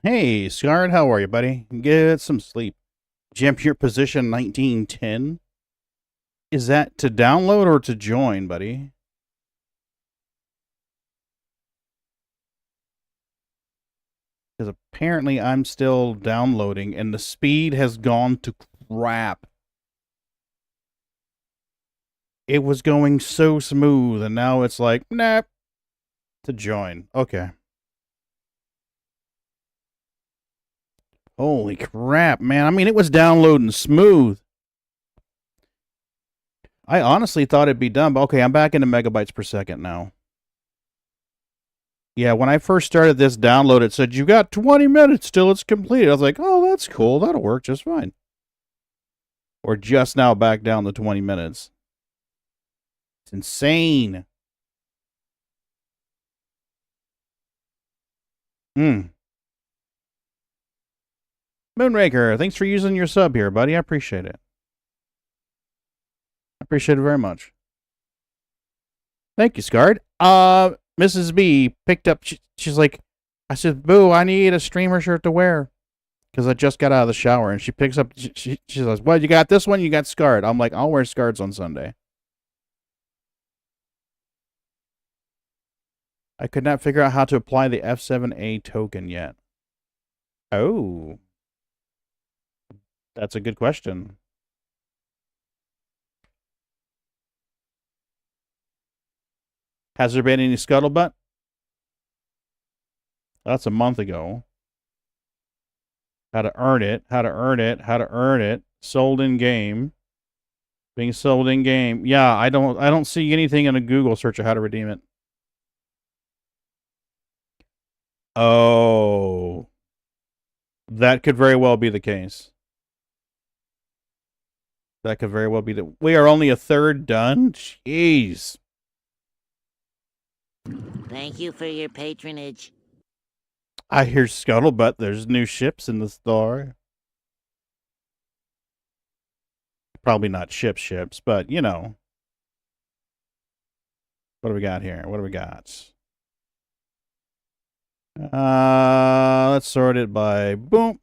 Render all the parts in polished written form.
Hey, Scarred, how are you, buddy? Get some sleep. Jump your position 1910. Is that to download or to join, buddy? Because apparently I'm still downloading and the speed has gone to crap. It was going so smooth and now it's like, nah, to join. Okay. Holy crap, man. I mean, it was downloading smooth. I honestly thought it'd be done, but okay, I'm back into megabytes per second now. Yeah, when I first started this download, it said, you got 20 minutes till it's completed. I was like, oh, that's cool. That'll work just fine. Or just now back down to 20 minutes. It's insane. Moonraker, thanks for using your sub here, buddy. I appreciate it. I appreciate it very much. Thank you, Scarred. Mrs. B picked up, she's like, I said, Boo, I need a streamer shirt to wear. Because I just got out of the shower, and she picks up, she says, well, you got this one, you got Scarred. I'm like, I'll wear Scarreds on Sunday. I could not figure out how to apply the F7A token yet. Oh. That's a good question. Has there been any scuttlebutt? That's a month ago. How to earn it, how to earn it, how to earn it. Sold in game. Being sold in game. Yeah, I don't see anything in a Google search of how to redeem it. Oh. That could very well be the case. That could very well be the. We are only a third done? Jeez. Thank you for your patronage. I hear scuttlebutt. There's new ships in the store. Probably not ships, but you know. What do we got here? What do we got? Let's sort it by boom.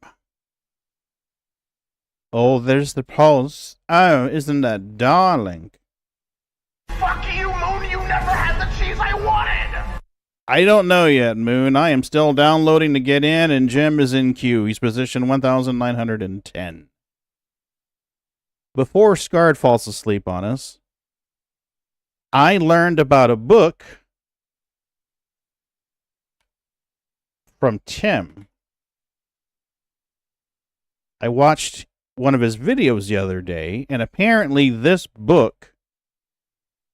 Oh, there's the pulse. Oh, isn't that darling? Fuck you, Moon. You never had the cheese I wanted. I don't know yet, Moon. I am still downloading to get in, and Jim is in queue. He's position 1910. Before Scarred falls asleep on us, I learned about a book from Tim. I watched one of his videos the other day, and apparently this book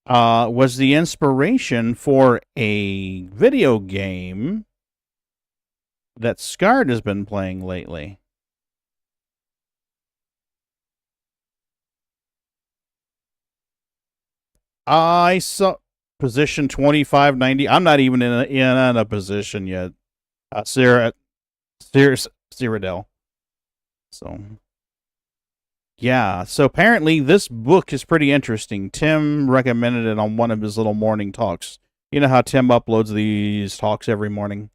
was the inspiration for a video game that Scarred has been playing lately. I saw position 2590. I'm not even in a position yet. Cyrodiil. So, yeah. So apparently this book is pretty interesting. Tim recommended it on one of his little morning talks. You know how Tim uploads these talks every morning?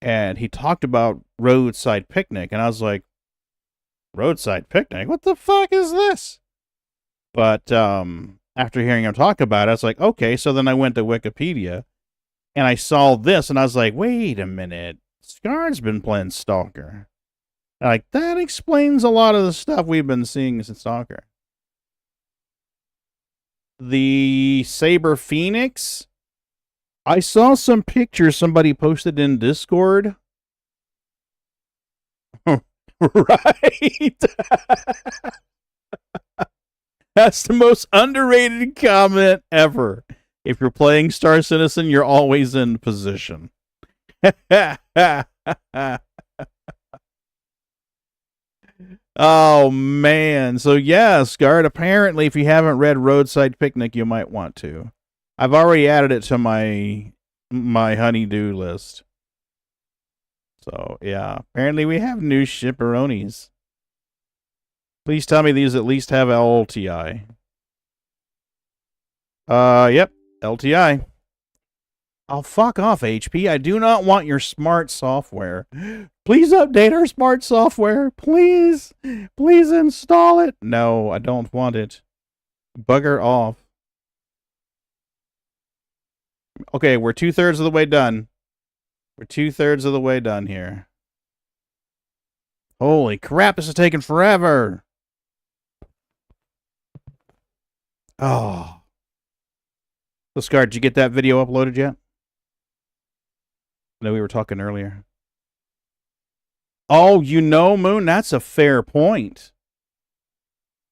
And he talked about Roadside Picnic, and I was like, Roadside Picnic? What the fuck is this? But after hearing him talk about it, I was like, okay. So then I went to Wikipedia, and I saw this, and I was like, wait a minute. Scarred's been playing Stalker. Like, that explains a lot of the stuff we've been seeing since Stalker. The Saber Phoenix? I saw some pictures somebody posted in Discord. Right. That's the most underrated comment ever. If you're playing Star Citizen, you're always in position. Oh, man. So, yeah, Scarred, apparently, if you haven't read Roadside Picnic, you might want to. I've already added it to my honey-do list. So, yeah. Apparently, we have new shipperonis. Please tell me these at least have LTI. Yep. LTI. Oh, fuck off, HP. I do not want your smart software. Please update our smart software. Please. Please install it. No, I don't want it. Bugger off. Okay, we're 2/3 of the way done. We're 2/3 of the way done here. Holy crap, this is taking forever. Oh. So, Scar, did you get that video uploaded yet? I know we were talking earlier. Oh, you know, Moon, that's a fair point.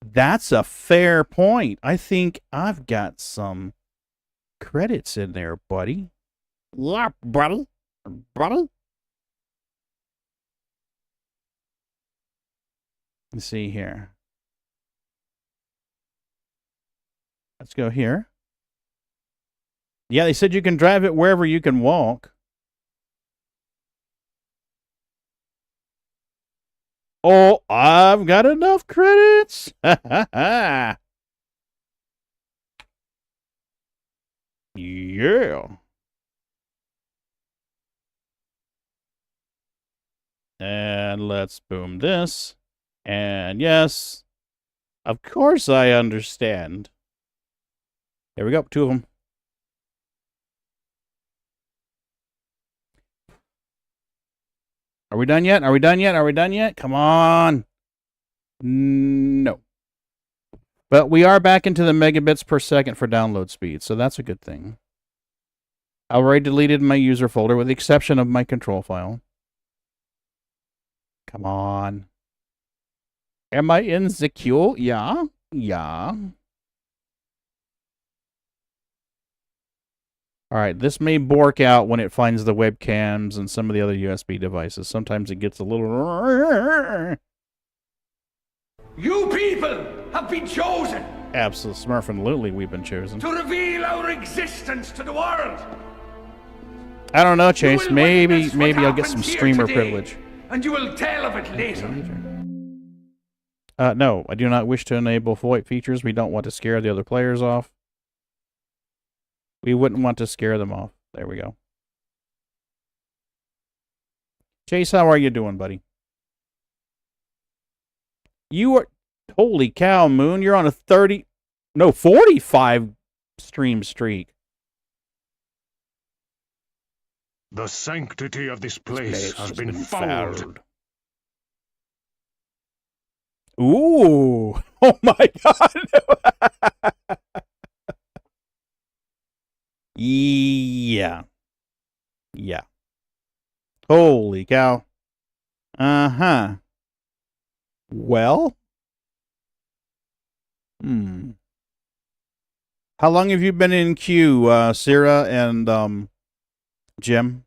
That's a fair point. I think I've got some credits in there, buddy. Yeah, buddy. Buddy? Let's see here. Let's go here. Yeah, they said you can drive it wherever you can walk. Oh, I've got enough credits. Yeah. And let's boom this. And yes, of course I understand. There we go, 2 of them. Are we done yet? Are we done yet? Are we done yet? Come on. No. But we are back into the megabits per second for download speed, so that's a good thing. I already deleted my user folder with the exception of my control file. Come on. Am I insecure? Yeah. Yeah. All right, this may bork out when it finds the webcams and some of the other USB devices. Sometimes it gets a little... You people have been chosen Absolutely, Smurfin' we've been chosen. to reveal our existence to the world. I don't know, You Chase. will Maybe witness what I'll get some happens here streamer today, privilege. And you will tell of it later. No, I do not wish to enable VoIP features. We don't want to scare the other players off. We wouldn't want to scare them off. There we go. Chase, how are you doing, buddy? You are... Holy cow, Moon. You're on a 45 stream streak. The sanctity of this place has been fouled. Ooh. Oh my god. Yeah. Yeah. Holy cow. Uh-huh. Well? How long have you been in queue, Sarah and, Jim?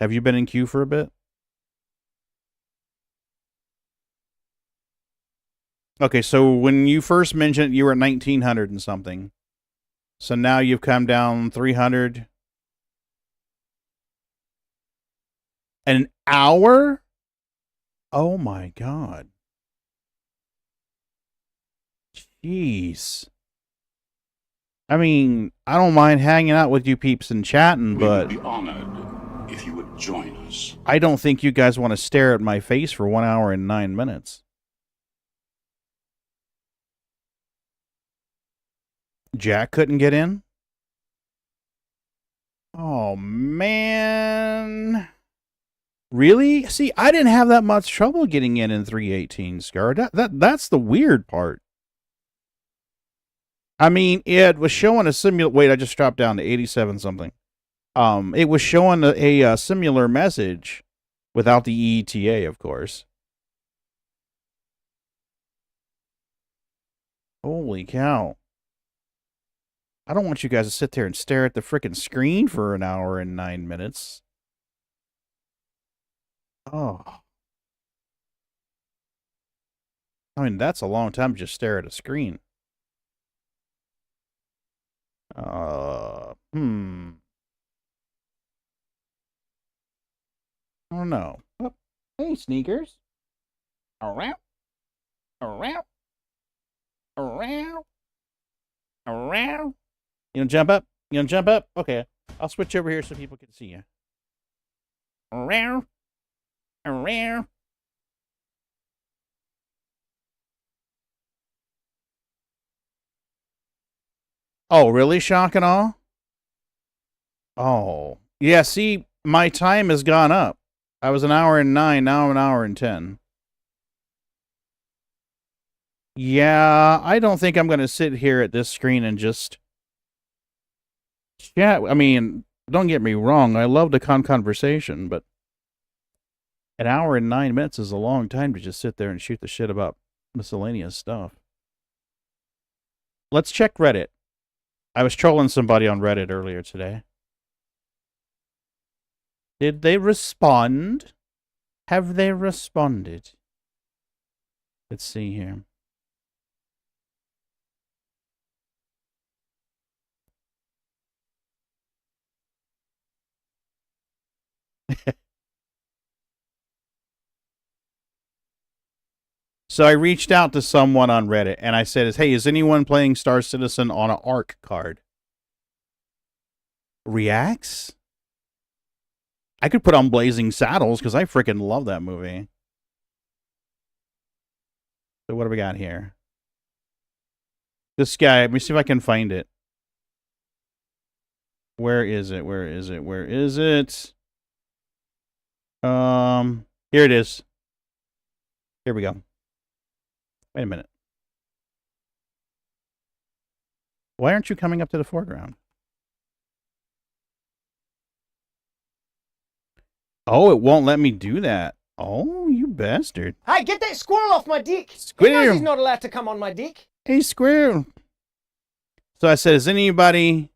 Have you been in queue for a bit? Okay, so when you first mentioned it, you were at 1900 and something. So now you've come down 300. An hour? Oh my god. Jeez. I mean, I don't mind hanging out with you peeps and chatting, but... We would be honored if you would join us. I don't think you guys want to stare at my face for 1 hour and 9 minutes. Jack couldn't get in? Oh, man. Really? See, I didn't have that much trouble getting in 318, Scar. That's the weird part. I mean, it was showing a similar... Wait, I just dropped down to 87 something. It was showing a similar message without the ETA, of course. Holy cow. I don't want you guys to sit there and stare at the frickin' screen for 1 hour and 9 minutes. Oh. I mean, that's a long time to just stare at a screen. I don't know. Oh, hey, sneakers. Around. Around. Around. Around. You know, jump up. You gonna jump up? Okay. I'll switch over here so people can see you. Rare. Rare. Oh, really? Shock and awe? Oh. Yeah, see, my time has gone up. I was 1 hour and 9, now I'm 1 hour and 10. Yeah, I don't think I'm going to sit here at this screen and just chat. I mean, don't get me wrong, I love the conversation, but 1 hour and 9 minutes is a long time to just sit there and shoot the shit about miscellaneous stuff. Let's check Reddit. I was trolling somebody on Reddit earlier today. Did they respond? Have they responded? Let's see here. So I reached out to someone on Reddit and I said, hey, is anyone playing Star Citizen on an ARC card? Reacts? I could put on Blazing Saddles because I freaking love that movie. So what do we got here? This guy, let me see if I can find it. Where is it? Where is it? Where is it? Here it is. Here we go. Wait a minute. Why aren't you coming up to the foreground? Oh, it won't let me do that. Oh, you bastard. Hey, get that squirrel off my dick. He Squirrel. knows he's not allowed to come on my dick. Hey, squirrel. So I said, is anybody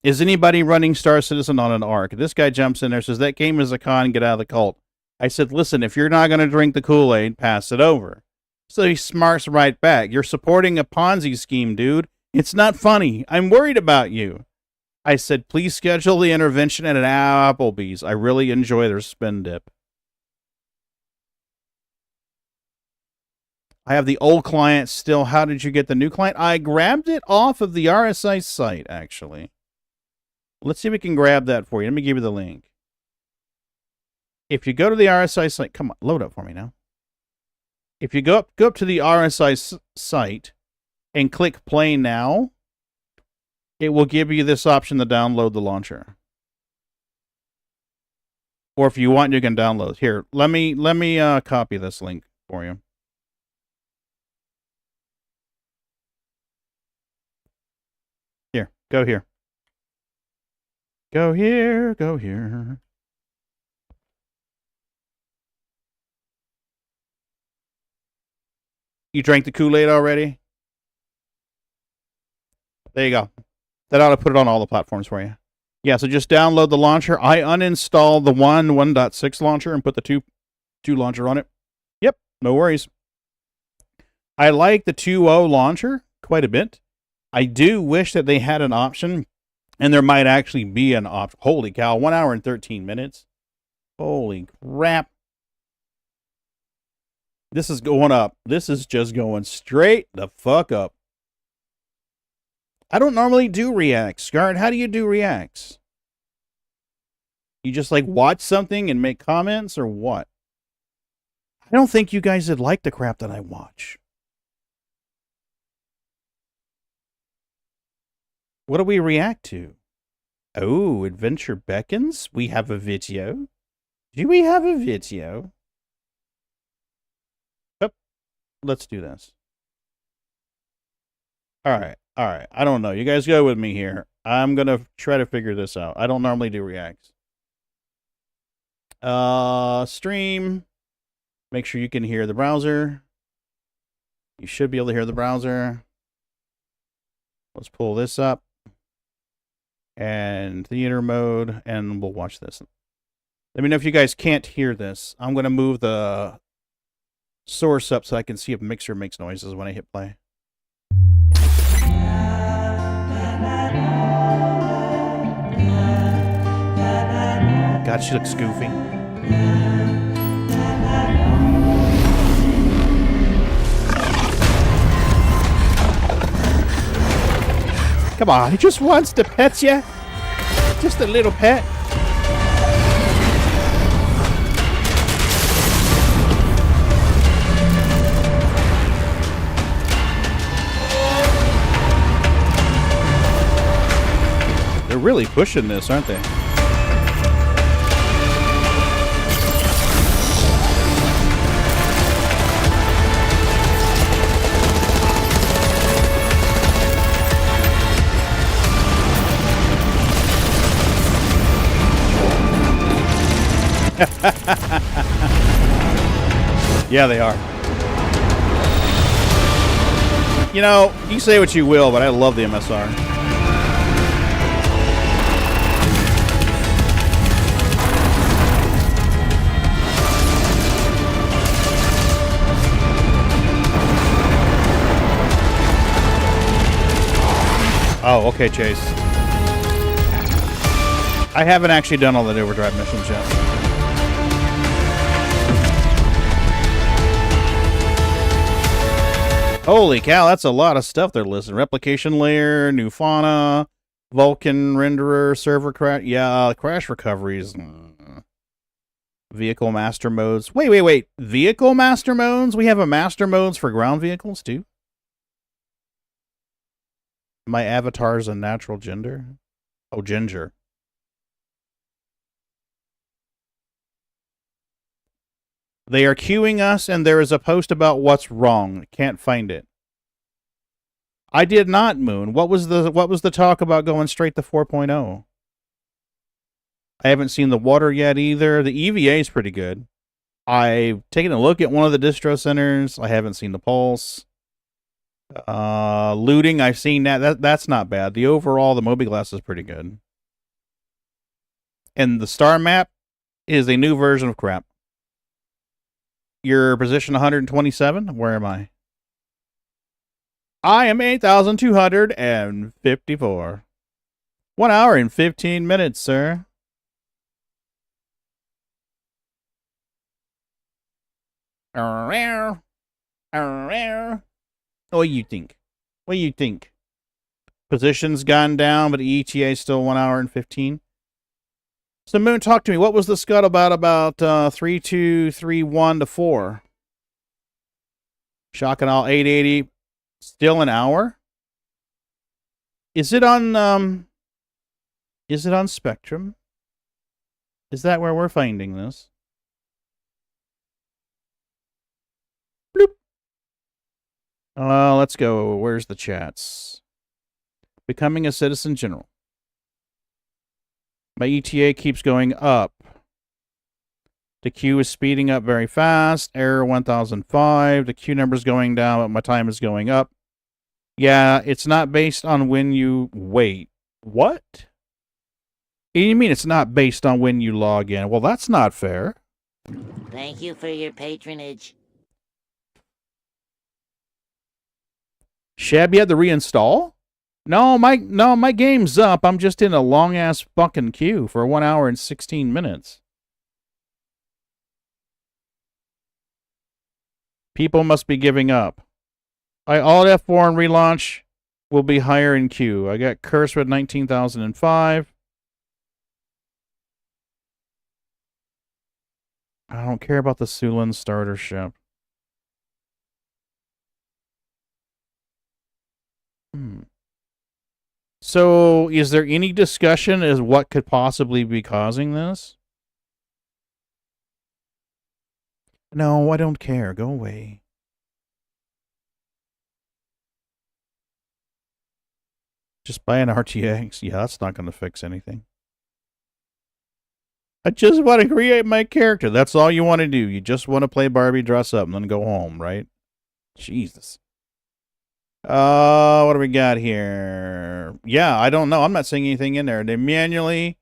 running Star Citizen on an ARC? This guy jumps in there, says, that game is a con, get out of the cult. I said, listen, if you're not going to drink the Kool-Aid, pass it over. So he smarts right back. You're supporting a Ponzi scheme, dude. It's not funny. I'm worried about you. I said, please schedule the intervention at an Applebee's. I really enjoy their spin dip. I have the old client still. How did you get the new client? I grabbed it off of the RSI site, actually. Let's see if we can grab that for you. Let me give you the link. If you go to the RSI site, come on, load up for me now. If you go up to the RSI site and click play now, it will give you this option to download the launcher. Or if you want, you can download. Here, let me copy this link for you. Here, go here. Go here, go here. You drank the Kool-Aid already? There you go. That ought to put it on all the platforms for you. Yeah, so just download the launcher. I uninstalled the 1.6 launcher and put the 2 launcher on it. Yep, no worries. I like the 2.0 launcher quite a bit. I do wish that they had an option, and there might actually be an option. Holy cow, 1 hour and 13 minutes. Holy crap. This is going up. This is just going straight the fuck up. I don't normally do reacts. Guard, how do you do reacts? You just like watch something and make comments or what? I don't think you guys would like the crap that I watch. What do we react to? Oh, Adventure Beckons? We have a video. Do we have a video? Oh, let's do this. All right. I don't know. You guys go with me here. I'm going to try to figure this out. I don't normally do reacts. Stream. Make sure you can hear the browser. You should be able to hear the browser. Let's pull this up. And theater mode. And we'll watch this. Let me know if you guys can't hear this. I'm going to move the source up so I can see if Mixer makes noises when I hit play. God, she looks goofy. Come on, he just wants to pet you. Just a little pet. They're really pushing this, aren't they? Yeah, they are. You know, you say what you will, but I love the MSR. Oh, okay, Chase. I haven't actually done all the overdrive missions yet. Holy cow, that's a lot of stuff they're listing. Replication layer, new fauna, Vulcan renderer, server crash. Yeah, crash recoveries. Vehicle master modes. Wait. Vehicle master modes? We have a master modes for ground vehicles, too? My avatar's a natural gender? Oh, ginger. They are queuing us, and there is a post about what's wrong. Can't find it. I did not, Moon. What was the talk about going straight to 4.0? I haven't seen the water yet either. The EVA is pretty good. I've taken a look at one of the distro centers. I haven't seen the pulse. Looting, I've seen that. That's not bad. The overall, the mobiGlas is pretty good. And the star map is a new version of crap. Your position 127? Where am I? I am 8,254. 1 hour and 15 minutes, sir. What do you think? What do you think? Position's gone down, but ETA is still 1 hour and 15. So, Moon, talk to me. What was the scuttlebutt about 3231 to 4? Shock and all 880. Still an hour? Is it on Spectrum? Is that where we're finding this? Bloop. Let's go. Where's the chats? Becoming a citizen general. My ETA keeps going up. The queue is speeding up very fast. Error 1005. The queue number's going down, but my time is going up. Yeah, it's not based on when you wait. What? You mean it's not based on when you log in? Well, that's not fair. Thank you for your patronage. Shab, you had to reinstall? No, my game's up. I'm just in a long-ass fucking queue for 1 hour and 16 minutes. People must be giving up. I Alt F4 and relaunch will be higher in queue. I got cursed with 19,005. I don't care about the Sulin starter ship. So, is there any discussion as what could possibly be causing this? No, I don't care. Go away. Just buy an RTX. Yeah, that's not going to fix anything. I just want to create my character. That's all you want to do. You just want to play Barbie, dress up, and then go home, right? Jesus. What do we got here? Yeah, I don't know. I'm not seeing anything in there. They're manually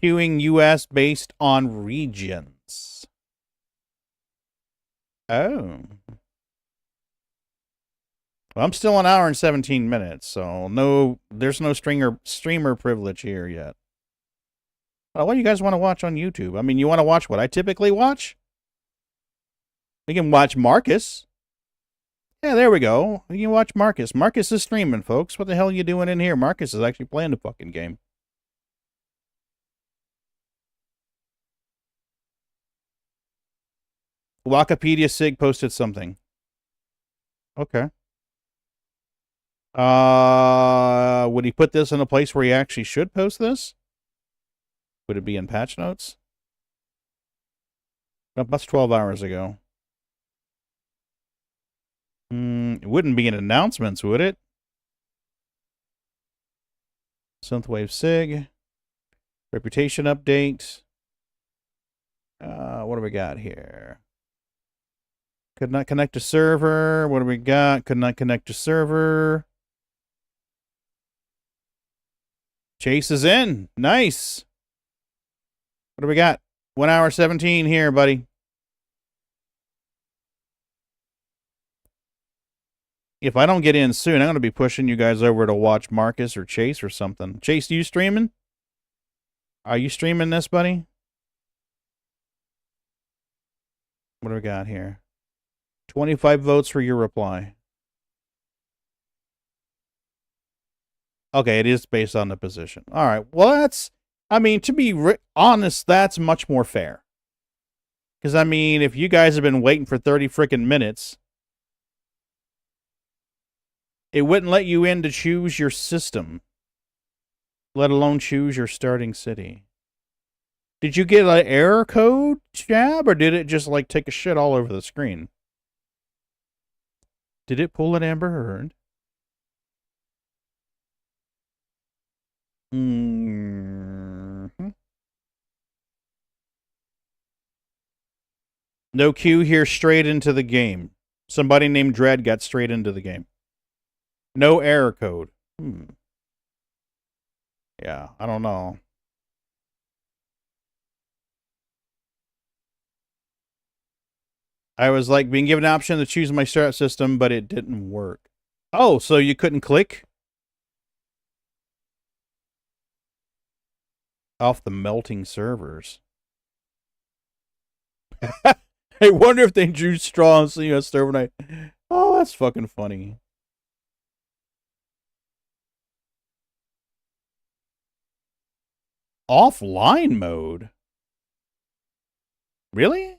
queuing US based on regions. Oh. Well, I'm still an hour and 17 minutes, so no, there's no streamer privilege here yet. What do you guys want to watch on YouTube? I mean, you want to watch what I typically watch? We can watch Marcus. Yeah, there we go. You can watch Marcus. Marcus is streaming, folks. What the hell are you doing in here? Marcus is actually playing the fucking game. Wikipedia Sig posted something. Okay. Would he put this in a place where he actually should post this? Would it be in patch notes? Nope, that's 12 hours ago. It wouldn't be in announcements, would it? Synthwave Sig. Reputation update. What do we got here? Could not connect to server. What do we got? Could not connect to server. Chase is in. Nice. What do we got? 1 hour 17 here, buddy. If I don't get in soon, I'm going to be pushing you guys over to watch Marcus or Chase or something. Chase, you streaming? Are you streaming this, buddy? What do we got here? 25 votes for your reply. Okay, it is based on the position. All right. Well, that's, I mean, to be honest, that's much more fair. Because, I mean, if you guys have been waiting for 30 freaking minutes, it wouldn't let you in to choose your system, let alone choose your starting city. Did you get an error code, Jab, or did it just, like, take a shit all over the screen? Did it pull an Amber Heard? No queue here, straight into the game. Somebody named Dread got straight into the game. No error code. Yeah, I don't know. I was like being given an option to choose my start system, but it didn't work. Oh, so you couldn't click? Off the melting servers. I wonder if they drew straws so you know server night. Oh, that's fucking funny. Offline mode? Really?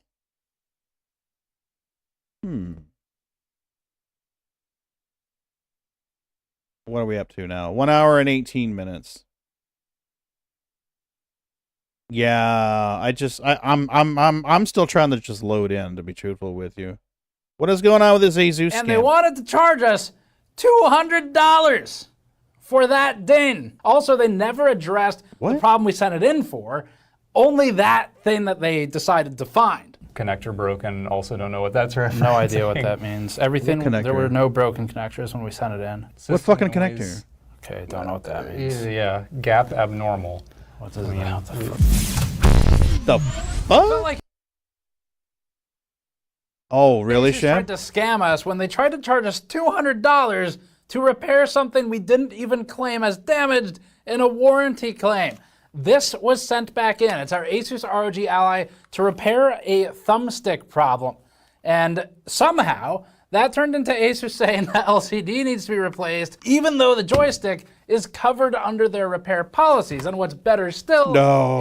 What are we up to now? 1 hour and 18 minutes. Yeah, I'm still trying to just load in, to be truthful with you. What is going on with this Asus And scam? they wanted to charge us $200 for that DIN. Also, they never addressed the problem we sent it in for, only that thing that they decided to find. Connector broken, also don't know what that's referencing. No idea what that means. Everything, What connector? there were no broken connectors when we sent it in. What fucking connector? Okay, don't know what that means. Yeah, gap abnormal. What does it mean? The fuck? Oh, really, They Shad? tried to scam us when they tried to charge us $200 to repair something we didn't even claim as damaged in a warranty claim. This was sent back in. It's our Asus ROG Ally to repair a thumbstick problem. And somehow, that turned into Asus saying the LCD needs to be replaced, even though the joystick is covered under their repair policies. And what's better still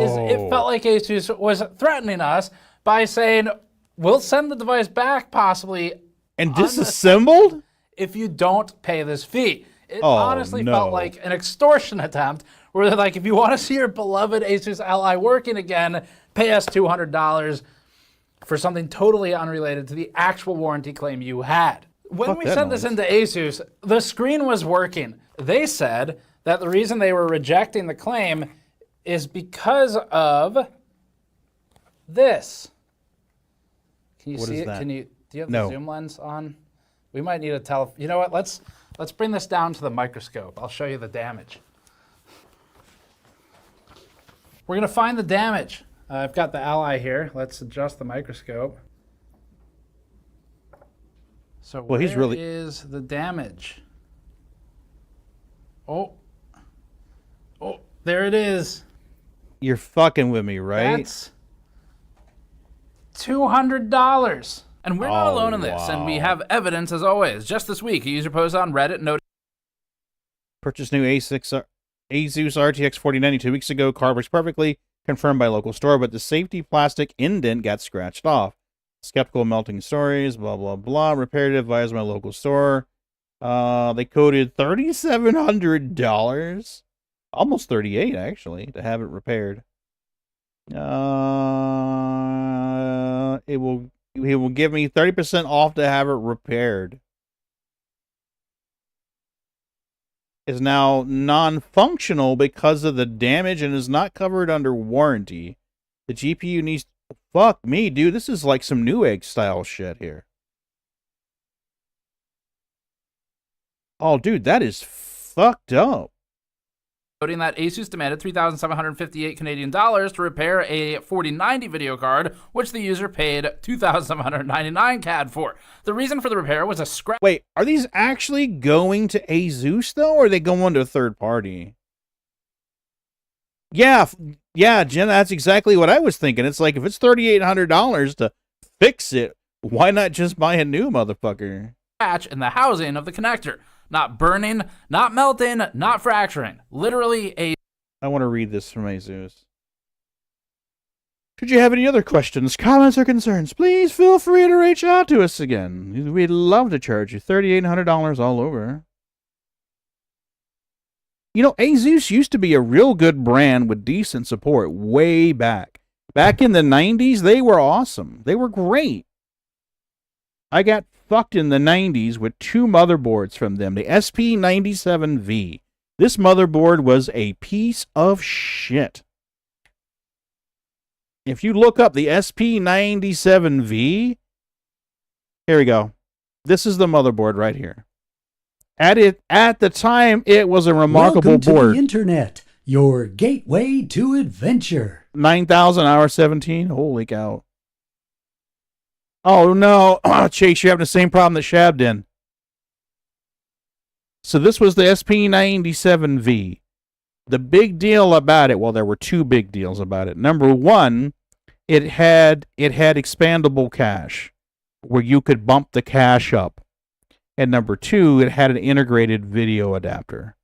is it felt like Asus was threatening us by saying, we'll send the device back possibly And disassembled? if you don't pay this fee. It honestly felt like an extortion attempt where they're like, if you want to see your beloved Asus Ally working again, pay us $200 for something totally unrelated to the actual warranty claim you had. When we sent this into Asus, the screen was working. They said that the reason they were rejecting the claim is because of this. Can you see it? that? Do you have the zoom lens on? We might need a you know what? Let's bring this down to the microscope. I'll show you the damage. We're gonna find the damage. I've got the Ally here. Let's adjust the microscope. So where is the damage? Oh, there it is. You're fucking with me, right? That's $200. And we're not alone in this, and we have evidence as always. Just this week, a user posted on Reddit noting Purchased new Asus RTX 4090 2 weeks ago. Card works perfectly, confirmed by local store, but the safety plastic indent got scratched off. Skeptical melting stories, blah, blah, blah. Repaired it, advised my local store. They quoted $3,700. Almost 38 actually, to have it repaired. He will give me 30% off to have it repaired. Is now non-functional because of the damage and is not covered under warranty. The GPU needs... Fuck me, dude. This is like some Newegg style shit here. Oh, dude, that is fucked up. noting that Asus demanded 3,758 Canadian dollars to repair a 4090 video card, which the user paid 2,799 CAD for. The reason for the repair was a scratch. Wait, are these actually going to Asus though, or are they going to a third party? Yeah, Jim, that's exactly what I was thinking. It's like, if it's $3,800 to fix it, why not just buy a new motherfucker? In the housing of the connector. Not burning, not melting, not fracturing. Literally a... I want to read this from Asus. Should you have any other questions, comments, or concerns, please feel free to reach out to us again. We'd love to charge you $3,800 all over. You know, Asus used to be a real good brand with decent support way back. Back in the 90s, they were awesome. They were great. I got fucked in the 90s with two motherboards from them, the SP97V. This motherboard was a piece of shit. If you look up the SP97V, here we go. This is the motherboard right here. At the time, it was a remarkable Welcome board. to the internet, your gateway to adventure. 9,000 hour 17. Holy cow. Oh no, Chase, you're having the same problem that Shab did. So this was the SP97V. The big deal about it, well, there were two big deals about it. Number one, it had expandable cache, where you could bump the cache up. And number two, it had an integrated video adapter.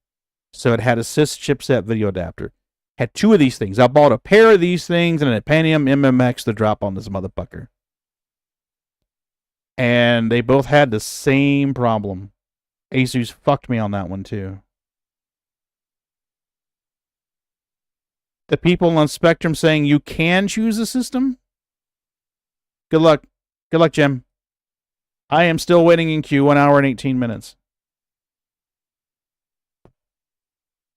So it had a sys chipset video adapter. Had two of these things. I bought a pair of these things and a Pentium MMX to drop on this motherfucker. And they both had the same problem. Asus fucked me on that one too. The people on Spectrum saying you can choose a system? Good luck. Good luck, Jim. I am still waiting in queue 1 hour and 18 minutes.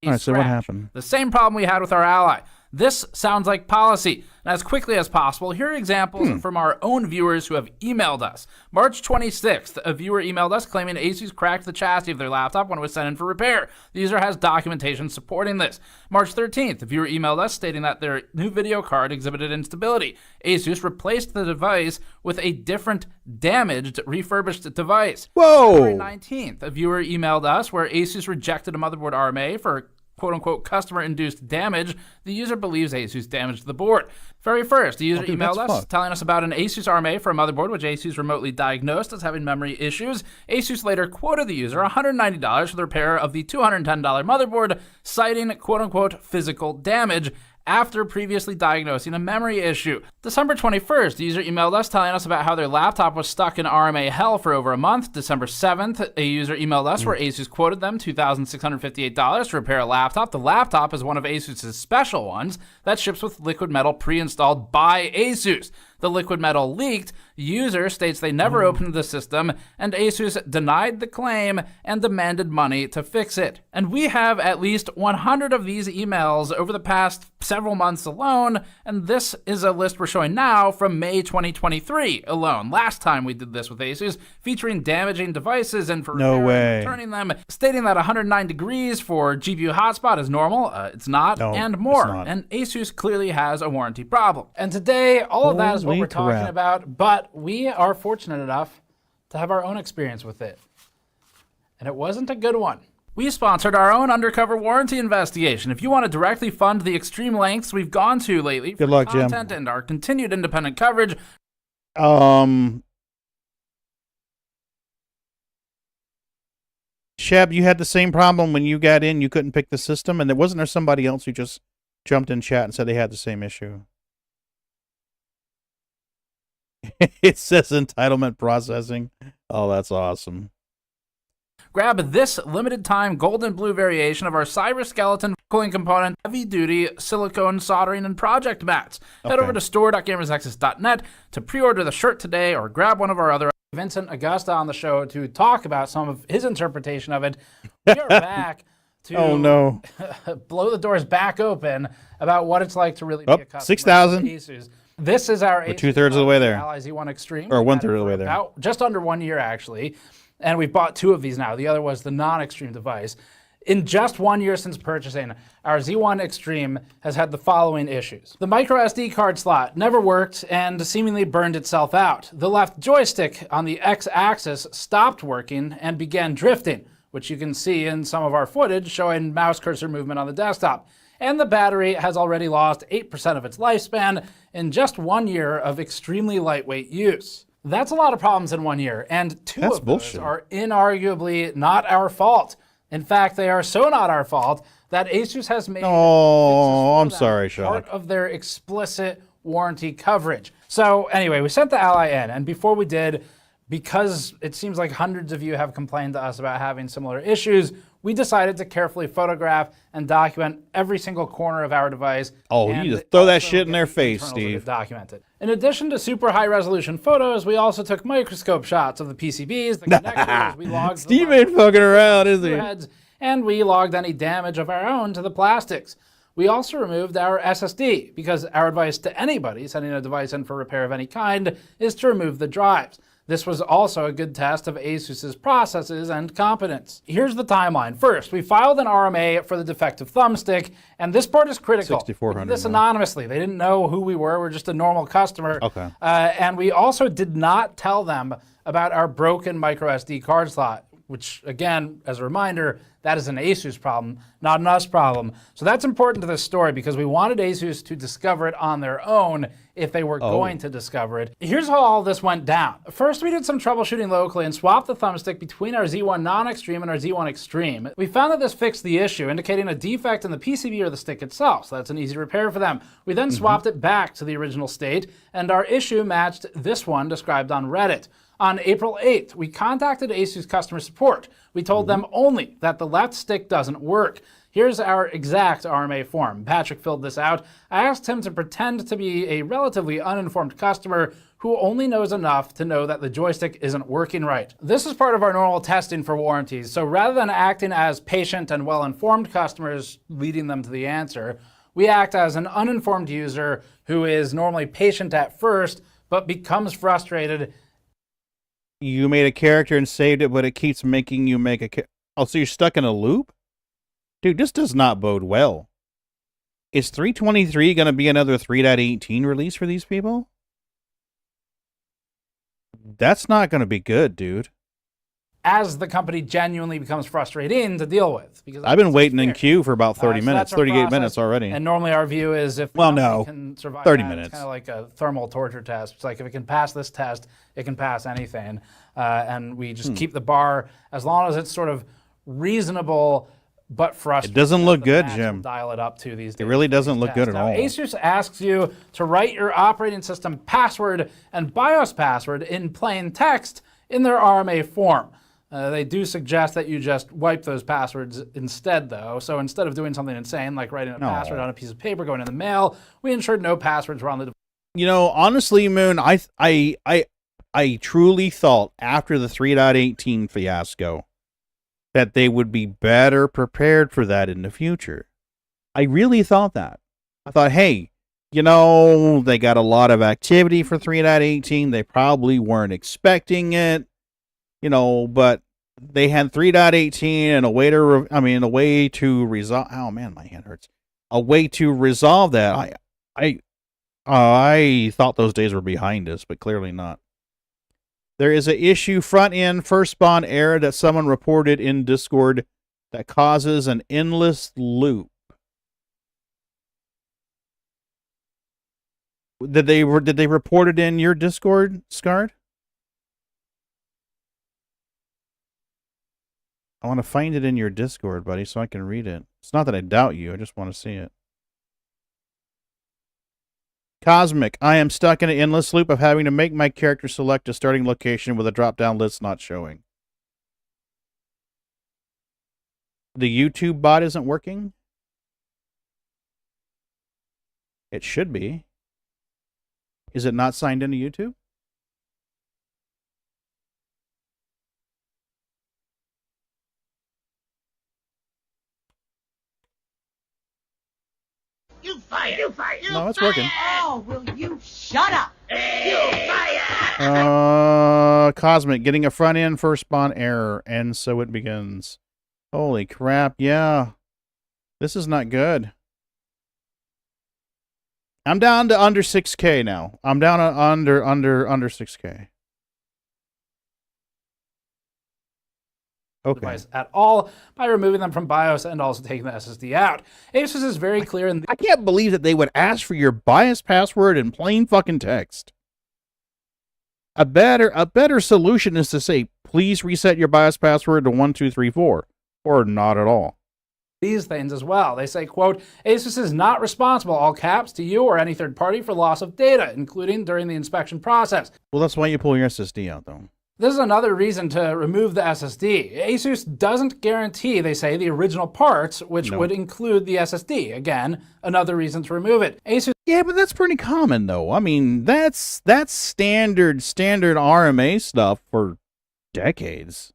All right, so what happened? The same problem we had with our ally. This sounds like policy. And as quickly as possible, here are examples from our own viewers who have emailed us. March 26th, a viewer emailed us claiming Asus cracked the chassis of their laptop when it was sent in for repair. The user has documentation supporting this. March 13th, a viewer emailed us stating that their new video card exhibited instability. Asus replaced the device with a different damaged, refurbished device. Whoa! February 19th, a viewer emailed us where Asus rejected a motherboard RMA for quote-unquote customer-induced damage. The user believes Asus damaged the board. February 1st, the user emailed us telling us about an Asus RMA for a motherboard which Asus remotely diagnosed as having memory issues. Asus later quoted the user $190 for the repair of the $210 motherboard, citing quote-unquote physical damage after previously diagnosing a memory issue. December 21st, the user emailed us telling us about how their laptop was stuck in RMA hell for over a month. December 7th, a user emailed us where Asus quoted them $2,658 to repair a laptop. The laptop is one of Asus's special ones that ships with liquid metal pre-installed by Asus. The liquid metal leaked. User states they never opened the system, and Asus denied the claim and demanded money to fix it. And we have at least 100 of these emails over the past several months alone, and this is a list we're showing now from May 2023 alone. Last time we did this with Asus, featuring damaging devices and for returning them, stating that 109 degrees for GPU hotspot is normal. It's not, and more. And Asus clearly has a warranty problem. And today, all of that is what we're talking about, but we are fortunate enough to have our own experience with it. And it wasn't a good one. We sponsored our own undercover warranty investigation. If you want to directly fund the extreme lengths we've gone to lately for content and our continued independent coverage, Sheb, you had the same problem when you got in. You couldn't pick the system, and wasn't there somebody else who just jumped in chat and said they had the same issue? It says entitlement processing. Oh, that's awesome. Grab this limited time gold and blue variation of our cyberskeleton cooling component heavy duty silicone soldering and project mats. Head over to store.gamersnexus.net to pre-order the shirt today or grab one of our other Vincent Augusta on the show to talk about some of his interpretation of it. We are back to Oh no. blow the doors back open about what it's like to really be a customer 6,000. of Asus. This is our We're 2/3 of the way there. Ally Z1 Extreme. Or We've had 1/3 it of the for way there. about just under 1 year, actually. And we've bought 2 of these now. The other was the non-extreme device. In just 1 year since purchasing, our Z1 Extreme has had the following issues. The micro SD card slot never worked and seemingly burned itself out. The left joystick on the X-axis stopped working and began drifting, which you can see in some of our footage showing mouse cursor movement on the desktop. And the battery has already lost 8% of its lifespan in just 1 year of extremely lightweight use. That's a lot of problems in 1 year, and 2 That's of bullshit. those are inarguably not our fault. In fact, they are so not our fault that Asus has made Oh, I'm fixes for them sorry, part Shock. of their explicit warranty coverage. So anyway, we sent the Ally in, and before we did, because it seems like hundreds of you have complained to us about having similar issues, we decided to carefully photograph and document every single corner of our device. Oh, and you just throw that also shit in get their the face, internals of it Steve. Documented. In addition to super high resolution photos, we also took microscope shots of the PCBs, the connectors, we logged Steve ain't fucking around, is he? heads, and we logged any damage of our own to the plastics. We also removed our SSD because our advice to anybody sending a device in for repair of any kind is to remove the drives. This was also a good test of Asus's processes and competence. Here's the timeline. First, we filed an RMA for the defective thumbstick, and this part is critical. 6,400 We did this now. anonymously. They didn't know who we were. We're just a normal customer. Okay. And we also did not tell them about our broken micro SD card slot, which, again, as a reminder, that is an Asus problem, not an us problem. So that's important to this story because we wanted Asus to discover it on their own if they were going to discover it. Here's how all this went down. First, we did some troubleshooting locally and swapped the thumbstick between our Z1 Non-Extreme and our Z1 Extreme. We found that this fixed the issue, indicating a defect in the PCB or the stick itself, so that's an easy repair for them. We then swapped it back to the original state, and our issue matched this one described on Reddit. On April 8th, we contacted Asus customer support. We told them only that the left stick doesn't work. Here's our exact RMA form. Patrick filled this out. I asked him to pretend to be a relatively uninformed customer who only knows enough to know that the joystick isn't working right. This is part of our normal testing for warranties, so rather than acting as patient and well-informed customers, leading them to the answer, we act as an uninformed user who is normally patient at first, but becomes frustrated. You made a character and saved it, but it keeps making you make a Oh, so you're stuck in a loop? Dude, this does not bode well. Is 3.23 going to be another 3.18 release for these people? That's not going to be good, dude. As the company genuinely becomes frustrating to deal with. Because I've been waiting in queue for about 30 so minutes, that's our 38 process. minutes already. And normally our view is if the Well, company no, can survive 30 that, minutes. It's kind of like a thermal torture test. It's like if it can pass this test, it can pass anything. And we just keep the bar as long as it's sort of reasonable but frustrating. It doesn't look The good, max Jim. will dial it up to these days. It really doesn't look good at Now, all. Asus asks you to write your operating system password and BIOS password in plain text in their RMA form. They do suggest that you just wipe those passwords instead, though. So instead of doing something insane like writing a password on a piece of paper going in the mail, we ensured no passwords were on the device. You know, honestly, Moon, I truly thought after the 3.18 fiasco that they would be better prepared for that in the future. I really thought that. I thought, hey, you know, they got a lot of activity for 3.18. They probably weren't expecting it, you know, but they had 3.18 and a way to resolve. Oh man, my hand hurts. A way to resolve that. I thought those days were behind us, but clearly not. There is an issue front end first spawn error that someone reported in Discord that causes an endless loop. Did they report it in your Discord, Scarred? I want to find it in your Discord, buddy, so I can read it. It's not that I doubt you. I just want to see it. Cosmic. I am stuck in an endless loop of having to make my character select a starting location with a drop-down list not showing. The YouTube bot isn't working? It should be. Is it not signed into YouTube? You fire! You fire! No, it's working. Oh, will you shut up? You fire! Cosmic, getting a front end first spawn error, and so it begins. Holy crap, yeah. This is not good. I'm down to under 6K now. I'm down to under 6K. Okay. Device at all by removing them from BIOS and also taking the SSD out. Asus is very clear in I can't believe that they would ask for your BIOS password in plain fucking text. A better solution is to say, please reset your BIOS password to 1234, or not at all. these things as well. They say, quote, Asus is not responsible, all caps, to you or any third party for loss of data, including during the inspection process. Well, that's why you pull your SSD out, though. This is another reason to remove the SSD. Asus doesn't guarantee, they say, the original parts, which would include the SSD. Again, another reason to remove it. Asus. Yeah, but that's pretty common, though. I mean, that's standard RMA stuff for decades.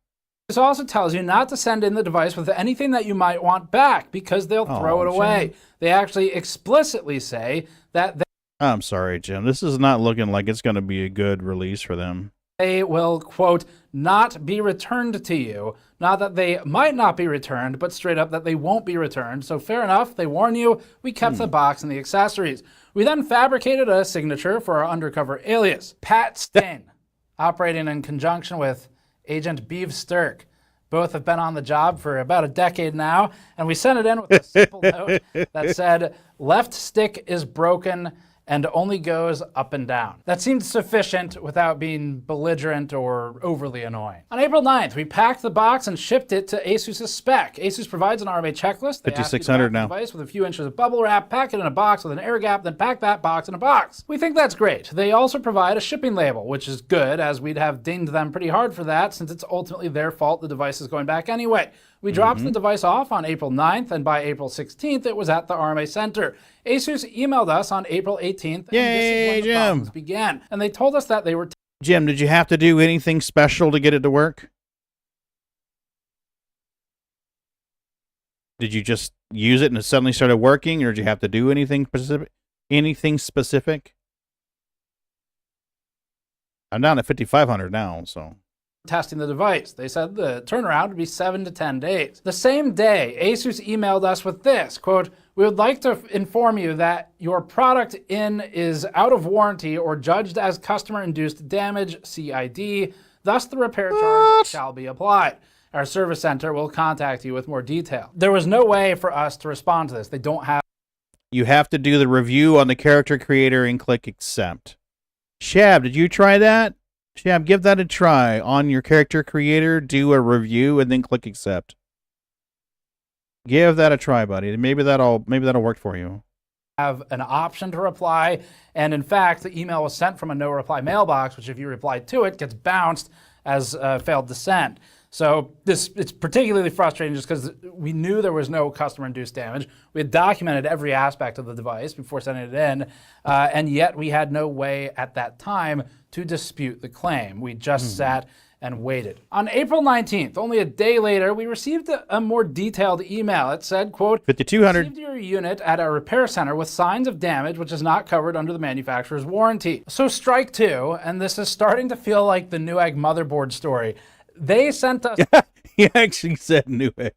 This also tells you not to send in the device with anything that you might want back because they'll throw it away. Jim. They actually explicitly say that I'm sorry, Jim. This is not looking like it's going to be a good release for them. They will, quote, not be returned to you. Not that they might not be returned, but straight up that they won't be returned. So fair enough, they warn you, we kept the box and the accessories. We then fabricated a signature for our undercover alias, Pat Stain, operating in conjunction with Agent Beeve Sturk. Both have been on the job for about a decade now, and we sent it in with a simple note that said, left stick is broken and only goes up and down. That seemed sufficient without being belligerent or overly annoying. On April 9th, we packed the box and shipped it to Asus's spec. Asus provides an RMA checklist. They ask you to 5600 pack the now. device with a few inches of bubble wrap, pack it in a box with an air gap, then pack that box in a box. We think that's great. They also provide a shipping label, which is good, as we'd have dinged them pretty hard for that, since it's ultimately their fault the device is going back anyway. We dropped the device off on April 9th, and by April 16th, it was at the RMA Center. Asus emailed us on April 18th, and this is when the problems began. And they told us that they were... Jim, did you have to do anything special to get it to work? Did you just use it and it suddenly started working, or did you have to do anything specific? I'm down at 5,500 now, so... testing the device. They said the turnaround would be 7 to 10 days. The same day, Asus emailed us with this, quote, we would like to inform you that your product is out of warranty or judged as customer-induced damage, CID, thus the repair charge shall be applied. Our service center will contact you with more detail. There was no way for us to respond to this. They don't have... You have to do the review on the character creator and click accept. Shab, did you try that? Shab, give that a try. On your character creator, do a review and then click accept. Give that a try, buddy. Maybe that'll work for you. Have an option to reply, and in fact, the email was sent from a no reply mailbox, which if you reply to it, gets bounced as failed to send. So it's particularly frustrating just because we knew there was no customer-induced damage. We had documented every aspect of the device before sending it in, and yet we had no way at that time to dispute the claim. We just sat and waited. On April 19th, only a day later, we received a more detailed email. It said, quote, 5,200. received your unit at a repair center with signs of damage which is not covered under the manufacturer's warranty. So strike two, and this is starting to feel like the Newegg motherboard story. They sent us He actually said Newegg.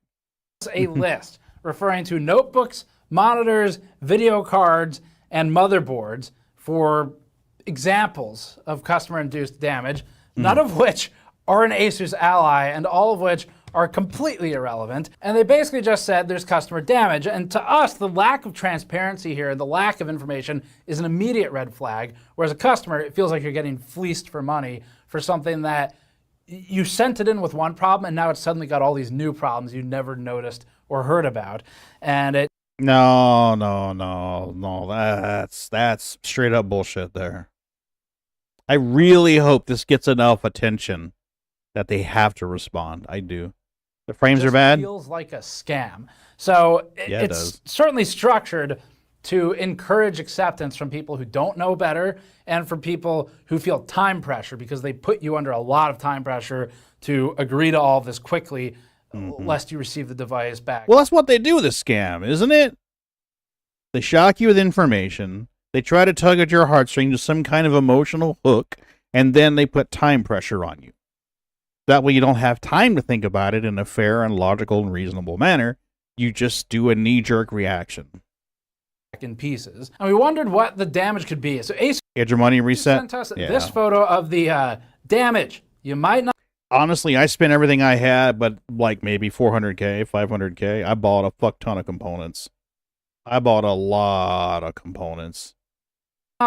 a list referring to notebooks, monitors, video cards, and motherboards for examples of customer-induced damage, none of which are an Asus ally, and all of which are completely irrelevant. And they basically just said there's customer damage. And to us, the lack of transparency here, the lack of information is an immediate red flag. Whereas a customer, it feels like you're getting fleeced for money for something that you sent it in with one problem, and now it's suddenly got all these new problems you never noticed or heard about. And it No. That's straight up bullshit there. I really hope this gets enough attention that they have to respond. I do. The frames are just bad. feels like a scam. So Yeah, it it's does. certainly structured to encourage acceptance from people who don't know better and from people who feel time pressure because they put you under a lot of time pressure to agree to all of this quickly, lest you receive the device back. Well, that's what they do with a scam, isn't it? They shock you with information. They try to tug at your heartstrings to some kind of emotional hook, and then they put time pressure on you. That way you don't have time to think about it in a fair and logical and reasonable manner. You just do a knee-jerk reaction. In pieces. And we wondered what the damage could be. So Ace Get your money reset. sent us this photo of the damage. You might not Honestly, I spent everything I had, but like maybe 400K, 500K. I bought a fuck ton of components. I bought a lot of components.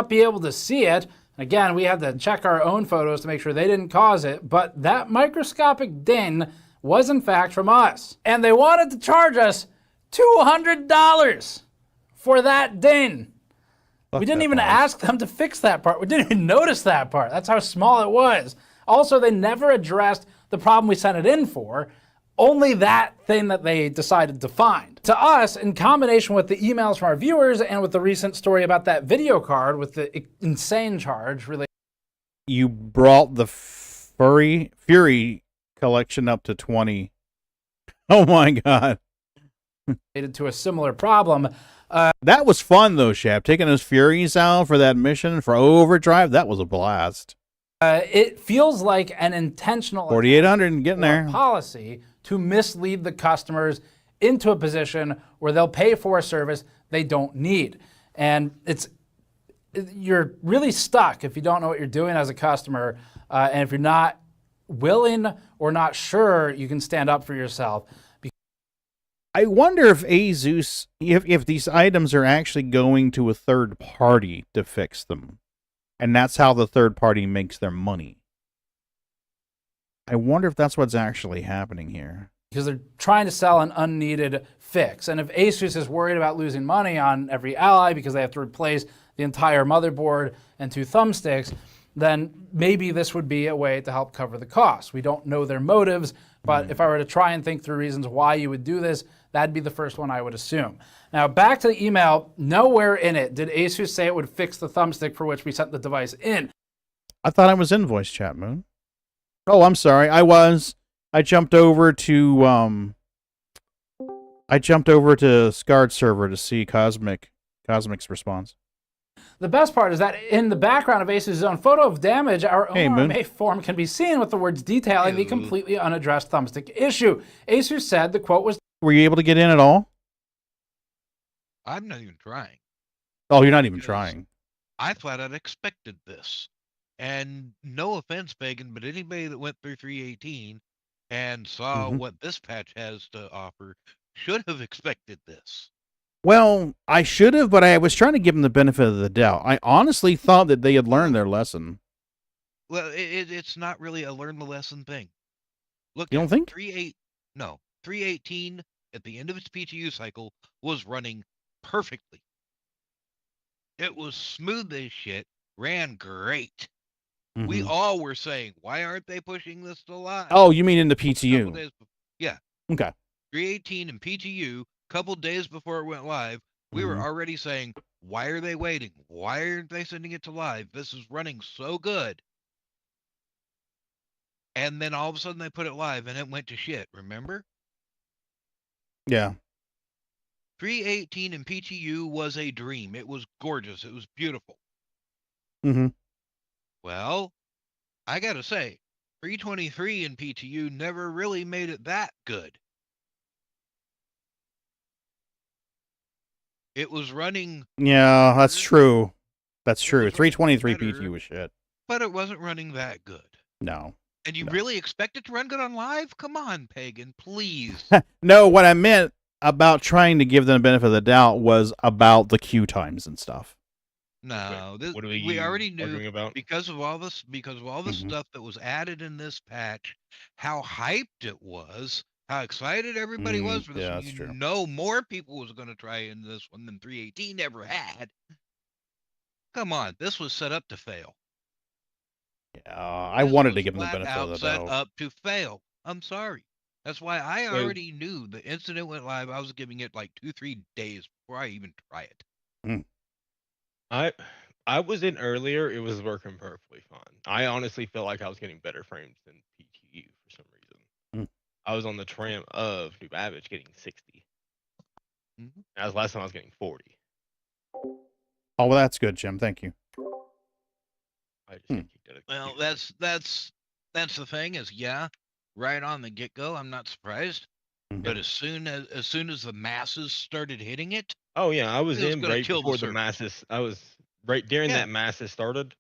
be able to see it. Again, we had to check our own photos to make sure they didn't cause it, but that microscopic ding was in fact from us. And they wanted to charge us $200 for that ding. We didn't even ask them to fix that part. We didn't even notice that part. That's how small it was. Also, they never addressed the problem we sent it in for, only that thing that they decided to find. To us, in combination with the emails from our viewers and with the recent story about that video card with the insane charge related. You brought the Fury collection up to 20. Oh my God. To a similar problem. That was fun though, Shap. Taking those Furies out for that mission for Overdrive, that was a blast. It feels like an intentional 4,800 getting there. Policy to mislead the customers into a position where they'll pay for a service they don't need. And you're really stuck if you don't know what you're doing as a customer, and if you're not willing or not sure you can stand up for yourself. I wonder if Asus, if these items are actually going to a third party to fix them. And that's how the third party makes their money. I wonder if that's what's actually happening here. Because they're trying to sell an unneeded fix. And if Asus is worried about losing money on every Ally because they have to replace the entire motherboard and 2 thumbsticks, then maybe this would be a way to help cover the cost. We don't know their motives, but if I were to try and think through reasons why you would do this, that'd be the first one I would assume. Now, back to the email, nowhere in it did Asus say it would fix the thumbstick for which we sent the device in. I thought I was in voice chat, Moon. Oh, I'm sorry. I was. I jumped over to Scarred server to see Cosmic's response. The best part is that in the background of Asus' own photo of damage, our own Moon. RMA form can be seen with the words detailing the completely unaddressed thumbstick issue. Asus said the quote was, Were you able to get in at all? I'm not even trying. Oh, you're not even trying. I flat out expected this. And no offense, Pagan, but anybody that went through 318 and saw what this patch has to offer should have expected this. Well, I should have, but I was trying to give them the benefit of the doubt. I honestly thought that they had learned their lesson. Well, it's not really a learn the lesson thing. Look, You don't think? 318 at the end of its PTU cycle was running perfectly. It was smooth as shit, ran great. We all were saying, why aren't they pushing this to live? Oh, you mean in the PTU? Yeah. Okay. 318 and PTU, couple days before it went live, we were already saying, why are they waiting? Why aren't they sending it to live? This is running so good. And then all of a sudden they put it live and it went to shit, remember? Yeah. 318 and PTU was a dream. It was gorgeous. It was beautiful. Well, I gotta say, 323 and PTU never really made it that good. It was running... Yeah, that's true. That's true. 323 PTU was shit. But it wasn't running that good. No. And you really expect it to run good on live? Come on, Pagan, please. No, what I meant about trying to give them the benefit of the doubt was about the queue times and stuff. No, What are we already knew arguing about? because of all this Mhm. stuff that was added in this patch, how hyped it was, how excited everybody was for this Yeah, one. that's You true. know more people was going to try in this one than 318 ever had. Come on, this was set up to fail. I This wanted to was give them the flat benefit of out the set doubt. up to fail. I'm sorry. That's why I So already knew the incident went live. I was giving it like 2-3 days before I even try it. Mm. I was in earlier. It was working perfectly fine. I honestly felt like I was getting better frames than PTU for some reason. Mm. I was on the tram of New Babbage getting 60. Mhm. That was last time I was getting 40. Oh, well, that's good, Jim. Thank you. I just Hmm. get kicked out of Well, queue. that's the thing is, yeah, right on the get-go, I'm not surprised. Mhm. But as soon as the masses started hitting it, Oh yeah, I was it was in going to right kill the before the server. masses. I was right during Yeah. that masses started.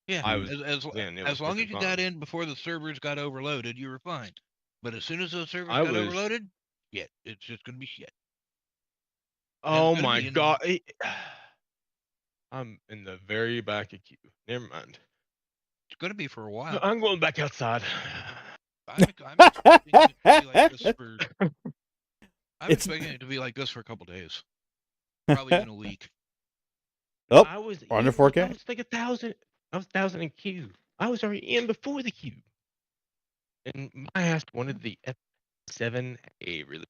Yeah, I was as in. It was long as working you got fine. in before the servers got overloaded, you were fine. But as soon as those servers I got was. overloaded, shit, it's just gonna be shit. And it's Oh gonna my be god. I'm in the very back of queue. Never mind. it's gonna be for a while. I'm going back outside. I'm expecting it to be like this for. I'm It's expecting it to be like this for a couple days, probably even a week. oh, I was under in. 4K. I was like 1,000. I was 1,000 in queue. I was already in before the queue. And my ass wanted the F7A really.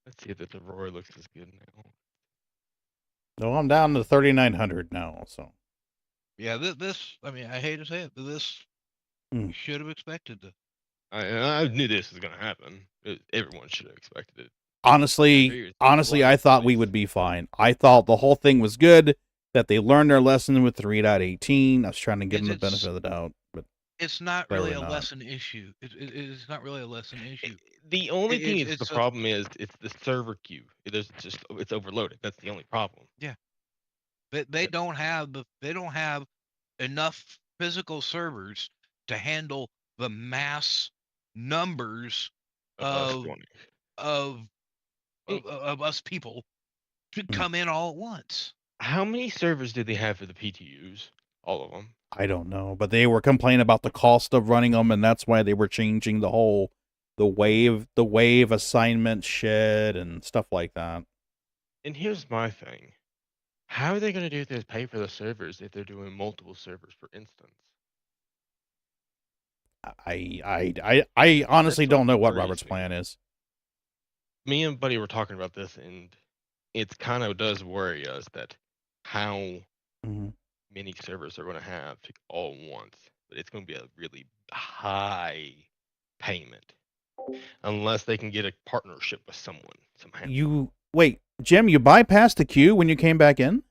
Let's see if the Roar looks as good now. No, I'm down to 3,900 now. So Yeah, this. I mean, I hate to say it, but this Hmm. you should have expected to. I knew this was gonna happen. Everyone should have expected it. honestly, I thought we would be fine. I thought the whole thing was good. That they learned their lesson with 3.18. I was trying to give them the benefit of the doubt, but It's not really clearly a not. lesson issue. It's not really a lesson issue. The only thing is It's the problem is it's the server queue. It's overloaded. That's the only problem. Yeah. They don't have enough physical servers to handle the mass numbers Of of us of It- of us people to come in all at once. How many servers did they have for the PTUs? All of them. I don't know, but they were complaining about the cost of running them, and that's why they were changing the wave assignment shit and stuff like that. And here's my thing. How are they going to do this pay for the servers if they're doing multiple servers, for instance? I honestly That's what don't know what worries Robert's me. plan is. Me and Buddy were talking about this, and it kind of does worry us that how many servers they're going to have all once. But it's going to be a really high payment unless they can get a partnership with someone somehow. You wait, Jim. You bypassed the queue when you came back in.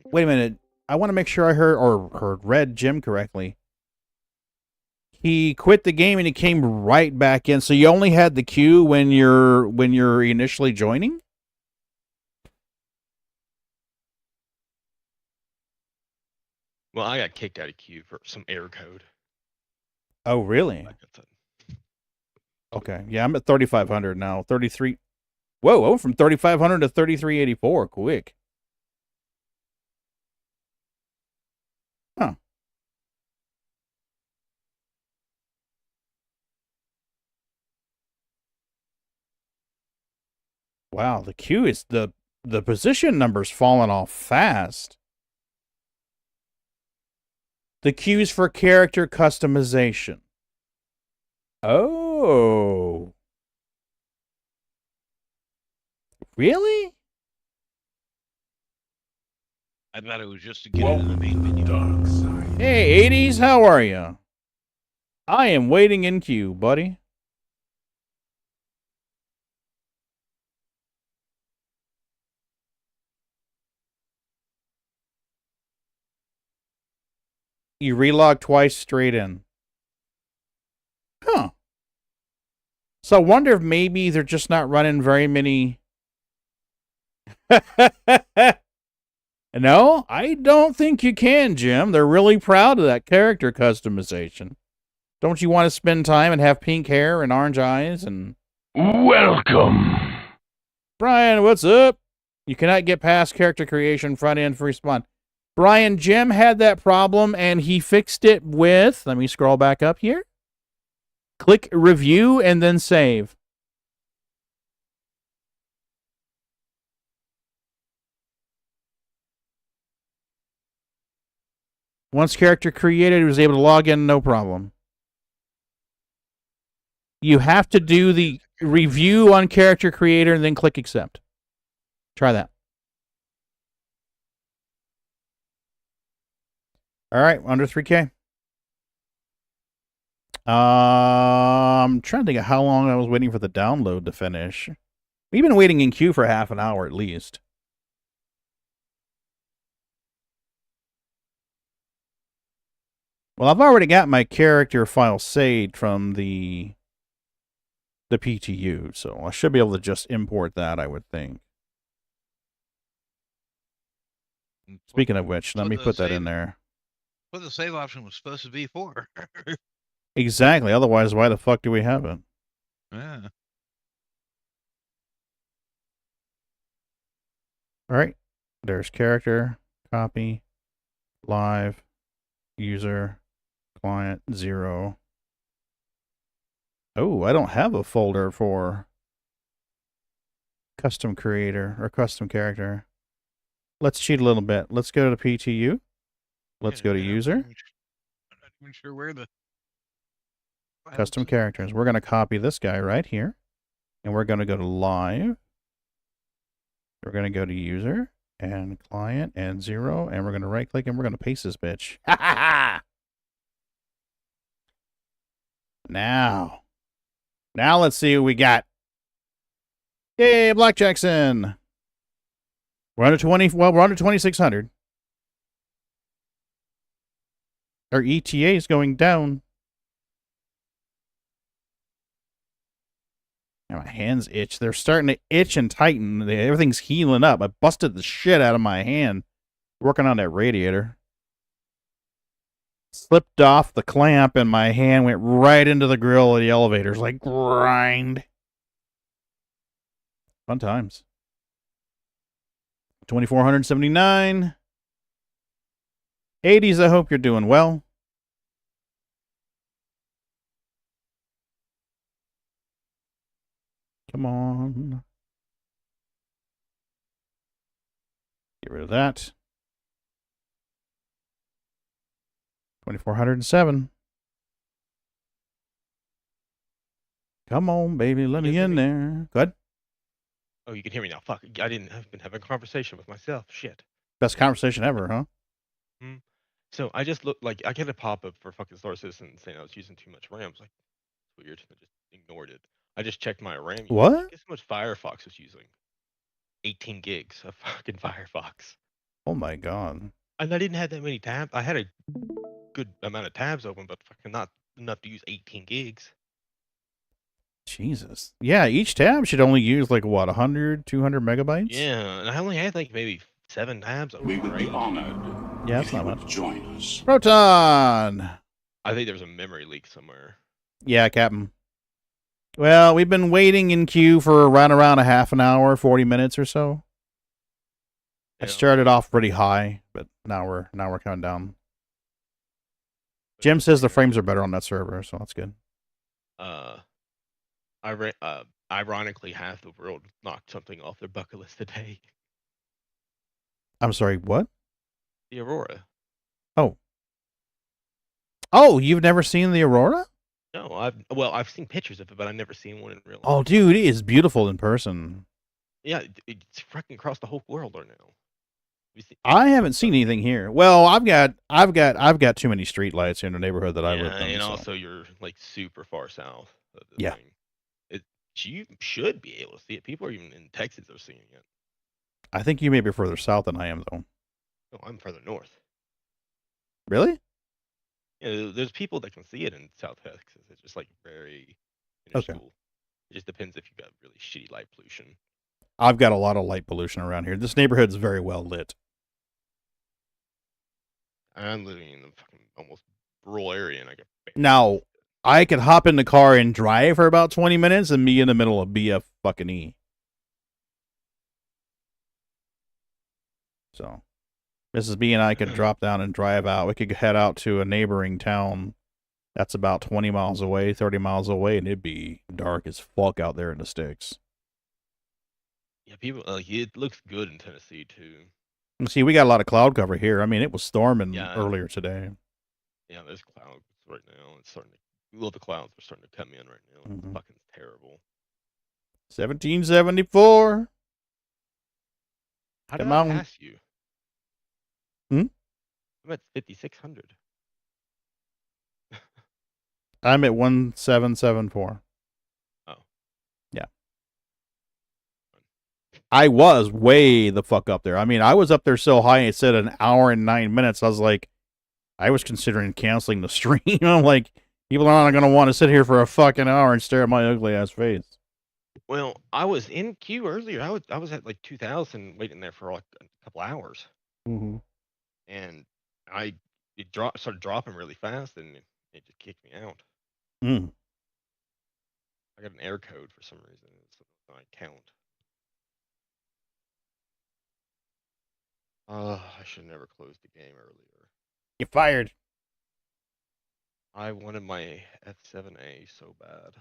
Wait a minute. I want to make sure I read Jim correctly. He quit the game and he came right back in. So you only had the queue when you're initially joining. Well, I got kicked out of queue for some error code. Oh, really? Okay. Yeah, I'm at 3,500 now. 33. Whoa, from 3,500 to 3,384. Quick. Huh. Wow, the queue is the position number's falling off fast. The queues for character customization. Oh. Really? I thought it was just to get into the main menu. Hey, 80s, how are you? I am waiting in queue, buddy. You relog twice straight in. Huh. So I wonder if maybe they're just not running very many. No, I don't think you can, Jim. They're really proud of that character customization. Don't you want to spend time and have pink hair and orange eyes and... Welcome. Brian, what's up? You cannot get past character creation front end for respawn. Brian, Jim had that problem and he fixed it with, let me scroll back up here. Click review and then save. Once character created, he was able to log in, no problem. You have to do the review on character creator and then click accept. Try that. All right, under 3K. I'm trying to think of how long I was waiting for the download to finish. We've been waiting in queue for half an hour at least. Well, I've already got my character file saved from the PTU, so I should be able to just import that, I would think. Speaking of which, let me put that in there. What the save option was supposed to be for. Exactly. Otherwise, why the fuck do we have it? Yeah. All right. There's character, copy, live, user, client, 0. Oh, I don't have a folder for custom creator or custom character. Let's cheat a little bit. Let's go to PTU. Let's go to user. I'm not even sure where the Custom characters. We're going to copy this guy right here. And we're going to go to live. We're going to go to user and client and 0. And we're going to right click and we're going to paste this bitch. Ha ha ha! Now let's see who we got. Yay, Black Jackson. We're under 2,600. Our ETA is going down. Now my hands itch. They're starting to itch and tighten. Everything's healing up. I busted the shit out of my hand working on that radiator. Slipped off the clamp and my hand went right into the grill of the elevators. Like grind. Fun times. 2,479. 80s, I hope you're doing well. Come on. Get rid of that. 2,407. Come on, baby. Let me in there. Go ahead. Oh, you can hear me now. Fuck. I've been having a conversation with myself. Shit. Best conversation ever, huh? So I just looked like I get a pop-up for fucking Star Citizen saying I was using too much RAM. I was like, it's weird. I just ignored it. I just checked my RAM usage. What? Guess how much Firefox was using? 18 gigs of fucking Firefox. Oh my god. And I didn't have that many tabs. I had a good amount of tabs open, but fucking not enough to use 18 gigs. Jesus. Yeah, each tab should only use like what, 100, 200 megabytes? Yeah, and I only had like maybe 7 tabs open. We would be honored Yeah, if that's you not would much. join us. Proton! I think there's a memory leak somewhere. Yeah, Captain. Well, we've been waiting in queue for around a half an hour, 40 minutes or so. I started off pretty high, but now we're coming down. Jim says the frames are better on that server, so that's good. Ironically, half the world knocked something off their bucket list today. I'm sorry, what? The Aurora. Oh, you've never seen the Aurora? No, I've seen pictures of it, but I've never seen one in real life. Oh, dude, it is beautiful in person. Yeah, it's fucking across the whole world right now. I haven't seen anything here. Well, I've got too many street lights in the neighborhood that I live in. And so. also you're like super far south of the Yeah. thing. You should be able to see it. People are even in Texas are seeing it. I think you may be further south than I am, though. No, I'm further north. Really? Yeah, there's people that can see it in South Texas. It's just like very Okay. minuscule. It just depends if you've got really shitty light pollution. I've got a lot of light pollution around here. This neighborhood's very well lit. I'm living in a fucking almost rural area, and I get Now, I could hop in the car and drive for about 20 minutes and be in the middle of BF fucking E. Yeah, and I only have like maybe 7 tabs open, but fucking not enough to use 18 gigs. So, Mrs. B and I could drop down and drive out. We could head out to a neighboring town that's about 20 miles away, 30 miles away, and it'd be dark as fuck out there in the sticks. Yeah, people it looks good in Tennessee too. See, we got a lot of cloud cover here. I mean, it was storming earlier today. Yeah, there's clouds right now. It's starting to. Well, the clouds are starting to come in right now. It's fucking terrible. 1774. How did Come I on. pass you? Hmm? I'm at 5,600. I'm at 1774. Oh. Yeah. I was way the fuck up there. I mean, I was up there so high, it said an hour and 9 minutes. I was like, I was considering canceling the stream. I'm like, people are not going to want to sit here for a fucking hour and stare at my ugly ass face. Well, I was in queue earlier. I was at like 2,000 waiting there for like a couple hours. Mm-hmm. And it started dropping really fast, and it just kicked me out. Mm. I got an error code for some reason. It's my account. I should have never closed the game earlier. You're fired. I wanted my F7A so bad.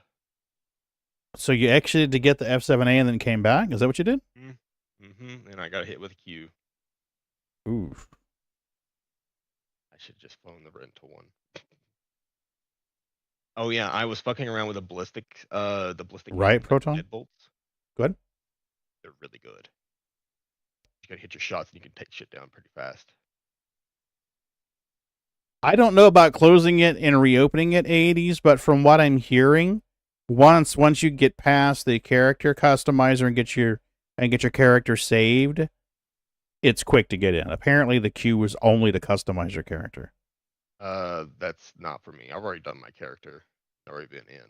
So you exited to get the F7A and then came back? Is that what you did? Mm-hmm. And I got hit with a Q. Oof. I should have just flown the rental one. Oh yeah, I was fucking around with the ballistic Right, Proton? deadbolts. Good. They're really good. You gotta hit your shots and you can take shit down pretty fast. I don't know about closing it and reopening it, 80s, but from what I'm hearing, once you get past the character customizer and get your character saved, it's quick to get in. Apparently the queue was only to customize your character. That's not for me. I've already done my character. I've already been in.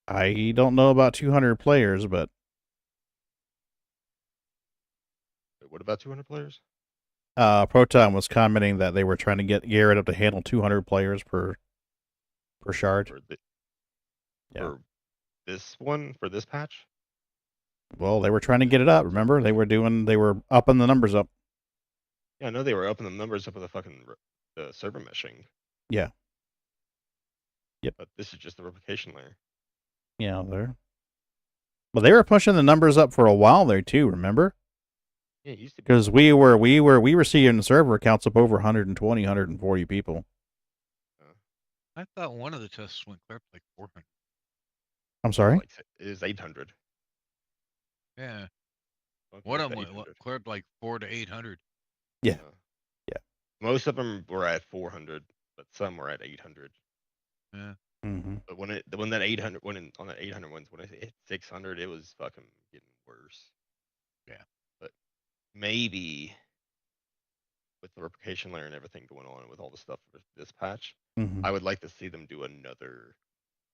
I don't know about 200 players, but Wait, what about 200 players? Proton was commenting that they were trying to get Garrett up to handle 200 players per shard. For this one, for this patch? Well, they were trying to get it up. Remember, they were upping the numbers up. Yeah, I know they were upping the numbers up with the fucking the server meshing. Yeah. Yep. But this is just the replication layer. Yeah, but they were pushing the numbers up for a while there too. Remember? Yeah, it used to be. Because we were seeing the server accounts up over 120, 140 people. I thought one of the tests went clear up like 400. I'm sorry? It is 800. Yeah. One of them cleared like 400 to 800. Yeah. Yeah. Most of them were at 400, but some were at 800. Yeah. Mm-hmm. But when that 800 on that 800 ones, when I hit 600, it was fucking getting worse. Yeah. But maybe with the replication layer and everything going on with all the stuff for this patch, Mm-hmm. I would like to see them do another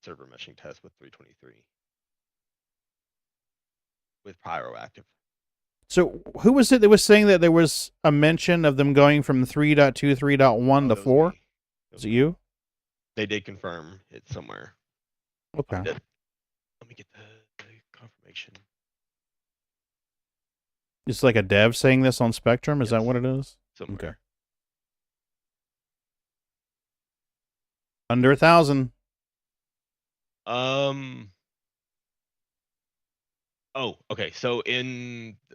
server meshing test with 323 with Pyro active. So who was it that was saying that there was a mention of them going from 3.2, 3.1 to 4? Is it you? They did confirm it somewhere. Okay. Let me get the confirmation. It's like a dev saying this on Spectrum? Is that what it is? Somewhere. Okay. Under 1,000. Oh, okay. So I think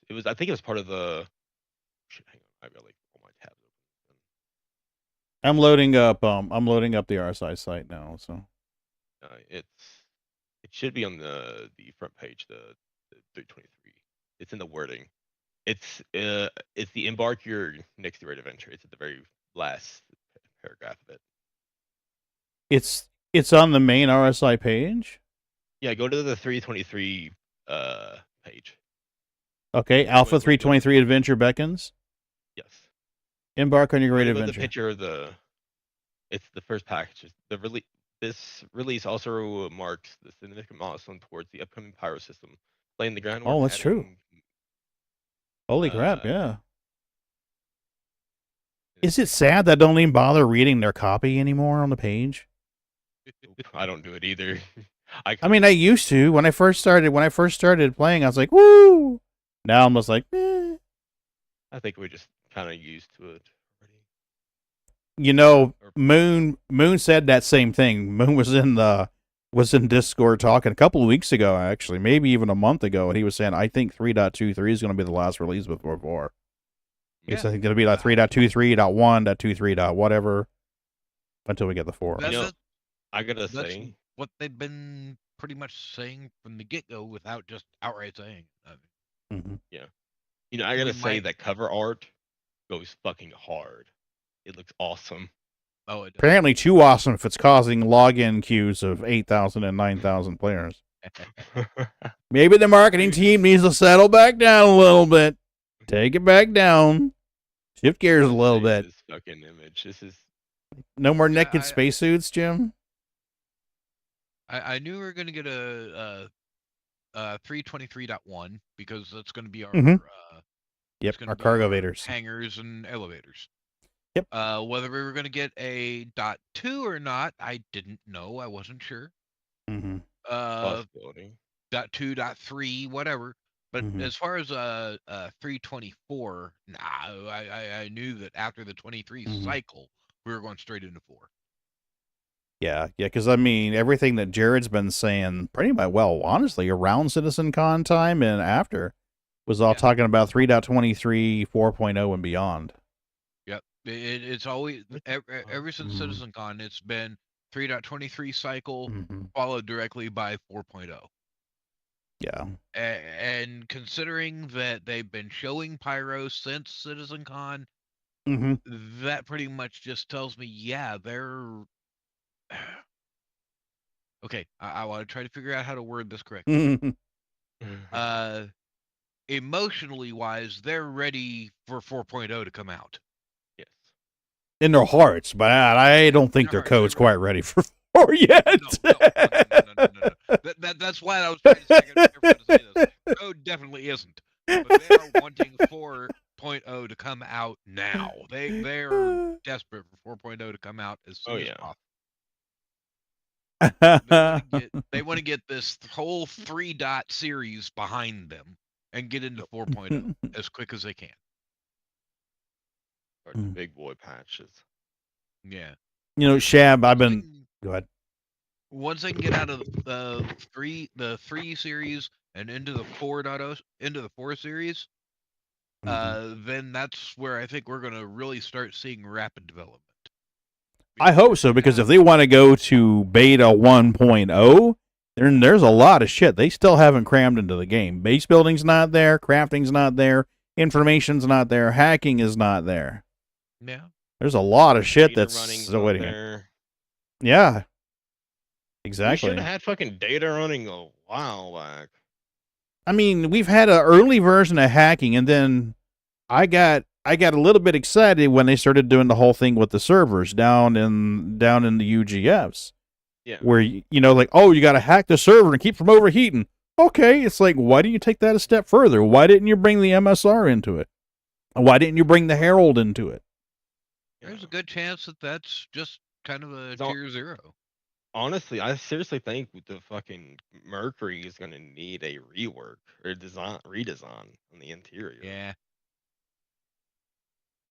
it was part of the. Shit, hang on. I've got like all my tabs open. I'm loading up the RSI site now, so It should be on the front page, the 323. It's in the wording. It's the embark your next rate of entry. It's at the very last paragraph of it. It's on the main RSI page? Yeah, go to the 323 page. Okay, Alpha 323 Adventure beckons. Yes. Embark on your great The adventure. picture of it's the first package. This release also marks the significant milestone towards the upcoming Pyro system, laying the groundwork. Oh, that's true. Holy crap, yeah. Is it sad that I don't even bother reading their copy anymore on the page? I don't do it either. I mean, I used to when I first started playing. I was like, "Woo!" Now I'm just like, eh. I think we're just kind of used to it already. You know, Moon said that same thing. Moon was in Discord talking a couple of weeks ago, actually, maybe even a month ago, and he was saying, "I think 3.23 is going to be the last release before 4." Yeah. He's I think it'll be like 3.23.1.23. Whatever until we get the 4. I gotta That's say, what they've been pretty much saying from the get-go without just outright saying. yeah. I gotta say that cover art goes fucking hard. It looks awesome. Oh, it does. Apparently too awesome if it's causing login queues of 8,000 and 9,000 players. Maybe the marketing team needs to settle back down a little bit. Take it back down. Shift gears a little bit. This fucking image. This is no more naked spacesuits, Jim. I knew we were going to get a 323.1 because that's going to be our yep, our cargo vaders, hangars and elevators. Yep. Whether we were going to get a .2 or not, I didn't know. I wasn't sure. Possibility. .2, .3, whatever. But as far as 324, nah, I knew that after the 23 cycle, we were going straight into 4. Yeah, because I mean, everything that Jared's been saying, pretty much, well, honestly, around CitizenCon time and after, was all talking about 3.23, 4.0, and beyond. Yep, it's always ever since CitizenCon, it's been 3.23 cycle followed directly by 4.0. Yeah. And considering that they've been showing Pyro since CitizenCon, that pretty much just tells me, yeah, they're... Okay, I want to try to figure out how to word this correctly. Emotionally wise, they're ready for 4.0 to come out. Yes. In their hearts, but I don't think their code's quite ready for 4 yet. No. That's why I was trying to say this. Code definitely isn't. But they are wanting 4.0 to come out now. They're desperate for 4.0 to come out as soon as possible. They want to get this whole 3-dot series behind them and get into 4.0 as quick as they can. Or the big boy patches. Yeah. You know, Shab, I've been... Go ahead. Once they can get out of the 3 series and into the 4.0, into the 4 series, then that's where I think we're going to really start seeing rapid development. I hope so, because if they want to go to beta 1.0, then there's a lot of shit they still haven't crammed into the game. Base building's not there, crafting's not there, information's not there, hacking is not there. Yeah. There's a lot of shit that's still waiting. Yeah. Exactly. We should have had fucking data running a while back. I mean, we've had an early version of hacking, and then I got a little bit excited when they started doing the whole thing with the servers down in the UGFs. Yeah. Where, you know, like, oh, you got to hack the server and keep from overheating. Okay, it's like, why didn't you take that a step further? Why didn't you bring the MSR into it? Why didn't you bring the Herald into it? There's a good chance that that's just kind of a tier 0. Honestly, I seriously think the fucking Mercury is going to need a rework or redesign on the interior. Yeah.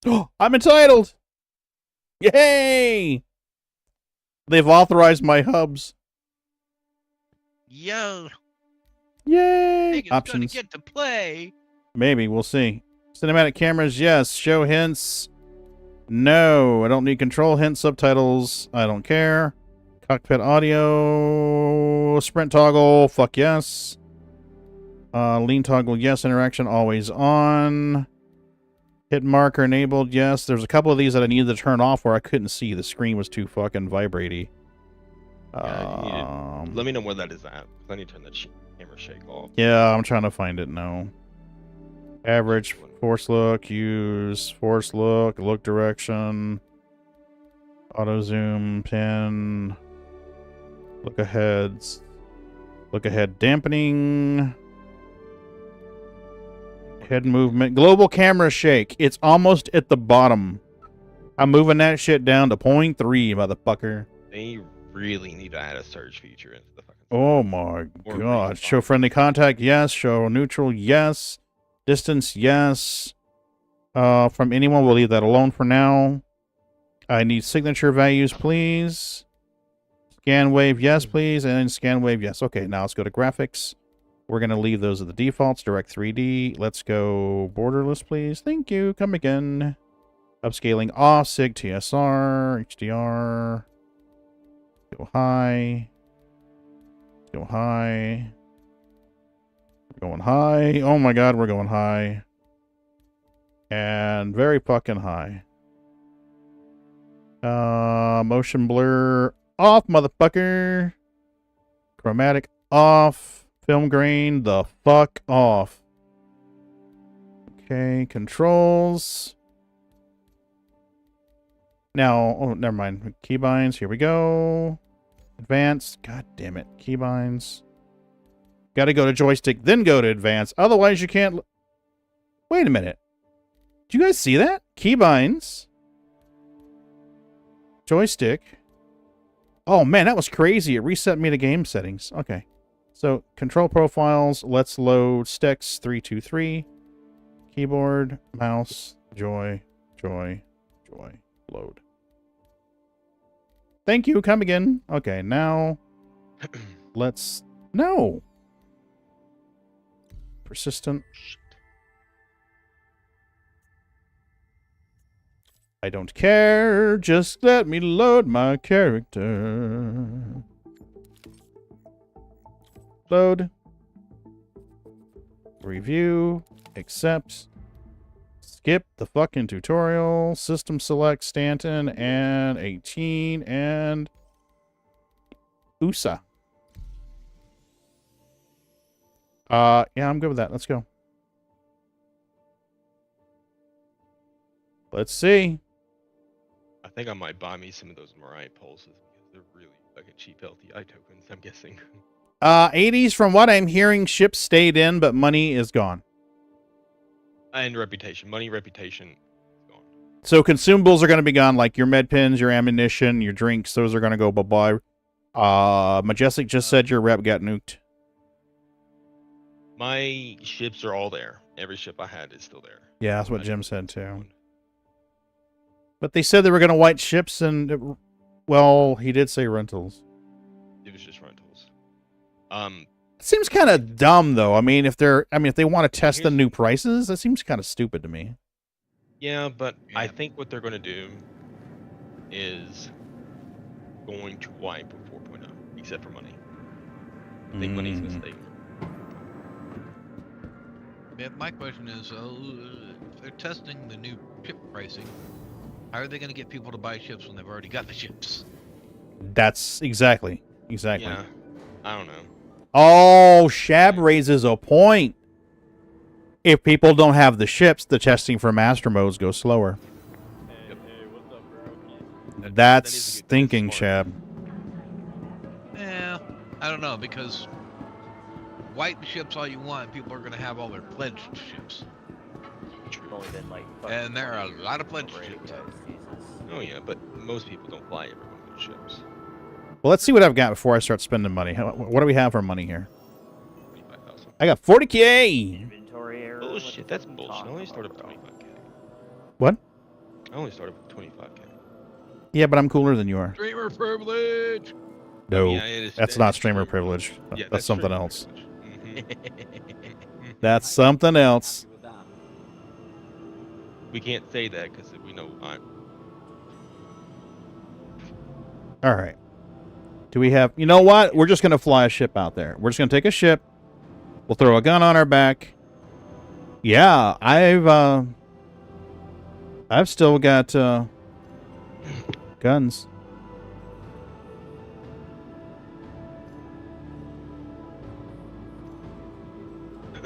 Oh, I'm entitled! Yay! They've authorized my hubs. Yo. Yay! Options. Gonna get to play. Maybe, we'll see. Cinematic cameras, yes. Show hints, no. I don't need control hints, subtitles, I don't care. Cockpit audio, sprint toggle, fuck yes. Lean toggle, yes. Interaction always on. Hit marker enabled, yes. There's a couple of these that I needed to turn off where I couldn't see. The screen was too fucking vibraty. Let me know where that is at. I need to turn that camera shake off. Yeah, I'm trying to find it now. Average, force look, use, force look direction, auto zoom, pin, look ahead dampening, head movement, global camera shake. It's almost at the bottom. I'm moving that shit down to 0.3, motherfucker. They really need to add a surge feature into the fucking Oh my Or god. Show friendly contact, yes. Show neutral, yes. Distance, yes. From anyone, we'll leave that alone for now. I need signature values, please. Scan wave, yes, please. And scan wave, yes. Okay, now let's go to graphics. We're going to leave those as the defaults. Direct 3D. Let's go borderless, please. Thank you. Come again. Upscaling off. Sig TSR. HDR. Go high. Go high. We're going high. Oh my god, we're going high. And very fucking high. Motion blur off, motherfucker. Chromatic off. Film grain the fuck off. Okay, controls. Now, oh, never mind. Keybinds, here we go. Advanced. God damn it. Keybinds. Got to go to joystick, then go to advanced. Otherwise, you can't... Wait a minute. Do you guys see that? Keybinds. Joystick. Oh, man, that was crazy. It reset me to game settings. Okay. So, control profiles. Let's load Stex 323. Keyboard, mouse, joy, load. Thank you. Come again. Okay, now let's... No. Persistent. I don't care. Just let me load my character. Load. Review. Accept. Skip the fucking tutorial. System select Stanton and 18 and USA. Yeah, I'm good with that. Let's go. Let's see. I think I might buy me some of those Mirai pulses because they're really fucking cheap LTI tokens, I'm guessing. 80s, from what I'm hearing, ships stayed in, but money is gone. And reputation. Money, reputation, gone. So consumables are going to be gone, like your med pins, your ammunition, your drinks. Those are going to go bye-bye. Majestic just said your rep got nuked. My ships are all there. Every ship I had is still there. Yeah, that's what Jim said, too. But they said they were going to white ships and... Well, he did say rentals. It was just rentals. It seems kind of dumb, though. I mean, if they want to test the new prices, that seems kind of stupid to me. Yeah, but I think what they're going to do is going to wipe with 4.0, except for money. I think money's going to stay. Yeah, my question is, if they're testing the new ship pricing, how are they going to get people to buy ships when they've already got the ships? That's exactly. Yeah, I don't know. Oh, Shab raises a point. If people don't have the ships, the testing for master modes goes slower. That's thinking, Shab. Yeah, I don't know, because white ships all you want, people are going to have all their pledged ships. And there are a lot of pledged ships. Oh yeah, but most people don't fly every one of those ships. Well, let's see what I've got before I start spending money. What do we have for money here? I got 40K. Bullshit, that's bullshit. I only started with 25K. What? I only started with 25K. Yeah, but I'm cooler than you are. Streamer privilege. No, Yeah, that's not streamer privilege. Yeah, that's something else. Mm-hmm. That's something else. We can't say that because we know I'm. All right. Do we have... You know what? We're just going to fly a ship out there. We're just going to take a ship. We'll throw a gun on our back. Yeah, I've still got guns.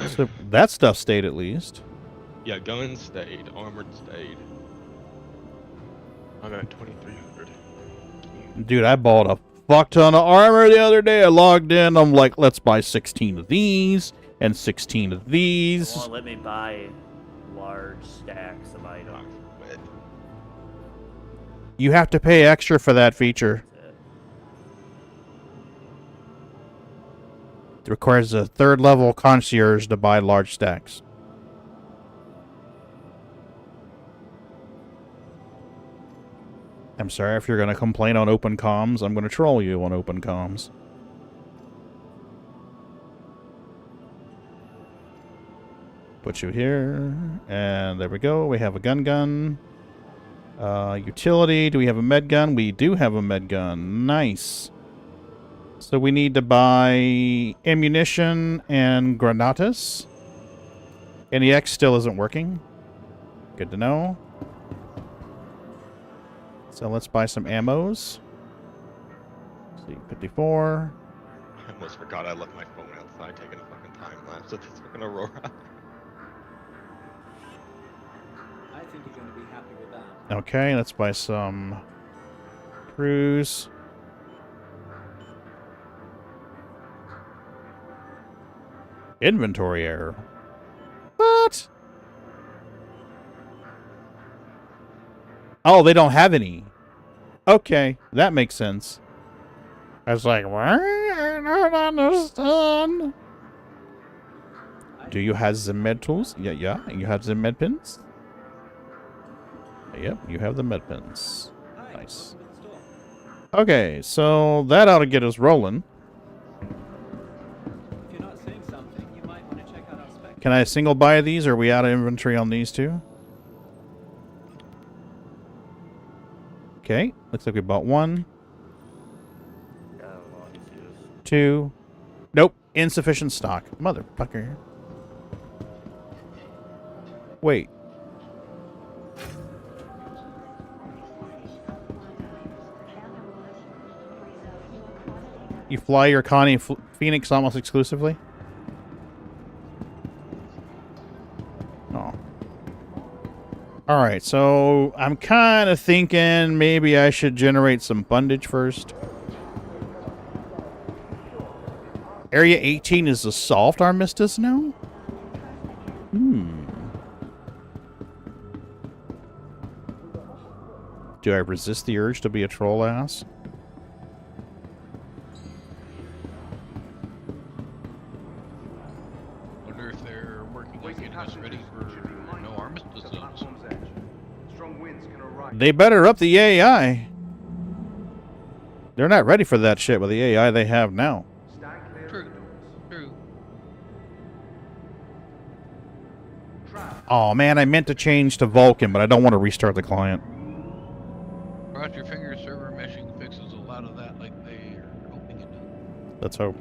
So that stuff stayed at least. Yeah, guns stayed, armored stayed. I'm at 2,300. Dude, I bought a fuck ton of armor the other day. I logged in. I'm like, let's buy 16 of these and 16 of these. Won't let me buy large stacks of items. You have to pay extra for that feature. It requires a 3rd level concierge to buy large stacks. I'm sorry if you're going to complain on open comms. I'm going to troll you on open comms. Put you here. And there we go. We have a gun. Utility. Do we have a med gun? We do have a med gun. Nice. So we need to buy ammunition and granatas. NEX still isn't working. Good to know. So let's buy some ammos. C54. I almost forgot I left my phone outside taking a fucking time lapse of this fucking Aurora. I think you're going to be happy with that. Okay, let's buy some cruise. Inventory error. What? Oh, they don't have any. Okay, that makes sense. I was like, what? I don't understand. Do you have the med tools? Yeah. You have the med pins? Yep, you have the med pins. Nice. Okay, so that ought to get us rolling. If you're not seeing something, you might want to check out our spec. Can I single buy these, or are we out of inventory on these two? Okay, looks like we bought 1. 2. Nope, insufficient stock. Motherfucker. Wait. You fly your Connie Phoenix almost exclusively? Oh. Alright, so I'm kind of thinking maybe I should generate some fundage first. Area 18 is a soft armistice now? Do I resist the urge to be a troll ass? Wonder if they're working on getting us ready for no armistice zones. They better up the AI. They're not ready for that shit with the AI they have now. True. Oh man, I meant to change to Vulcan, but I don't want to restart the client. Cross your fingers, server meshing fixes a lot of that like they are hoping it does. Let's hope.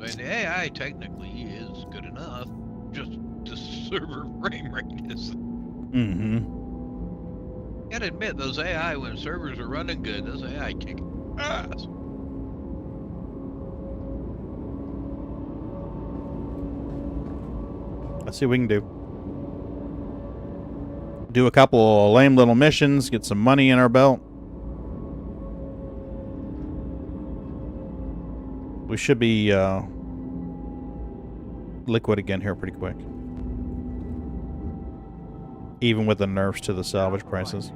And the AI technically is good enough, just the server frame rate is. Gotta admit, those AI, when servers are running good, those AI kick ass. Let's see what we can do. Do a couple of lame little missions, get some money in our belt. We should be liquid again here pretty quick. Even with the nerfs to the salvage prices.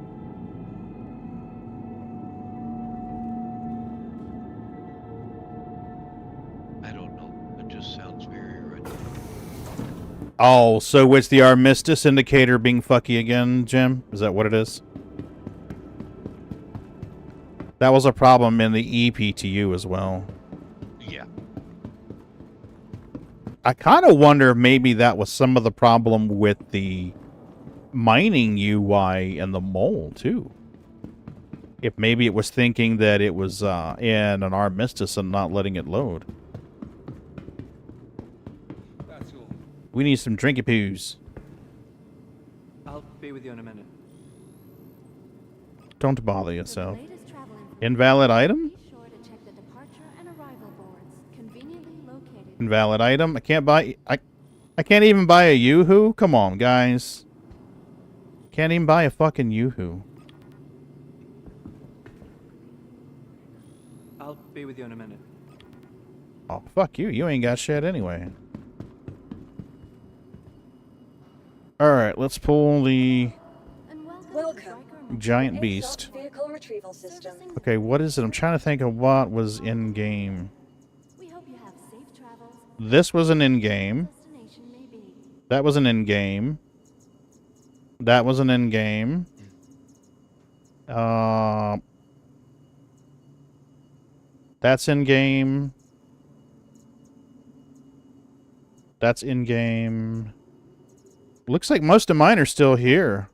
I don't know. It just sounds very right. Oh, so it's the armistice indicator being fucky again, Jim? Is that what it is? That was a problem in the EPTU as well. Yeah. I kind of wonder if maybe that was some of the problem with the mining UI and the mole, too. If maybe it was thinking that it was in an armistice and not letting it load. That's all. We need some drinky poos. I'll be with you in a minute. Don't bother yourself. Invalid item? Invalid item? I can't buy... I can't even buy a Yoo-hoo? Come on, guys. Can't even buy a fucking Yoo-hoo. I'll be with you in a minute. Oh, fuck you. You ain't got shit anyway. Alright, let's pull the... Welcome Giant beast. Vehicle retrieval system. Okay, what is it? I'm trying to think of what was in game. This was an in game. That was an in game. That was an in game. That's in game. That's in game. Looks like most of mine are still here.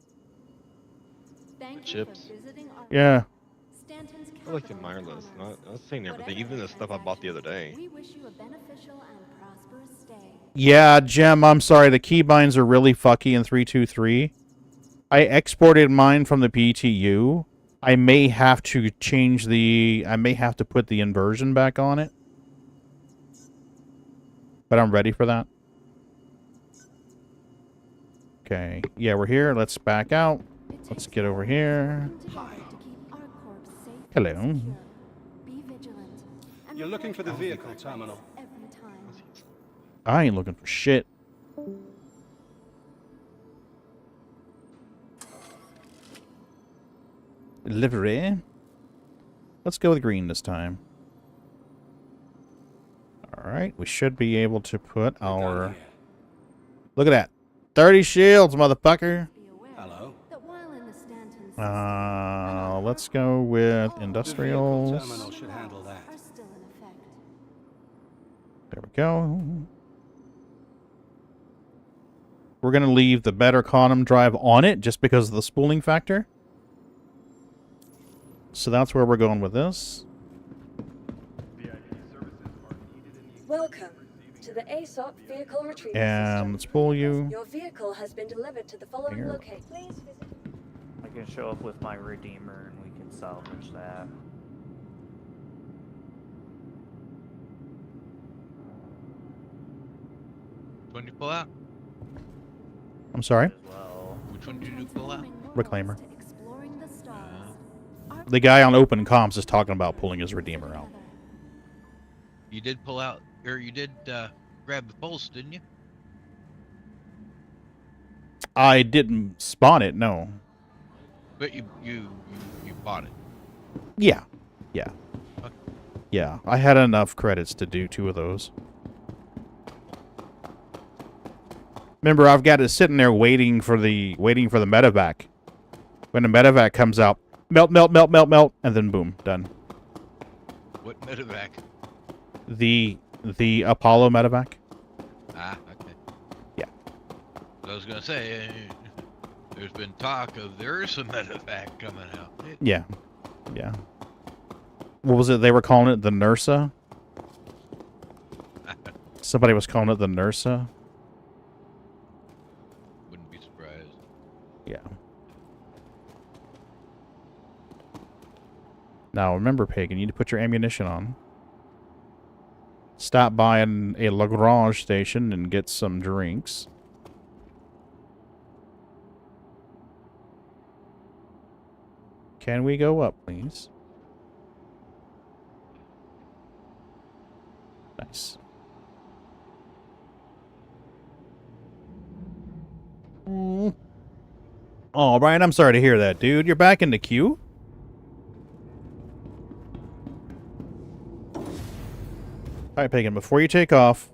Chips. Yeah. I like the minor list. Not saying everything, even the stuff I bought the other day. Yeah, Jem, I'm sorry. The keybinds are really fucky in 323. I exported mine from the PTU. I may have to change the... I may have to put the inversion back on it. But I'm ready for that. Okay. Yeah, we're here. Let's back out. Let's get over here. Hello. You're looking for the vehicle terminal. I ain't looking for shit. Livery. Let's go with green this time. Alright, we should be able to put our... Look at that. 30 shields, motherfucker. Hello. Let's go with industrials. Terminal should handle that. There we go. We're going to leave the better quantum drive on it just because of the spooling factor. So that's where we're going with this. Welcome to the ASOP vehicle retrieval And let's pull you. Your vehicle has been delivered to the following location. Please visit. I can show up with my Redeemer and we can salvage that. Which one did you pull out? I'm sorry? Which one did you pull out? Reclaimer. The guy on open comms is talking about pulling his Redeemer out. You did pull out, or you did grab the pulse, didn't you? I didn't spawn it, no. But you bought it. Yeah. Yeah. Okay. Yeah, I had enough credits to do 2 of those. Remember, I've got it sitting there waiting for the medevac. When the medevac comes out, melt, melt, melt, melt, melt, and then boom, done. What medevac? The Apollo medevac. Ah, okay. Yeah. I was gonna say, there's been talk of there's a medevac coming out. Yeah. Yeah. What was it? They were calling it the NERSA? Somebody was calling it the NERSA? Wouldn't be surprised. Yeah. Now, remember, Pagan, you need to put your ammunition on. Stop by a Lagrange station and get some drinks. Can we go up, please? Nice. Oh, Brian, I'm sorry to hear that, dude. You're back in the queue? Alright, Pagan, before you take off,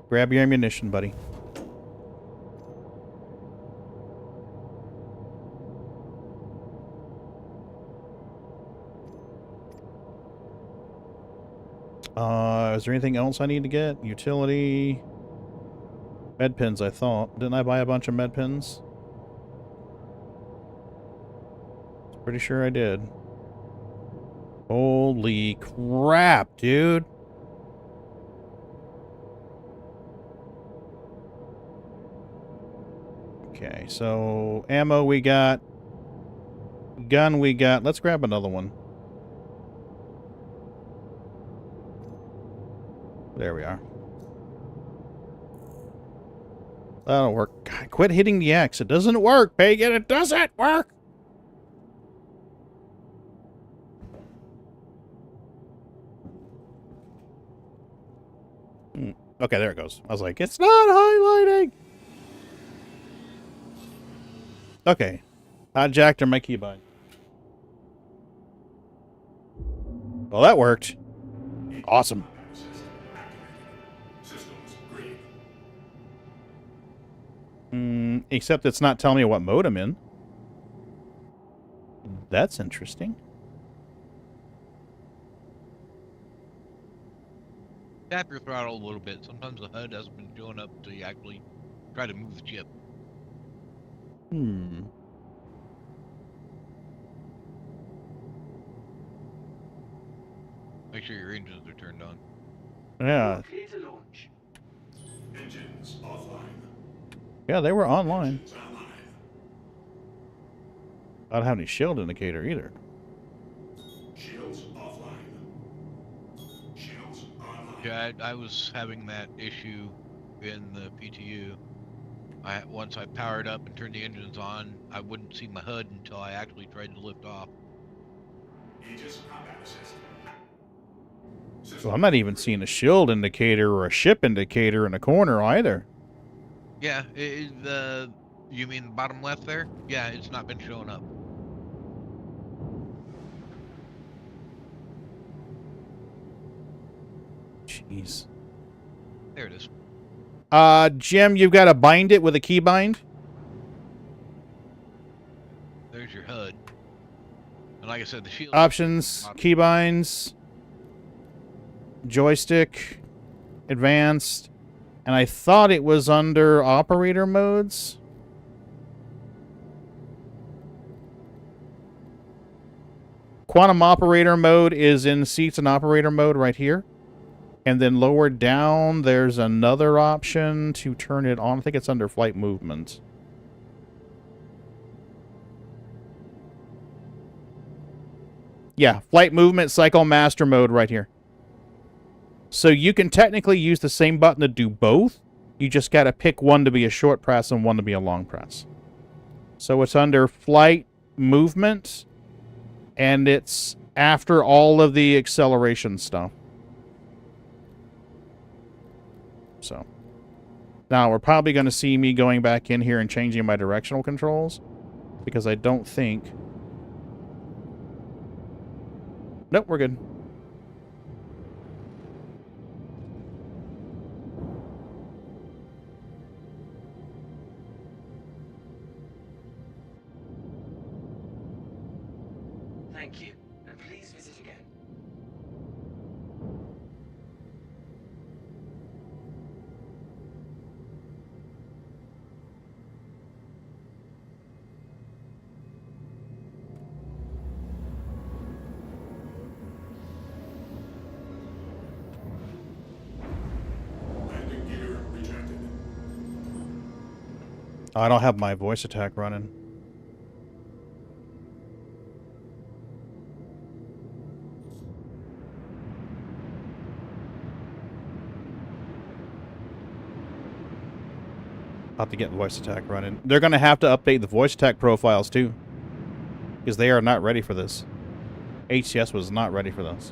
grab your ammunition, buddy. Is there anything else I need to get? Utility. Med pins, I thought. Didn't I buy a bunch of med pins? Pretty sure I did. Holy crap, dude. Okay, so ammo we got. Gun we got. Let's grab another one. There we are. That'll work. God, quit hitting the X. It doesn't work, Pagan. It doesn't work. Okay, there it goes. I was like, it's not highlighting. Okay. I jacked her my keybind. Well, that worked. Awesome. Except it's not telling me what mode I'm in. That's interesting. Tap your throttle a little bit. Sometimes the HUD hasn't been showing up until you actually try to move the ship. Make sure your engines are turned on. Yeah. Engines offline. Yeah, they were online. Engines online. I don't have any shield indicator either. Shields offline. Shields online. Yeah, I was having that issue in the PTU. Once I powered up and turned the engines on, I wouldn't see my HUD until I actually tried to lift off. Aegis combat assist. Well, I'm not even seeing a shield indicator or a ship indicator in the corner either. Yeah, you mean the bottom left there? Yeah, it's not been showing up. Jeez. There it is. Jim, you've got to bind it with a key bind. There's your HUD. And like I said, the shield Options, key binds, joystick, advanced, and I thought it was under operator modes. Quantum operator mode is in seats and operator mode right here. And then lower down, there's another option to turn it on. I think it's under flight movement. Yeah, flight movement, cycle master mode right here. So you can technically use the same button to do both. You just got to pick one to be a short press and one to be a long press. So it's under flight movement, and it's after all of the acceleration stuff. So now we're probably going to see me going back in here and changing my directional controls, because I don't think... Nope, we're good. Thank you, and please visit again. Landing gear rejected. I don't have my voice attack running. I'll have to get the voice attack running. They're going to have to update the voice attack profiles too, because they are not ready for this. HCS was not ready for this.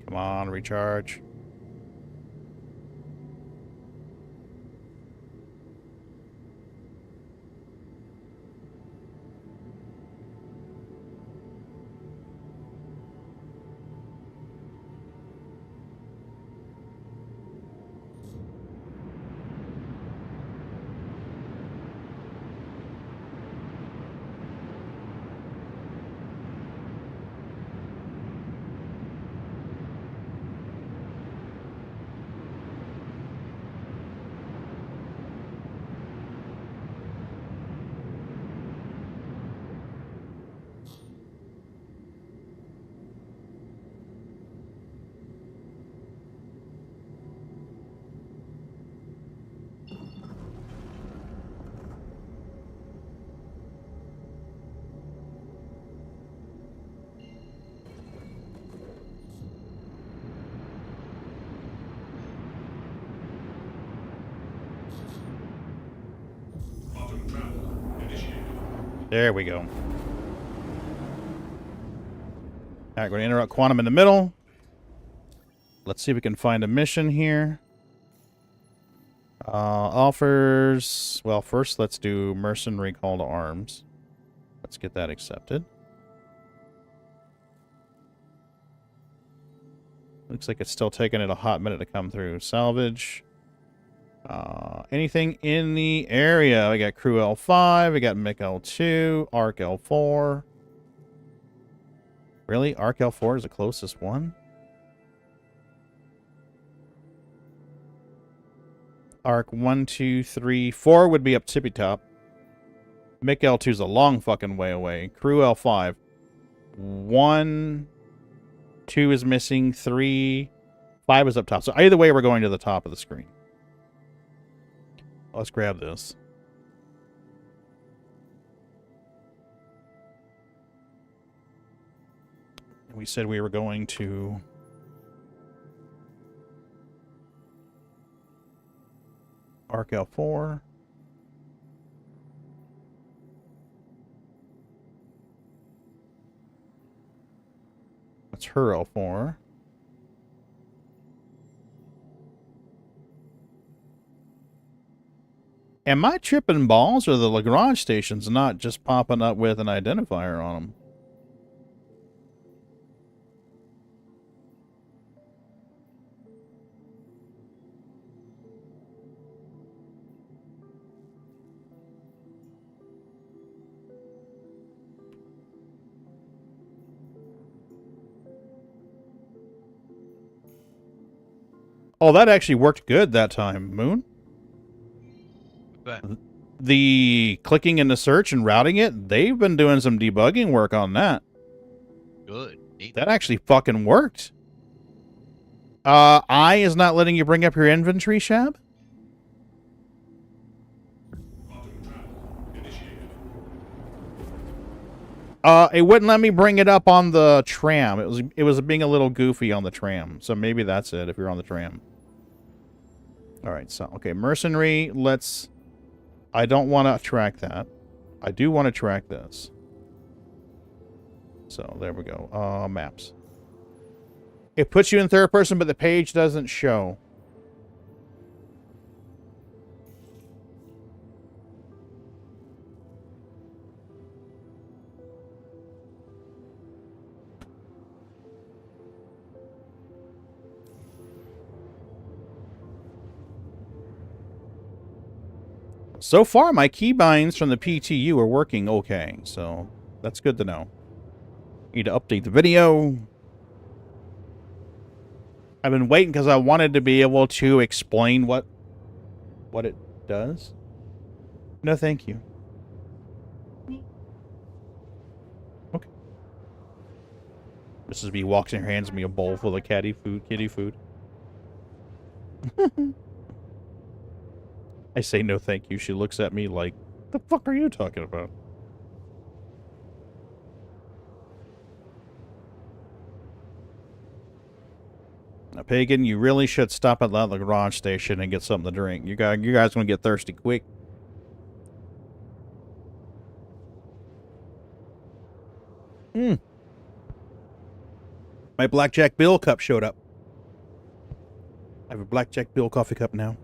Come on, recharge. Quantum travel initiated. There we go. All right, we're going to interrupt quantum in the middle. Let's see if we can find a mission here. Offers... Well, first let's do Mercenary Call to Arms. Let's get that accepted. Looks like it's still taking it a hot minute to come through. Salvage. Anything in the area? We got Crew L5, we got Mick L2, Arc L4. Really? Arc L4 is the closest one? Arc 1, 2, 3, 4 would be up tippy top. Mick L2 is a long fucking way away. Crew L5. 1, 2 is missing. 3, 5 is up top. So either way, we're going to the top of the screen. Let's grab this. We said we were going to... Arc L4. That's her L4. Am I tripping balls, or the Lagrange station's not just popping up with an identifier on them? Oh, that actually worked good that time, Moon. But The clicking in the search and routing it, they've been doing some debugging work on that. good. Neat. That actually fucking worked. I is not letting you bring up your inventory, Shab? It wouldn't let me bring it up on the tram. It was being a little goofy on the tram. So maybe that's it if you're on the tram. Alright, so okay, mercenary, let's... I don't want to track that. I do want to track this. So there we go. Maps. It puts you in third person, but the page doesn't show. So far, my keybinds from the PTU are working okay, so that's good to know. Need to update the video. I've been waiting because I wanted to be able to explain what it does. No, thank you. Okay. Mrs. B walks in and hands me a bowl full of kitty food. I say no thank you. She looks at me like, the fuck are you talking about? Now, Pagan, you really should stop at the Lagrange station and get something to drink. You guys gonna get thirsty quick. My Blackjack Bill cup showed up. I have a Blackjack Bill coffee cup now.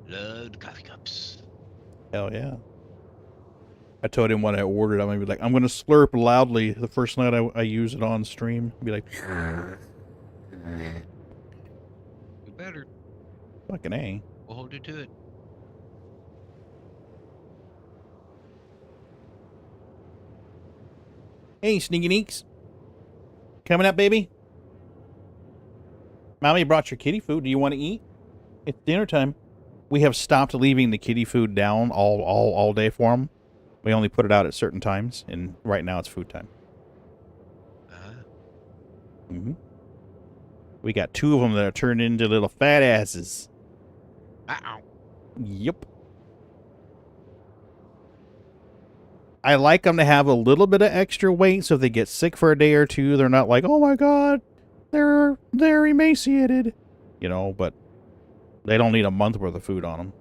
Load coffee cups. Hell yeah. I told him when I ordered, I'm going to be like, I'm going to slurp loudly the first night I use it on stream. Be like, You better. fucking A. We'll hold you to it. Hey, Sneaky Neeks. Coming up, baby? Mommy brought your kitty food. Do you want to eat? It's dinner time. We have stopped leaving the kitty food down all day for them. We only put it out at certain times, and right now it's food time. We got 2 of them that are turned into little fat asses. Uh-oh. Yep. I like them to have a little bit of extra weight, so if they get sick for a day or two, they're not like, oh my god, they're emaciated. You know, but they don't need a month worth of food on them.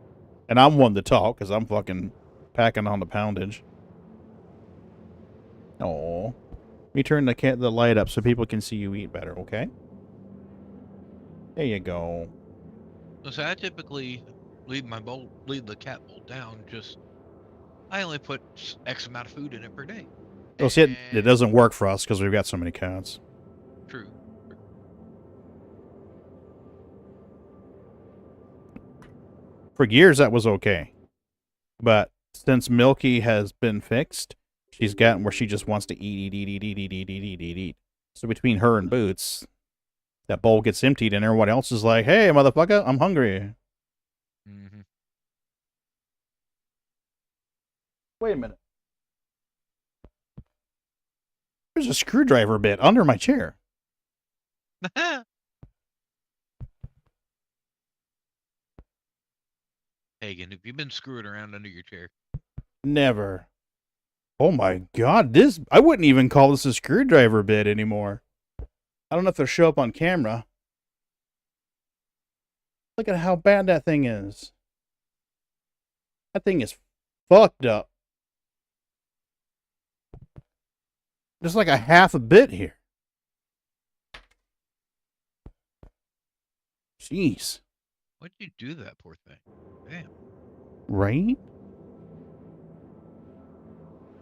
And I'm one to talk, because I'm fucking packing on the poundage. Oh, Let me turn the light up so people can see you eat better, okay? There you go. So I typically leave the cat bowl down. Just I only put X amount of food in it per day. Well, see, it doesn't work for us because we've got so many cats. True. For years, that was okay. But since Milky has been fixed, she's gotten where she just wants to eat. So between her and Boots, that bowl gets emptied and everyone else is like, hey, motherfucker, I'm hungry. Mm-hmm. Wait a minute. There's a screwdriver bit under my chair. Hagen, have you been screwing around under your chair? Never. Oh my god, I wouldn't even call this a screwdriver bit anymore. I don't know if it'll show up on camera. Look at how bad that thing is. That thing is fucked up. There's like a half a bit here. Jeez. What'd you do to that poor thing? Damn. Right?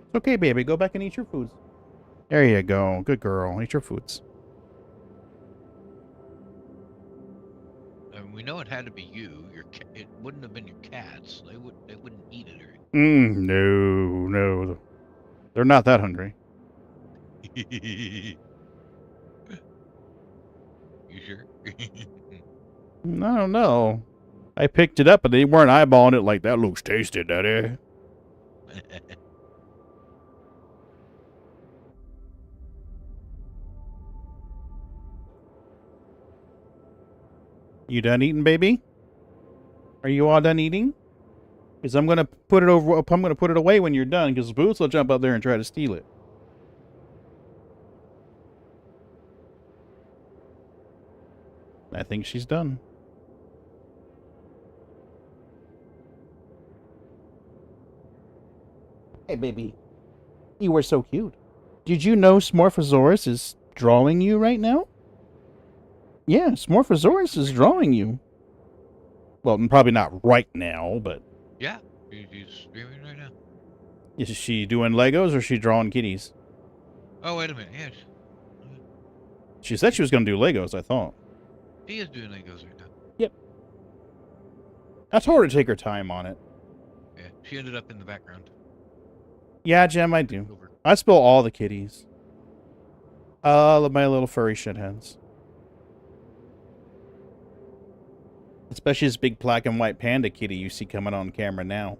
It's okay, baby. Go back and eat your foods. There you go. Good girl. Eat your foods. I mean, we know it had to be you. It wouldn't have been your cats. They wouldn't eat it or. No. They're not that hungry. You sure? I don't know. I picked it up and they weren't eyeballing it like, that looks tasty, daddy. You done eating, baby? Are you all done eating? Because I'm gonna put it away when you're done, because Boots will jump up there and try to steal it. I think she's done. Hey, baby. You were so cute. Did you know Smorphosaurus is drawing you right now? Yeah, Smorphosaurus is drawing you. Well, probably not right now, but... Yeah, she's streaming right now. Is she doing Legos or is she drawing kitties? Oh, wait a minute. Yes. She said she was going to do Legos, I thought. She is doing Legos right now. Yep. I told her to take her time on it. Yeah, she ended up in the background. Yeah, Jem, I do. I spill all the kitties. All of my little furry shitheads. Especially this big black and white panda kitty you see coming on camera now.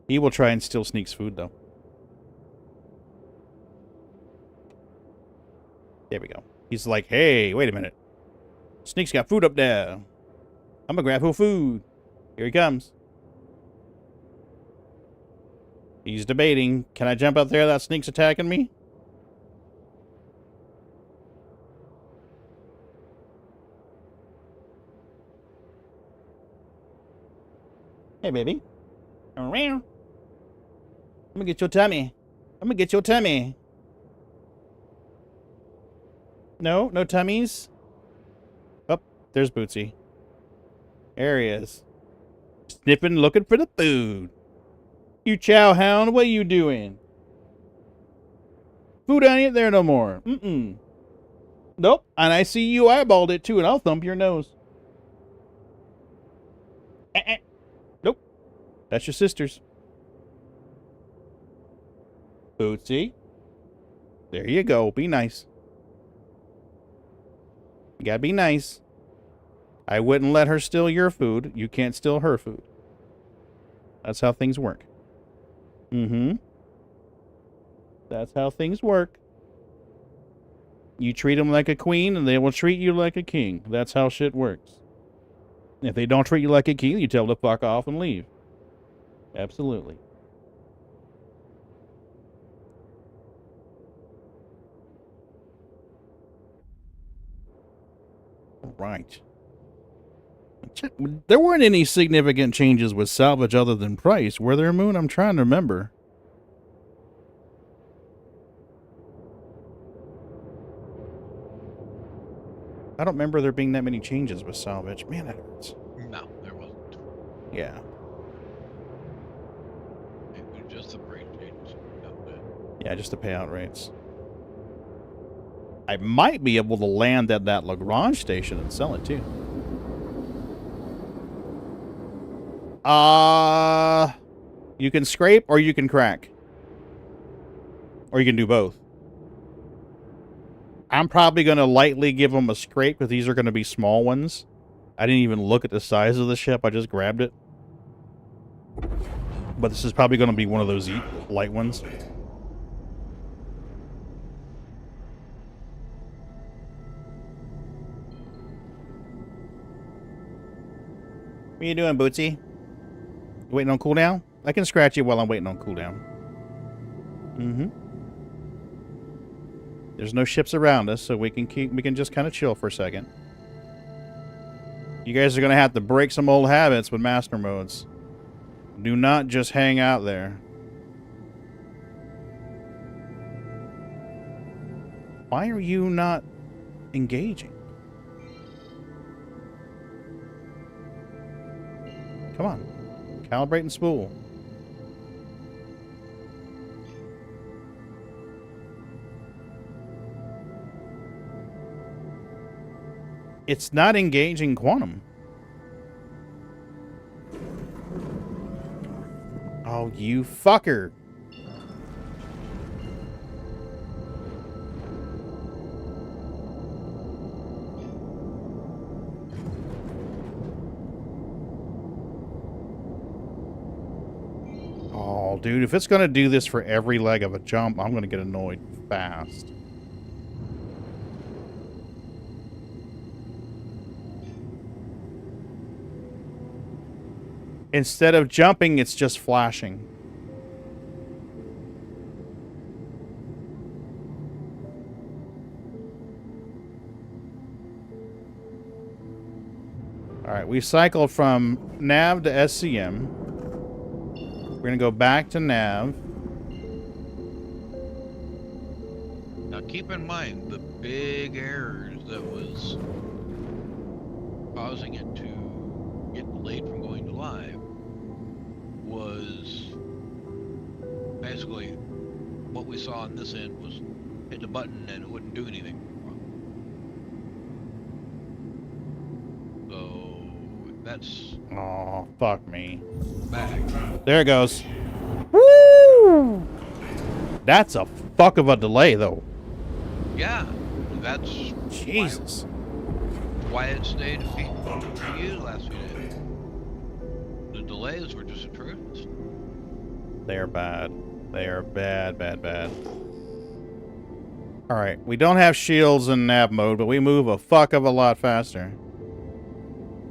He will try and steal Sneak's food, though. There we go. He's like, hey, wait a minute. Sneak's got food up there. I'm gonna grab her food. Here he comes. He's debating. Can I jump up there? That Sneak's attacking me? Hey, baby. I'm gonna get your tummy. I'm gonna get your tummy. No tummies? Oh, there's Bootsy. There he is. Sniffing, looking for the food. You chow hound, what are you doing? Food ain't there no more. Nope, and I see you eyeballed it too, and I'll thump your nose. Nope. That's your sister's. Bootsy. There you go. Be nice. You gotta be nice. I wouldn't let her steal your food. You can't steal her food. That's how things work. That's how things work. You treat them like a queen, and they will treat you like a king. That's how shit works. If they don't treat you like a king, you tell them to fuck off and leave. Absolutely. Right. There weren't any significant changes with salvage other than price, were there, Moon? I'm trying to remember. I don't remember there being that many changes with salvage. Man, that hurts. No, there wasn't. Yeah. It was just the rate changes. Yeah, just the payout rates. I might be able to land at that Lagrange station and sell it too. You can scrape or you can crack. Or you can do both. I'm probably going to lightly give them a scrape because these are going to be small ones. I didn't even look at the size of the ship. I just grabbed it. But this is probably going to be one of those light ones. What are you doing, Bootsy? Waiting on cooldown? I can scratch you while I'm waiting on cooldown. Mm-hmm. There's no ships around us, so we can just kind of chill for a second. You guys are gonna have to break some old habits with master modes. Do not just hang out there. Why are you not engaging? Come on. Calibrate and spool. It's not engaging quantum. Oh, you fucker. Oh, dude, if it's going to do this for every leg of a jump, I'm going to get annoyed fast. Instead of jumping, it's just flashing. Alright, we cycled from nav to SCM. We're going to go back to nav. Now keep in mind the big errors that was causing it to get delayed from going to live was basically what we saw on this end was hit the button and it wouldn't do anything. So that's Oh, fuck me. bad. There it goes. Woo! That's a fuck of a delay, though. Yeah, that's Jesus. Why it stayed to you last few days. The delays were just atrocious. They are bad. They are bad, bad, bad. Alright, we don't have shields in nav mode, but we move a fuck of a lot faster.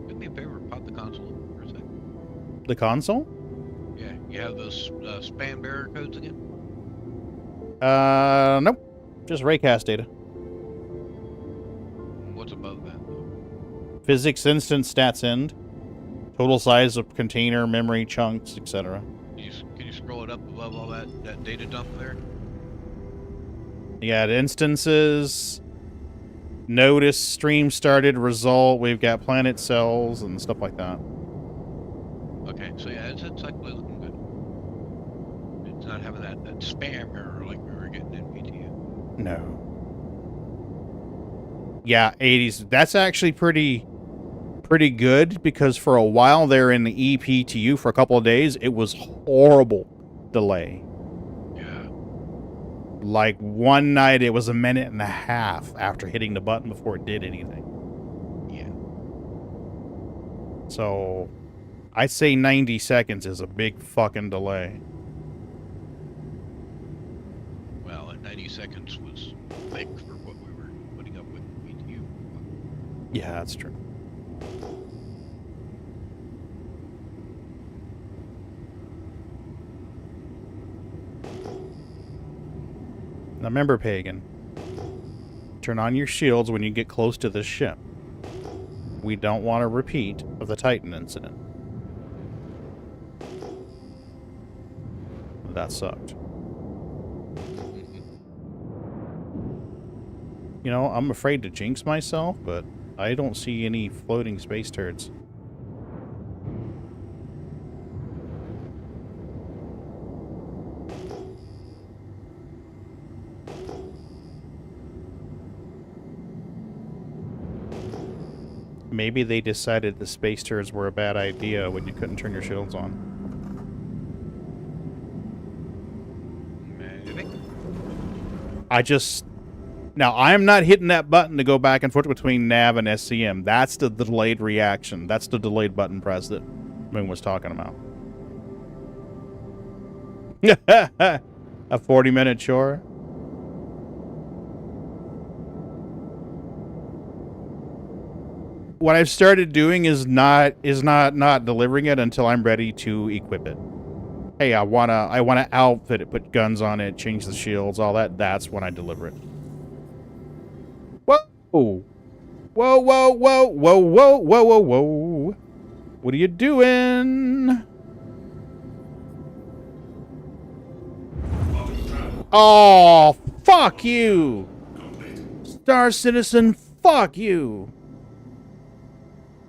Do me a favor, pop the console for a second. The console? Yeah, you have those spam bearer codes again? Nope. Just raycast data. What's above that? Physics instance stats end. Total size of container, memory chunks, etc. Can you scroll it up above all that data dump there? You got instances, notice, stream started, result. We've got planet cells and stuff like that. Okay, so yeah, it's actually looking good. It's not having that spam error like we were getting in PTU. No. Yeah, 80s. That's actually pretty good because for a while there in the EPTU for a couple of days, it was horrible delay. Yeah. Like one night it was a minute and a half after hitting the button before it did anything. Yeah. So I'd say 90 seconds is a big fucking delay. Well, and 90 seconds was big for what we were putting up with PTU. Yeah, that's true. Now remember, Pagan, turn on your shields when you get close to this ship. We don't want a repeat of the Titan incident. That sucked. You know, I'm afraid to jinx myself, but I don't see any floating space turrets. Maybe they decided the space turrets were a bad idea when you couldn't turn your shields on. Maybe. Now, I'm not hitting that button to go back and forth between nav and SCM. That's the delayed reaction. That's the delayed button press that Moon was talking about. A 40-minute chore? What I've started doing is not delivering it until I'm ready to equip it. Hey, I wanna outfit it, put guns on it, change the shields, all that. That's when I deliver it. Whoa! Whoa, whoa, whoa, whoa, whoa, whoa, whoa, whoa. What are you doing? Oh, fuck you! Star Citizen, fuck you!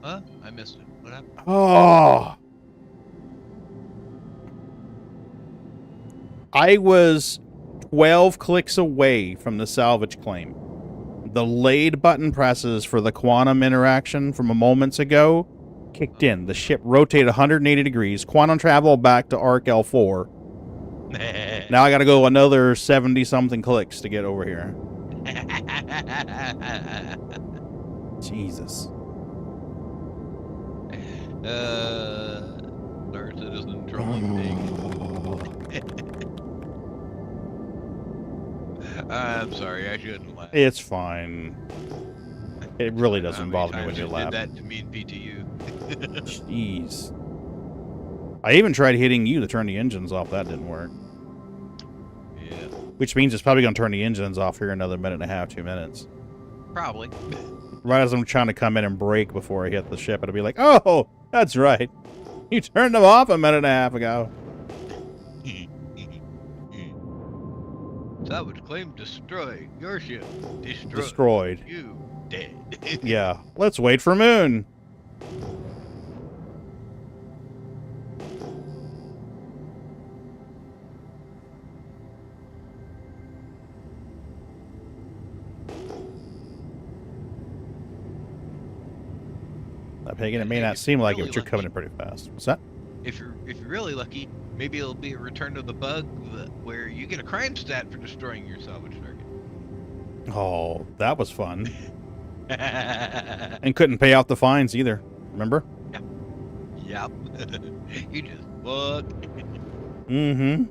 Huh? I missed it. What happened? Oh. I was 12 clicks away from the salvage claim. The laid button presses for the quantum interaction from a moments ago kicked in. The ship rotated 180 degrees. Quantum travel back to Arc L4. Now I gotta go another 70-something clicks to get over here. Jesus. Star Citizen trolling me. I'm sorry, I shouldn't laugh. It's fine. It really doesn't bother me when you laugh. Did that to me and PTU. Jeez. I even tried hitting you to turn the engines off. That didn't work. Yeah. Which means it's probably going to turn the engines off here in another minute and a half, 2 minutes. Probably. Right as I'm trying to come in and brake before I hit the ship, it'll be like, oh, that's right. You turned them off a minute and a half ago. Salvage claim destroyed. Your ship destroyed. Destroyed. You dead. Yeah. Let's wait for Moon. I'm thinking it may not seem like it, but you're coming in pretty fast. What's that? If you're really lucky, maybe it'll be a return to the bug where you get a crime stat for destroying your salvage target. Oh, that was fun. And couldn't pay out the fines either. Remember? Yep. You just fuck. Mm-hmm.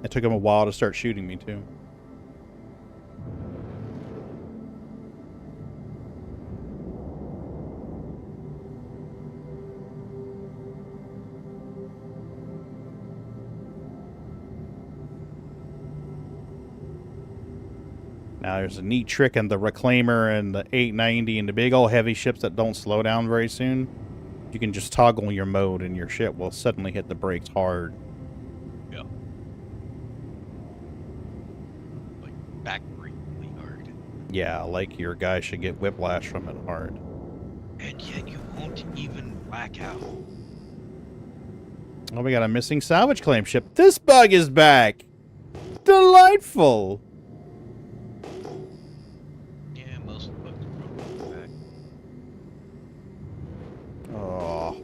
It took him a while to start shooting me, too. Now, there's a neat trick in the Reclaimer and the 890 and the big old heavy ships that don't slow down very soon. You can just toggle your mode and your ship will suddenly hit the brakes hard. Yeah. Like, back really hard. Yeah, like your guy should get whiplash from it hard. And yet you won't even black out. Oh, we got a missing salvage claim ship. This bug is back! Delightful! Most of the bugs are probably back. Oh.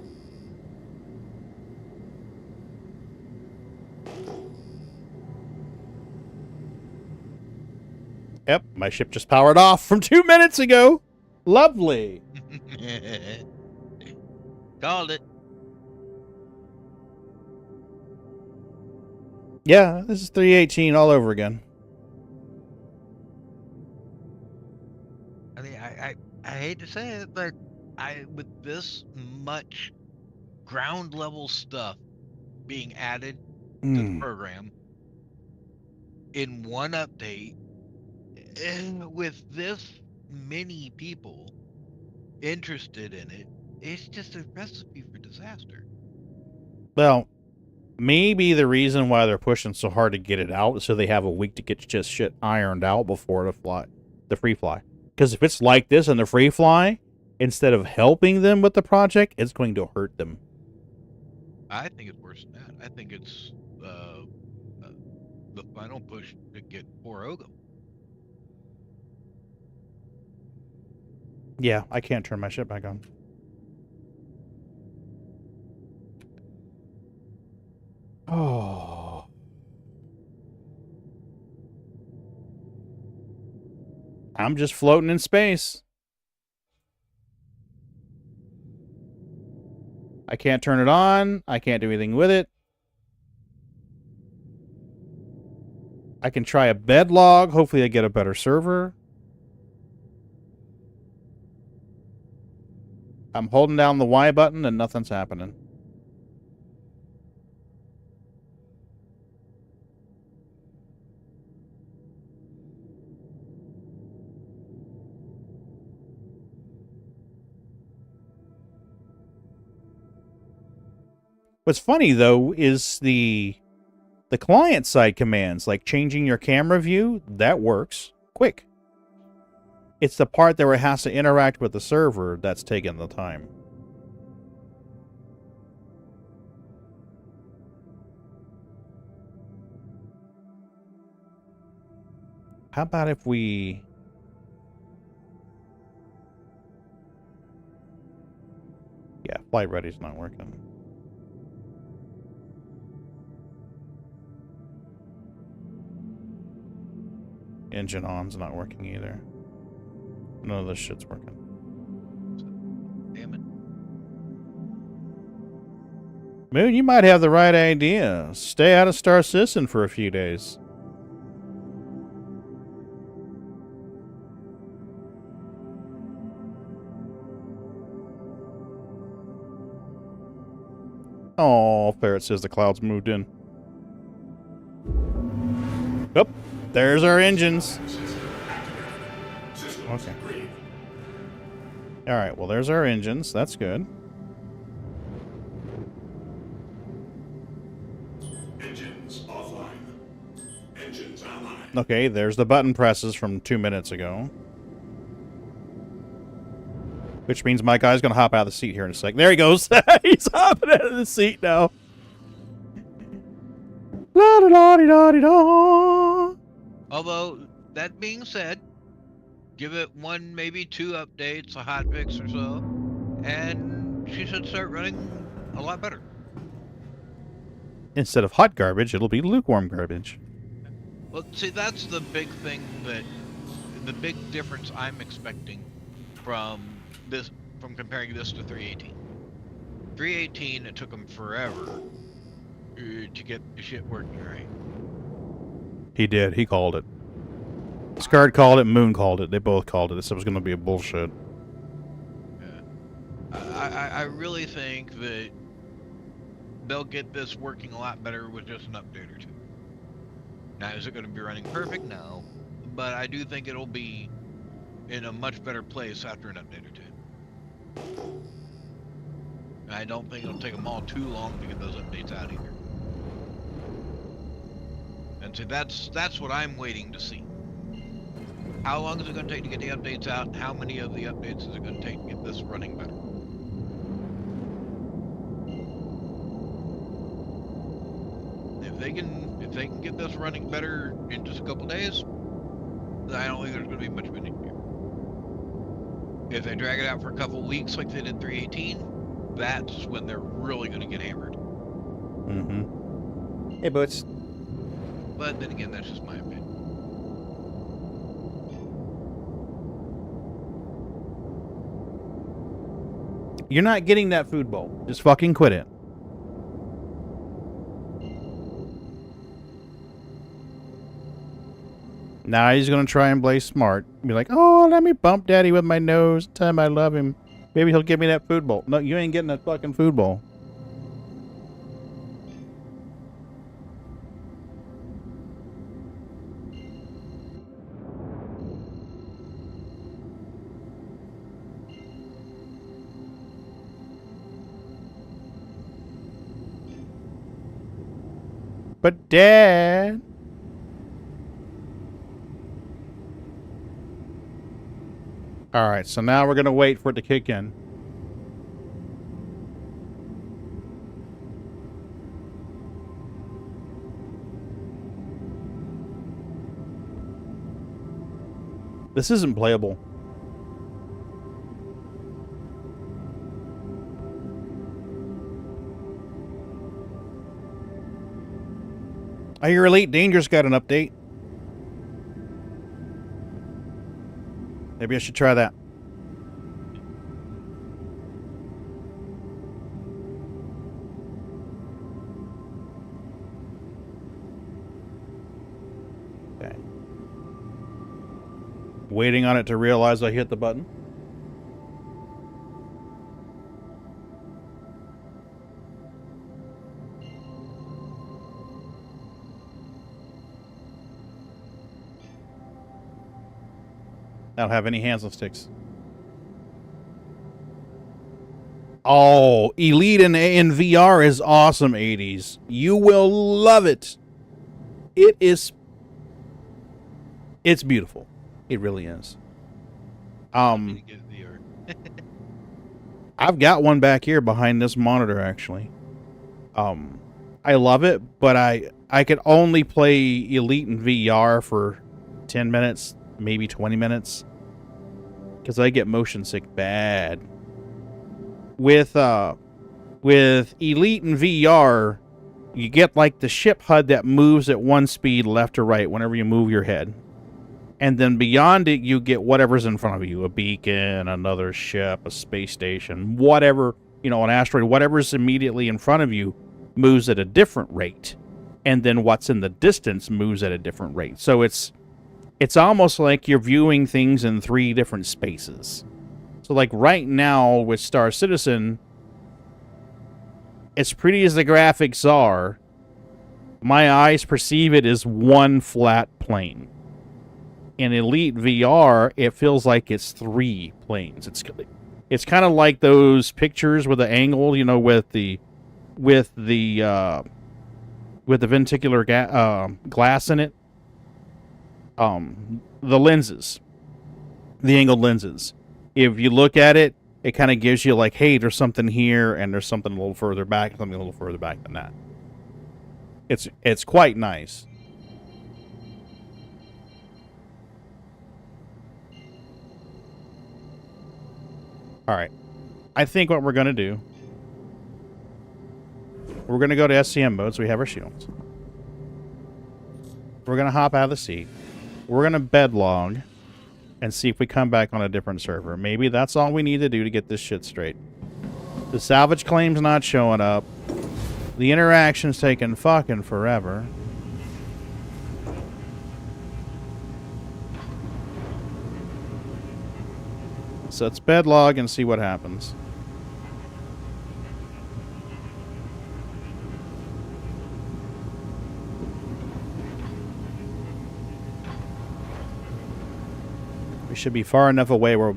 Yep, my ship just powered off from 2 minutes ago. Lovely. Called it. Yeah, this is 318 all over again. I mean, I hate to say it, but with this much ground level stuff being added to the program in one update, with this many people interested in it, it's just a recipe for disaster. Well, Maybe the reason why they're pushing so hard to get it out is so they have a week to get just shit ironed out before the free fly. Because if it's like this in the free fly, instead of helping them with the project, it's going to hurt them. I think it's worse than that. I think it's the final push to get poor Ogo. Yeah, I can't turn my shit back on. Oh. I'm just floating in space. I can't turn it on. I can't do anything with it. I can try a bed log. Hopefully I get a better server. I'm holding down the Y button and nothing's happening. What's funny, though, is the client-side commands, like changing your camera view, that works quick. It's the part where it has to interact with the server that's taking the time. How about if we... Yeah, Flight Ready's not working. Engine on's not working either. None of this shit's working. Damn it. Moon, you might have the right idea. Stay out of Star Citizen for a few days. Oh, Ferret says the clouds moved in. Oh, there's our engines. Okay. Alright, well, there's our engines. That's good. Engines offline. Engines online. Okay, there's the button presses from 2 minutes ago. Which means my guy's going to hop out of the seat here in a sec. There he goes. He's hopping out of the seat now. La da da da da da. Although, that being said, give it one, maybe 2 updates, a hotfix or so, and she should start running a lot better. Instead of hot garbage, it'll be lukewarm garbage. Well, see, that's the big thing the big difference I'm expecting from comparing this to 318. 318, it took them forever to get the shit working right. He did. He called it. Scard called it, Moon called it. They both called it. They said it was going to be a bullshit. Yeah. I really think that they'll get this working a lot better with just an update or 2. Now, is it going to be running perfect? No. But I do think it'll be in a much better place after an update or 2. I don't think it'll take them all too long to get those updates out either. And so that's what I'm waiting to see. How long is it going to take to get the updates out? How many of the updates is it going to take to get this running better? If they can get this running better in just a couple days, then I don't think there's going to be much of an issue. If they drag it out for a couple weeks like they did 318, that's when they're really going to get hammered. Mm-hmm. Hey, Boots. But then again, that's just my opinion. You're not getting that food bowl. Just fucking quit it. Now he's going to try and play smart. Be like, oh, let me bump daddy with my nose. Tell him I love him. Maybe he'll give me that food bowl. No, you ain't getting that fucking food bowl. But Dad... Alright, so now we're gonna wait for it to kick in. This isn't playable. I hear Elite Dangerous got an update. Maybe I should try that. Okay. Waiting on it to realize I hit the button. I don't have any hands on sticks. Oh, Elite in VR is awesome, 80s. You will love it. It's beautiful. It really is. I've got one back here behind this monitor, actually. I love it, but I could only play Elite in VR for 10 minutes, maybe 20 minutes. Because I get motion sick bad. With Elite and VR, you get like the ship HUD that moves at one speed left or right whenever you move your head. And then beyond it, you get whatever's in front of you. A beacon, another ship, a space station, whatever, an asteroid, whatever's immediately in front of you moves at a different rate. And then what's in the distance moves at a different rate. So it's almost like you're viewing things in 3 different spaces. So like right now with Star Citizen, as pretty as the graphics are, my eyes perceive it as one flat plane. In Elite VR, it feels like it's 3 planes. It's kind of like those pictures with the angle, with the ventricular glass in it. The lenses, the angled lenses. If you look at it, it kind of gives you like, hey, there's something here, and there's something a little further back, something a little further back than that. It's quite nice. All right, I think what we're gonna do, we're gonna go to SCM mode, so we have our shields. We're gonna hop out of the seat. We're going to bed log and see if we come back on a different server. Maybe that's all we need to do to get this shit straight. The salvage claim's not showing up. The interaction's taking fucking forever. So let's bed log and see what happens. We should be far enough away where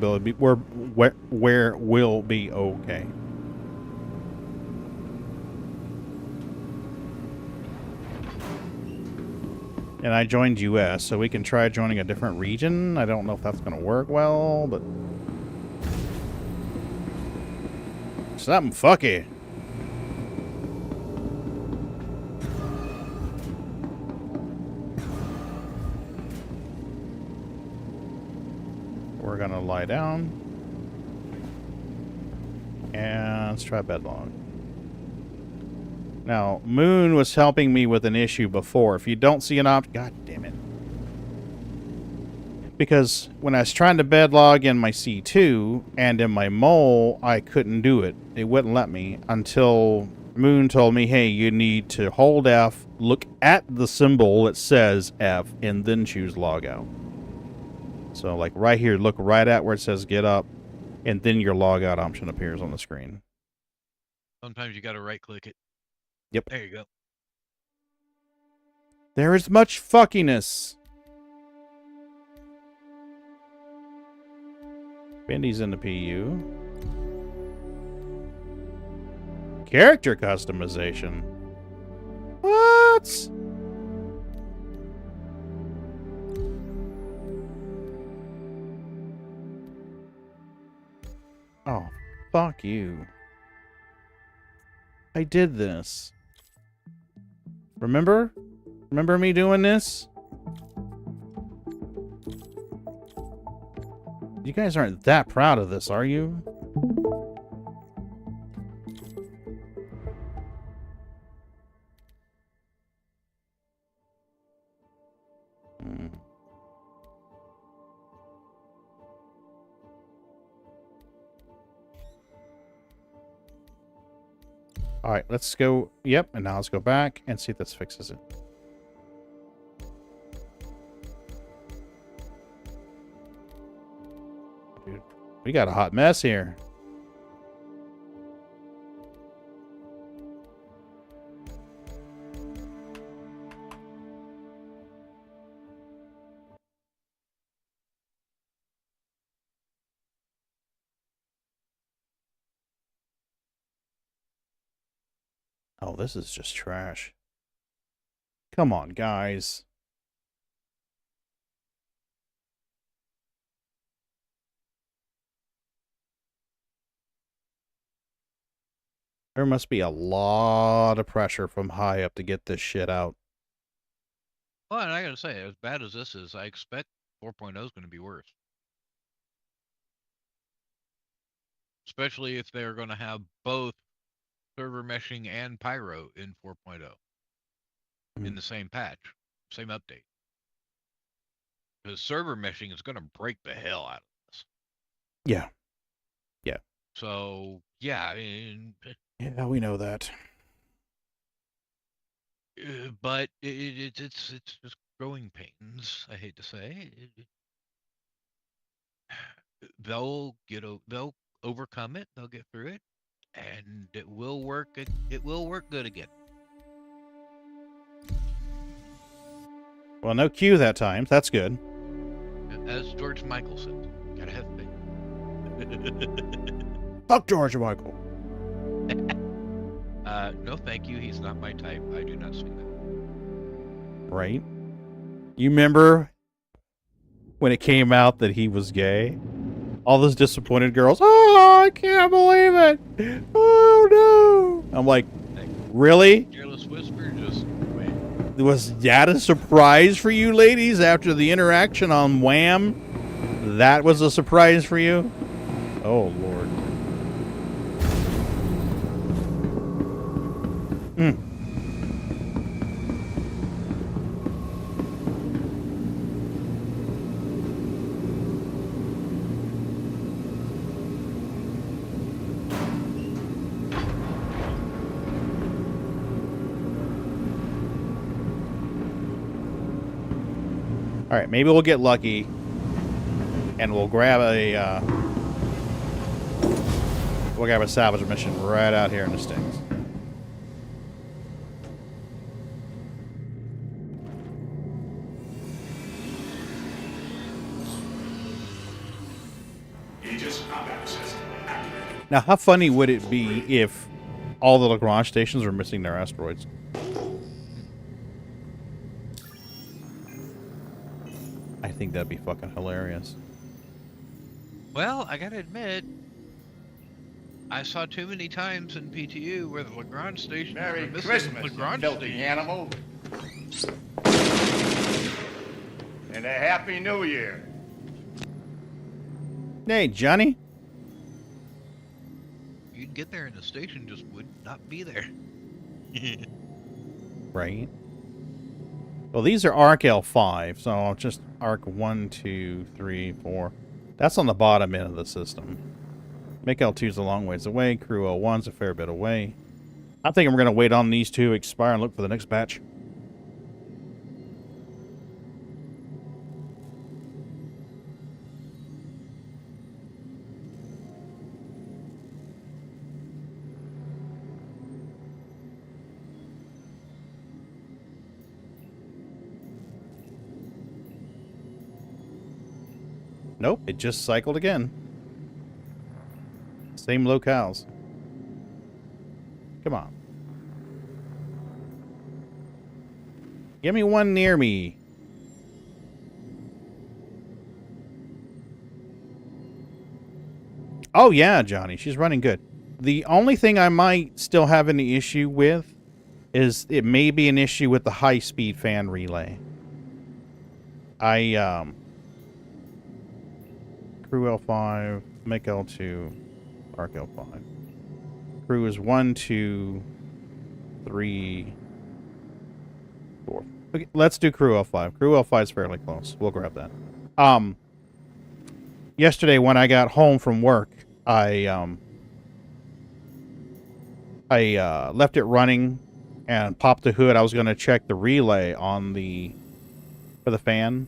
we'll be okay. And I joined US, so we can try joining a different region. I don't know if that's going to work well, but something fucky. We're gonna lie down. And let's try bedlog. Now, Moon was helping me with an issue before. If you don't see an option... God damn it. Because when I was trying to bedlog in my C2 and in my mole, I couldn't do it. It wouldn't let me until Moon told me, hey, you need to hold F, look at the symbol that says F, and then choose logout. So, like, right here, look right at where it says get up, and then your logout option appears on the screen. Sometimes you gotta right-click it. Yep. There you go. There is much fuckiness. Bendy's in the PU. Character customization. What? Oh, fuck you. I did this. Remember? Remember me doing this? You guys aren't that proud of this, are you? Hmm. Alright, let's go. Yep, and now let's go back and see if this fixes it. Dude, we got a hot mess here. Oh, this is just trash. Come on, guys. There must be a lot of pressure from high up to get this shit out. Well, and I gotta say, as bad as this is, I expect 4.0 is going to be worse. Especially if they're going to have both server meshing and pyro in 4.0 in the same patch, same update. Because server meshing is going to break the hell out of this. Yeah. Yeah. So, yeah. Yeah, we know that. But it's just growing pains, I hate to say. They'll overcome it, they'll get through it, and it will work good again. Well, no Q that time. That's good. As George Michael said, gotta have faith. Fuck George Michael. No thank you, he's not my type. I do not sing that. Right? You remember when it came out that he was gay? All those disappointed girls, oh, I can't believe it. Oh, no. I'm like, really? Careless Whisper, just wait. Was that a surprise for you ladies after the interaction on Wham? That was a surprise for you? Oh, Lord. All right, maybe we'll get lucky, and we'll grab a salvage mission right out here in the sticks. Aegis combat system activated. Now, how funny would it be if all the Lagrange stations were missing their asteroids? I think that'd be fucking hilarious. Well, I gotta admit, I saw too many times in PTU where the Lagrange station Merry missing Christmas, Lagrange you filthy station. animal. And a Happy New Year. Hey, Johnny. You'd get there and the station just would not be there. Right. Well, these are ARC L5, so just ARC 1, 2, 3, 4. That's on the bottom end of the system. Make L2's a long ways away. Crew L1's a fair bit away. I think we're going to wait on these two to expire and look for the next batch. Nope, it just cycled again. Same locales. Come on. Give me one near me. Oh, yeah, Johnny. She's running good. The only thing I might still have any issue with is it may be an issue with the high-speed fan relay. Crew L5, make L2, arc L5. Crew is 1, 2, 3, 4. Okay, let's do crew L5. Crew L5 is fairly close. We'll grab that. Yesterday when I got home from work, I left it running and popped the hood. I was going to check the relay on for the fan.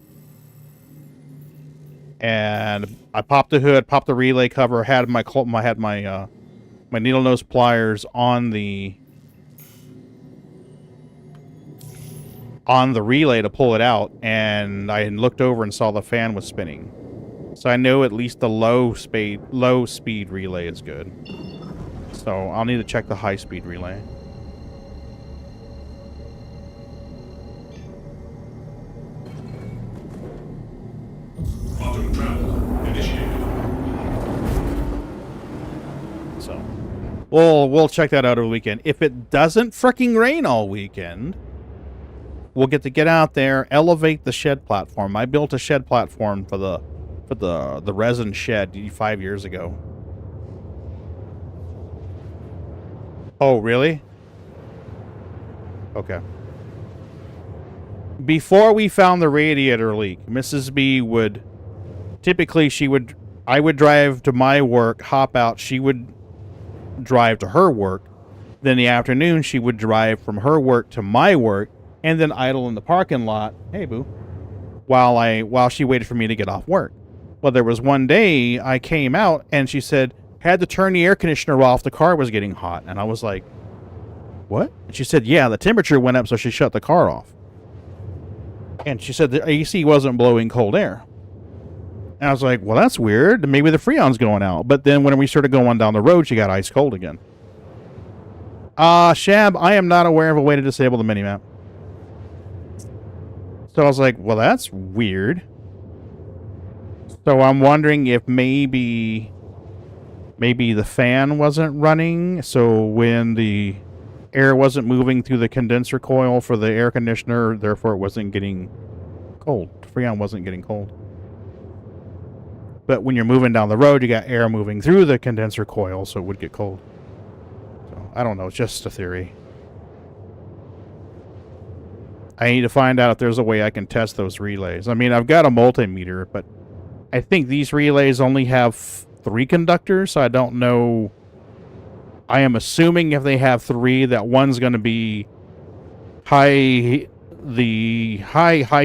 And I popped the hood, popped the relay cover, had my needle nose pliers on the relay to pull it out, and I looked over and saw the fan was spinning. So I know at least the low speed relay is good. So I'll need to check the high speed relay. Auto travel initiated. So we'll check that out over the weekend. If it doesn't fricking rain all weekend, we'll get out there, elevate the shed platform. I built a shed platform for the resin shed 5 years ago. Oh, really? Okay. Before we found the radiator leak, Mrs. B would I would drive to my work, hop out, she would drive to her work. Then in the afternoon, she would drive from her work to my work and then idle in the parking lot, hey boo, while she waited for me to get off work. Well, there was one day I came out and she said, had to turn the air conditioner off, the car was getting hot. And I was like, what? And she said, yeah, the temperature went up, so she shut the car off. And she said the AC wasn't blowing cold air. And I was like, well, that's weird. Maybe the Freon's going out. But then when we started going down the road, she got ice cold again. Shab, I am not aware of a way to disable the minimap. So I was like, well, that's weird. So I'm wondering if maybe the fan wasn't running, so when the air wasn't moving through the condenser coil for the air conditioner, therefore it wasn't getting cold. Freon wasn't getting cold. But when you're moving down the road, you got air moving through the condenser coil, so it would get cold. So I don't know, it's just a theory. I need to find out if there's a way I can test those relays. I mean, I've got a multimeter, but I think these relays only have 3 conductors, so I don't know. I am assuming if they have 3, that one's going to be high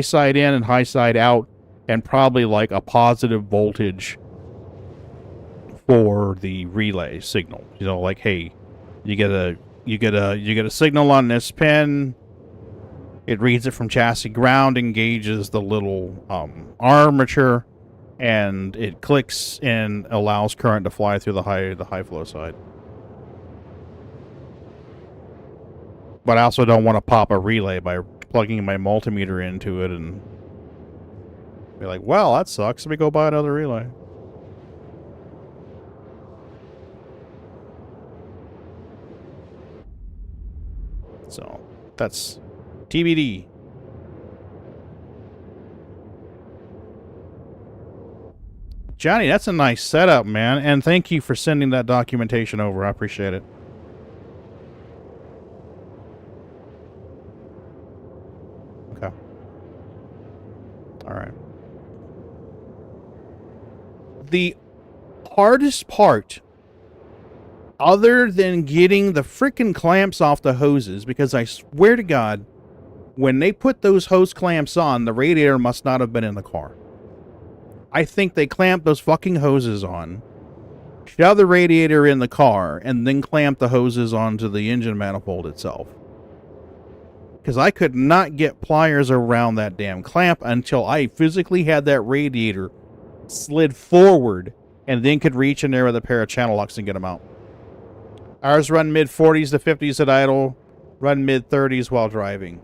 side in and high side out, and probably like a positive voltage for the relay signal. You know, like, hey, you get a signal on this pin. It reads it from chassis ground, engages the little armature, and it clicks and allows current to fly through the high flow side. But I also don't want to pop a relay by plugging my multimeter into it and be like, well, that sucks. Let me go buy another relay. So, that's TBD. Johnny, that's a nice setup, man. And thank you for sending that documentation over. I appreciate it. Okay. All right. The hardest part, other than getting the frickin' clamps off the hoses, because I swear to God, when they put those hose clamps on, the radiator must not have been in the car. I think they clamped those fucking hoses on, shoved the radiator in the car, and then clamped the hoses onto the engine manifold itself. Because I could not get pliers around that damn clamp until I physically had that radiator slid forward and then could reach in there with a pair of channel locks and get them out. Ours run mid-40s to 50s at idle, run mid-30s while driving.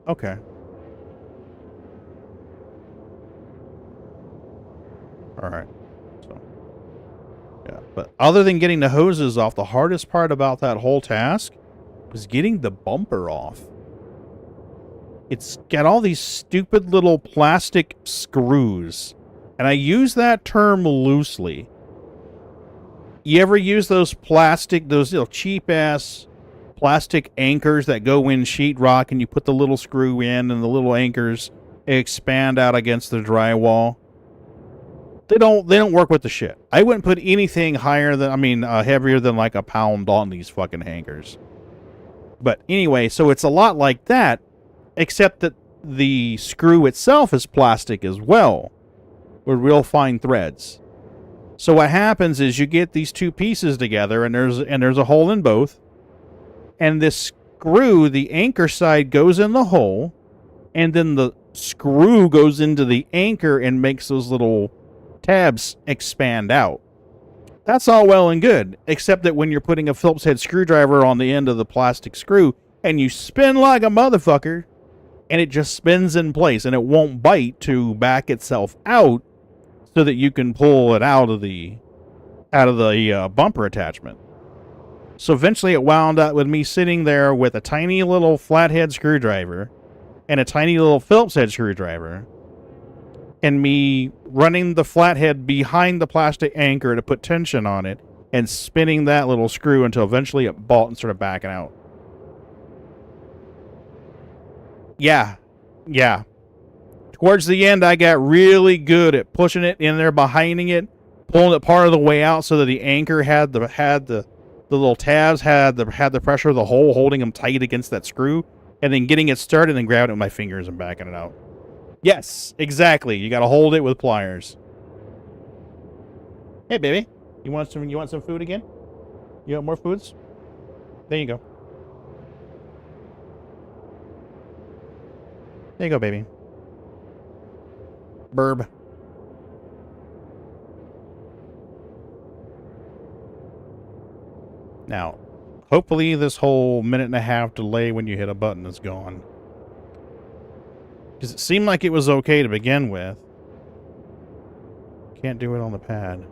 Okay. All right. So Yeah, but other than getting the hoses off, the hardest part about that whole task was getting the bumper off. It's got all these stupid little plastic screws, and I use that term loosely. You ever use those cheap ass plastic anchors that go in sheetrock, and you put the little screw in, and the little anchors expand out against the drywall? They don't work with the shit. I wouldn't put anything heavier than like a pound on these fucking hangers. But anyway, so it's a lot like that, except that the screw itself is plastic as well, with real fine threads. So what happens is you get these two pieces together, and there's a hole in both, and this screw, the anchor side, goes in the hole, and then the screw goes into the anchor and makes those little tabs expand out. That's all well and good, except that when you're putting a Phillips head screwdriver on the end of the plastic screw, and you spin like a motherfucker, and it just spins in place, and it won't bite to back itself out so that you can pull it out of the bumper attachment. So eventually it wound up with me sitting there with a tiny little flathead screwdriver and a tiny little Phillips head screwdriver, and me running the flathead behind the plastic anchor to put tension on it and spinning that little screw until eventually it bolt and started backing out. Yeah. Towards the end, I got really good at pushing it in there, behinding it, pulling it part of the way out so that the anchor had the little tabs, had the pressure of the hole holding them tight against that screw, and then getting it started and grabbing it with my fingers and backing it out. Yes, exactly. You got to hold it with pliers. Hey, baby, you want some food again? You want more foods? There you go. There you go, baby. Burb. Now, hopefully this whole minute and a half delay when you hit a button is gone. Because it seemed like it was okay to begin with. Can't do it on the pad.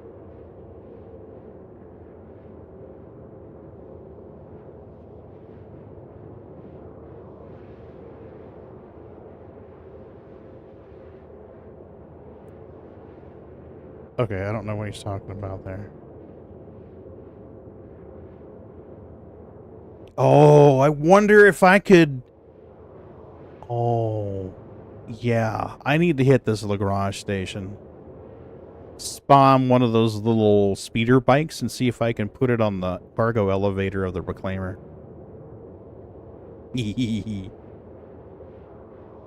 Okay, I don't know what he's talking about there. Oh, I wonder if I could... Oh, yeah. I need to hit this Lagrange station. Spawn one of those little speeder bikes and see if I can put it on the cargo elevator of the Reclaimer.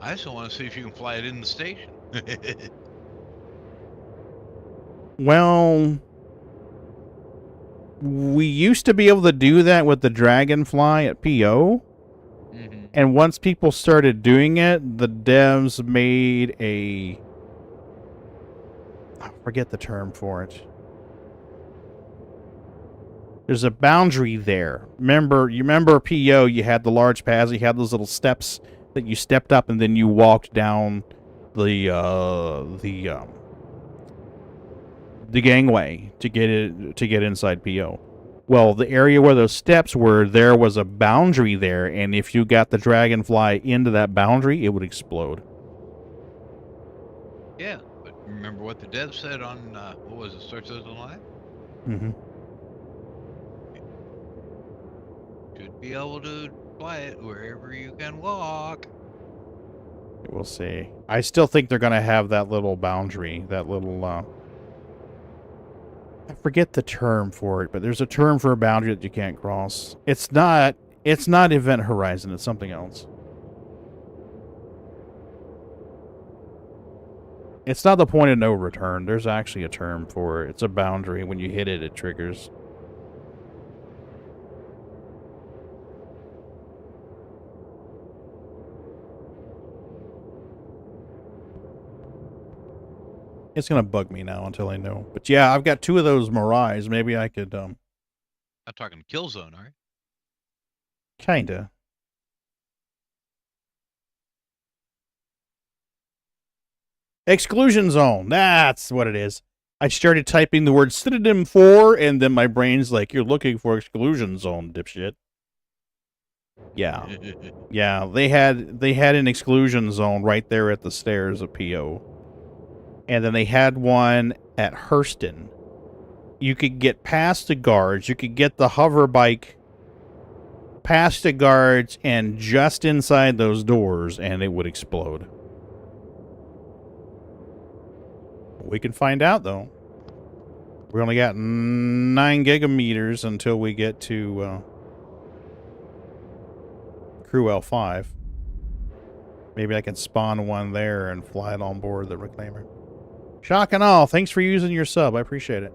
I just want to see if you can fly it in the station. Well, we used to be able to do that with the Dragonfly at PO. Mm-hmm. And once people started doing it, the devs made a... I forget the term for it. There's a boundary there. You remember PO, you had the large pads, you had those little steps that you stepped up and then you walked down the gangway to get inside PO. Well, the area where those steps were, there was a boundary there, and if you got the Dragonfly into that boundary, it would explode. Yeah, but remember what the dev said on, what was it, Search Those Alive? Mm-hmm. Should be able to fly it wherever you can walk. We'll see. I still think they're going to have that little boundary, that little, I forget the term for it, but there's a term for a boundary that you can't cross. It's not Event Horizon, it's something else. It's not the point of no return. There's actually a term for it. It's a boundary. When you hit it, it triggers. It's going to bug me now until I know. But yeah, I've got 2 of those Mirais. Maybe I could, I'm talking Killzone, are you? Kinda. Exclusion Zone. That's what it is. I started typing the word synonym for, and then my brain's like, "You're looking for exclusion zone, dipshit." Yeah, yeah. They had an exclusion zone right there at the stairs of PO, and then they had one at Hurston. You could get past the guards. You could get the hover bike past the guards and just inside those doors, and it would explode. We can find out, though. We only got 9 gigameters until we get to Crew L5. Maybe I can spawn one there and fly it on board the Reclaimer. Shock and all, thanks for using your sub. I appreciate it.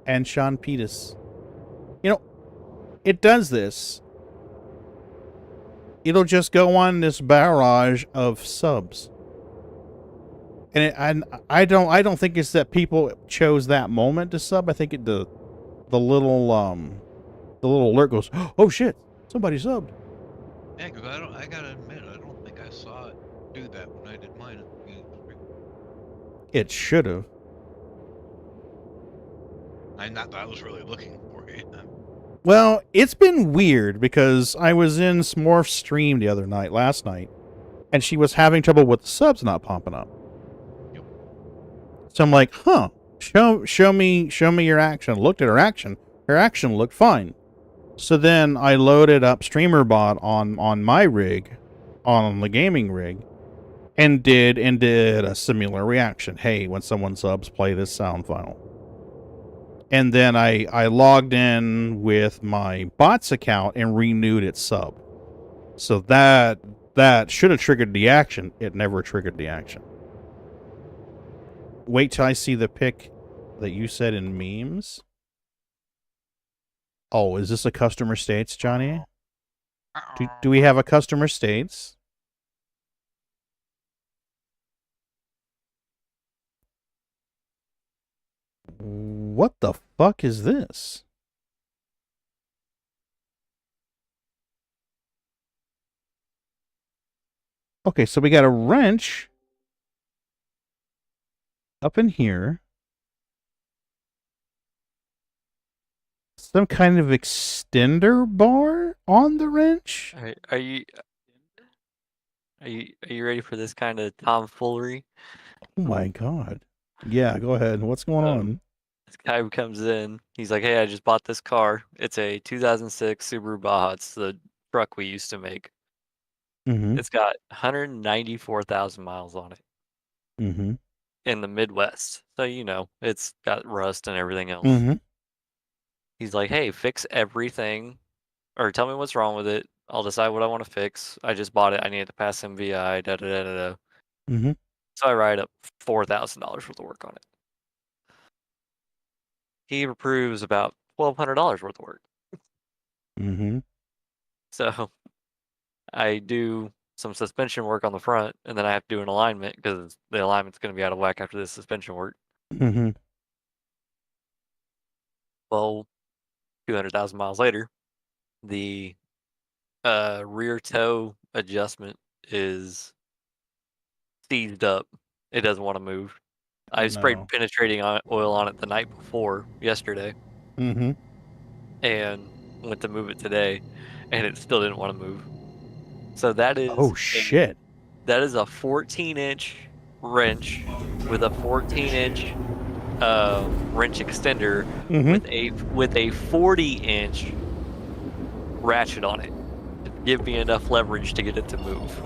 And Sean Peters. You know, it does this. It'll just go on this barrage of subs. And I don't think it's that people chose that moment to sub. I think the little alert goes, "Oh shit, somebody subbed." Yeah, because I gotta admit, I don't think I saw it do that when I did mine. It should have. Not that I was really looking for it. Well, it's been weird because I was in Smorf's stream the other night, last night, and she was having trouble with the subs not popping up. Yep. So I'm like, huh, show me your action. Looked at her action. Her action looked fine. So then I loaded up StreamerBot on my rig, on the gaming rig, and did a similar reaction. Hey, when someone subs, play this sound file. And then I logged in with my bots account and renewed its sub. So that should have triggered the action. It never triggered the action. Wait till I see the pic that you said in memes. Oh, is this a customer states, Johnny? Do we have a customer states? What the fuck is this? Okay, so we got a wrench up in here. Some kind of extender bar on the wrench? Are you ready for this kind of tomfoolery? Oh my god. Yeah, go ahead. What's going on? This guy comes in. He's like, "Hey, I just bought this car. It's a 2006 Subaru Baja. It's the truck we used to make. Mm-hmm. It's got 194,000 miles on it Mm-hmm. in the Midwest. So, it's got rust and everything else." Mm-hmm. He's like, "Hey, fix everything, or tell me what's wrong with it. I'll decide what I want to fix. I just bought it. I need to pass MVI, da da da da da." Mm-hmm. So I write up $4,000 worth of work on it. He approves about $1,200 worth of work. Mm-hmm. So I do some suspension work on the front, and then I have to do an alignment because the alignment's going to be out of whack after this suspension work. Mm-hmm. Well, 200,000 miles later, the rear toe adjustment is seized up. It doesn't want to move. I sprayed penetrating oil on it the night before, yesterday. Mm-hmm. And went to move it today, and it still didn't want to move. So that is... Oh, shit. That is a 14-inch wrench with a 14-inch wrench extender with a 40-inch ratchet on it to give me enough leverage to get it to move.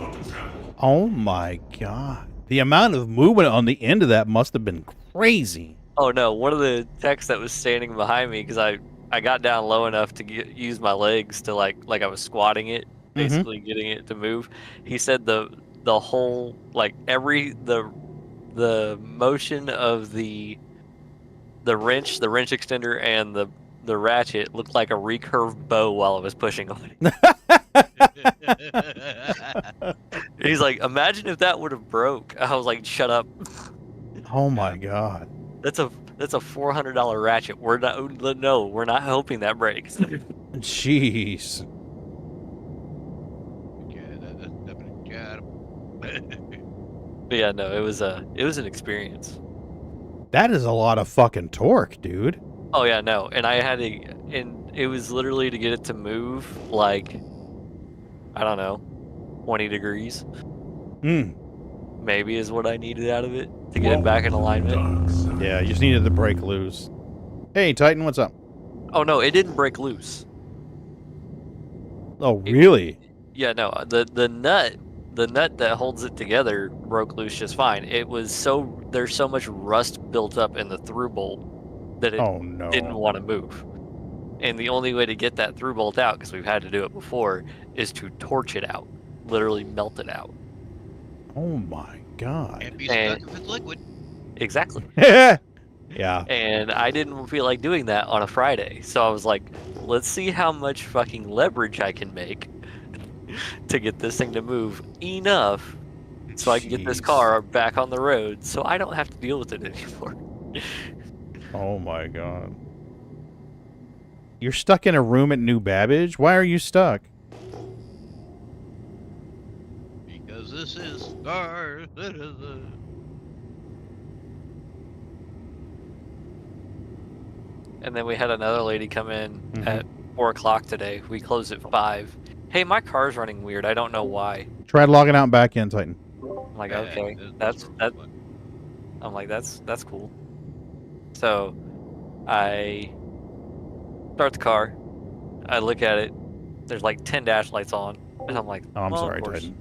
Oh my god. The amount of movement on the end of that must have been crazy. Oh no, one of the techs that was standing behind me, because I got down low enough to use my legs to like I was squatting it, basically getting it to move. He said the whole, like the motion of the wrench extender and the ratchet looked like a recurved bow while I was pushing on it. He's like, "Imagine if that would have broke." I was like, "Shut up." Oh my god. That's a $400 ratchet. We're not hoping that breaks. Jeez. But yeah, no, it was an experience. That is a lot of fucking torque, dude. Oh yeah, no, and it was literally to get it to move like, I don't know, 20 degrees. Maybe is what I needed out of it to get it back in alignment. Yeah, you just needed the brake loose. Hey, Titan, what's up? Oh no, it didn't break loose. Oh, really? Yeah, no, the nut that holds it together broke loose just fine. There's so much rust built up in the through bolt that it didn't want to move. And the only way to get that through bolt out, because we've had to do it before, is to torch it out, literally melt it out. Oh my god. Can't be stuck if it's liquid. Exactly. Yeah. And I didn't feel like doing that on a Friday, so I was like, let's see how much fucking leverage I can make to get this thing to move enough so I can get this car back on the road so I don't have to deal with it anymore. Oh my god. You're stuck in a room at New Babbage? Why are you stuck? Because this is Star Citizen. And then we had another lady come in at 4 o'clock today. We closed at 5. Hey, my car's running weird. I don't know why. Try logging out and back in, Titan. I'm like, okay, that's cool. So I start the car. I look at it. There's like 10 dash lights on, and I'm like, oh, I'm well, sorry, of course. Titan.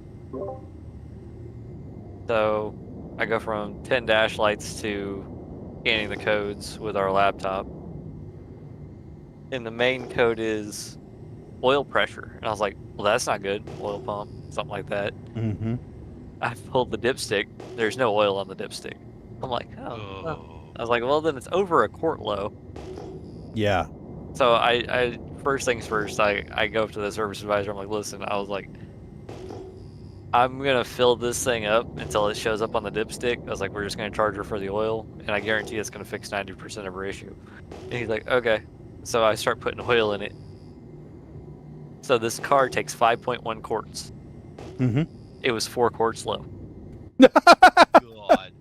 So I go from 10 dash lights to scanning the codes with our laptop. And the main code is oil pressure. And I was like, well, that's not good. Oil pump, something like that. I pulled the dipstick. There's no oil on the dipstick. I'm like, oh. Well. I was like, well, then it's over a quart low. Yeah. So I first things first, I go up to the service advisor. I'm like, listen, I was like, I'm going to fill this thing up until it shows up on the dipstick. I was like, we're just going to charge her for the oil, and I guarantee it's going to fix 90% of her issue. And he's like, okay. So I start putting oil in it. So this car takes 5.1 quarts. It was 4 quarts low. God.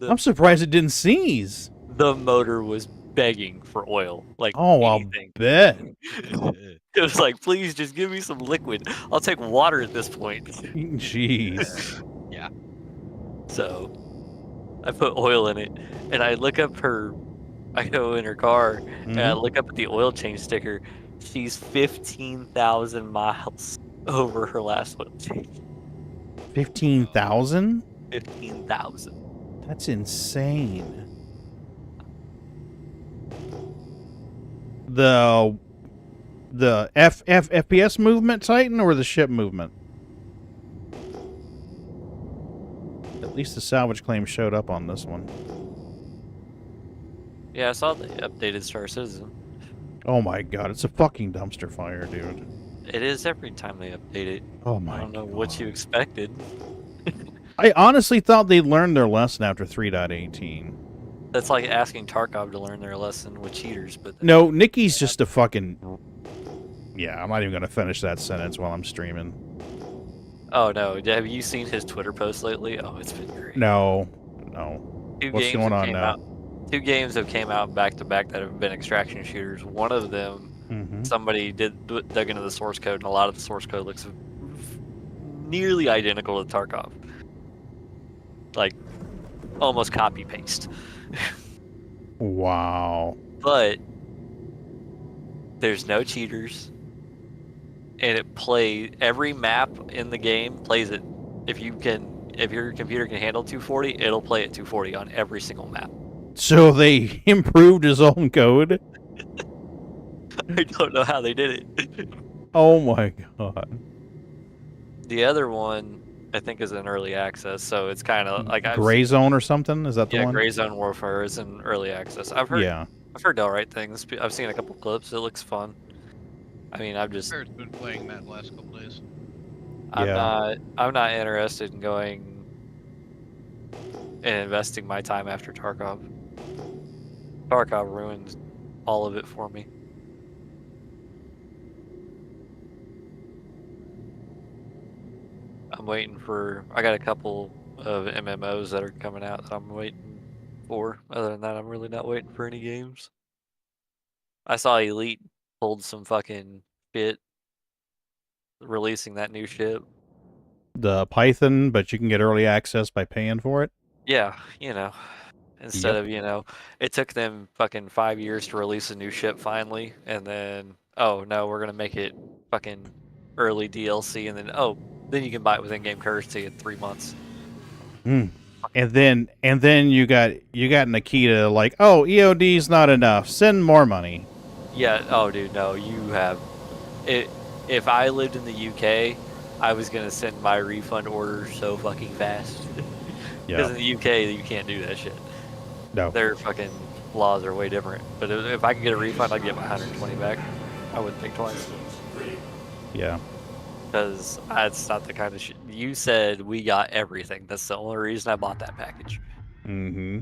I'm surprised it didn't seize. The motor was begging for oil. Like, oh, anything. I'll bet. It was like, please just give me some liquid. I'll take water at this point. Jeez. Yeah. So I put oil in it, and I look up I go in her car, and I look up at the oil change sticker. She's 15,000 miles over her last oil change. 15,000? 15,000. That's insane. The FPS movement, Titan, or the ship movement? At least the salvage claim showed up on this one. Yeah, I saw the updated Star Citizen. Oh my god, it's a fucking dumpster fire, dude. It is every time they update it. Oh my god. I don't know what you expected. I honestly thought they'd learned their lesson after 3.18. That's like asking Tarkov to learn their lesson with cheaters, but... No, Nikki's just a fucking... Yeah, I'm not even going to finish that sentence while I'm streaming. Oh, no. Have you seen his Twitter post lately? Oh, it's been great. No. What's going on now? 2 games have came out back-to-back that have been extraction shooters. One of them, somebody dug into the source code, and a lot of the source code looks nearly identical to Tarkov. Like, almost copy-paste. Wow. But there's no cheaters, and it plays every map in the game plays it. If your computer can handle 240, it'll play at 240 on every single map. So they improved his own code? I don't know how they did it. Oh my god. The other one, I think, is in early access, so it's kind of like Gray Zone or something? Is that the one? Yeah, Gray Zone Warfare is in early access. I've heard they'll write things. I've seen a couple clips. It looks fun. I mean, I've been playing that last couple days. I'm not interested in going and investing my time after Tarkov. Tarkov ruined all of it for me. I'm waiting for. I got a couple of MMOs that are coming out that I'm waiting for. Other than that, I'm really not waiting for any games. I saw Elite pulled some fucking shit releasing that new ship. The Python, but you can get early access by paying for it. Yeah, instead Yep. of, it took them fucking 5 years to release a new ship finally, and then, oh no, we're gonna make it fucking early DLC, and then you can buy it with in-game currency in 3 months. Mm. And then you got Nikita like, oh, EOD's not enough. Send more money. Yeah. Oh, dude, no, you have it. If I lived in the UK, I was gonna send my refund order so fucking fast. Because in the UK, you can't do that shit. No. Their fucking laws are way different. But if I could get a refund, I'd get my 120 back. I wouldn't think twice. Yeah. Because that's not the kind of shit. You said we got everything. That's the only reason I bought that package. Mm-hmm.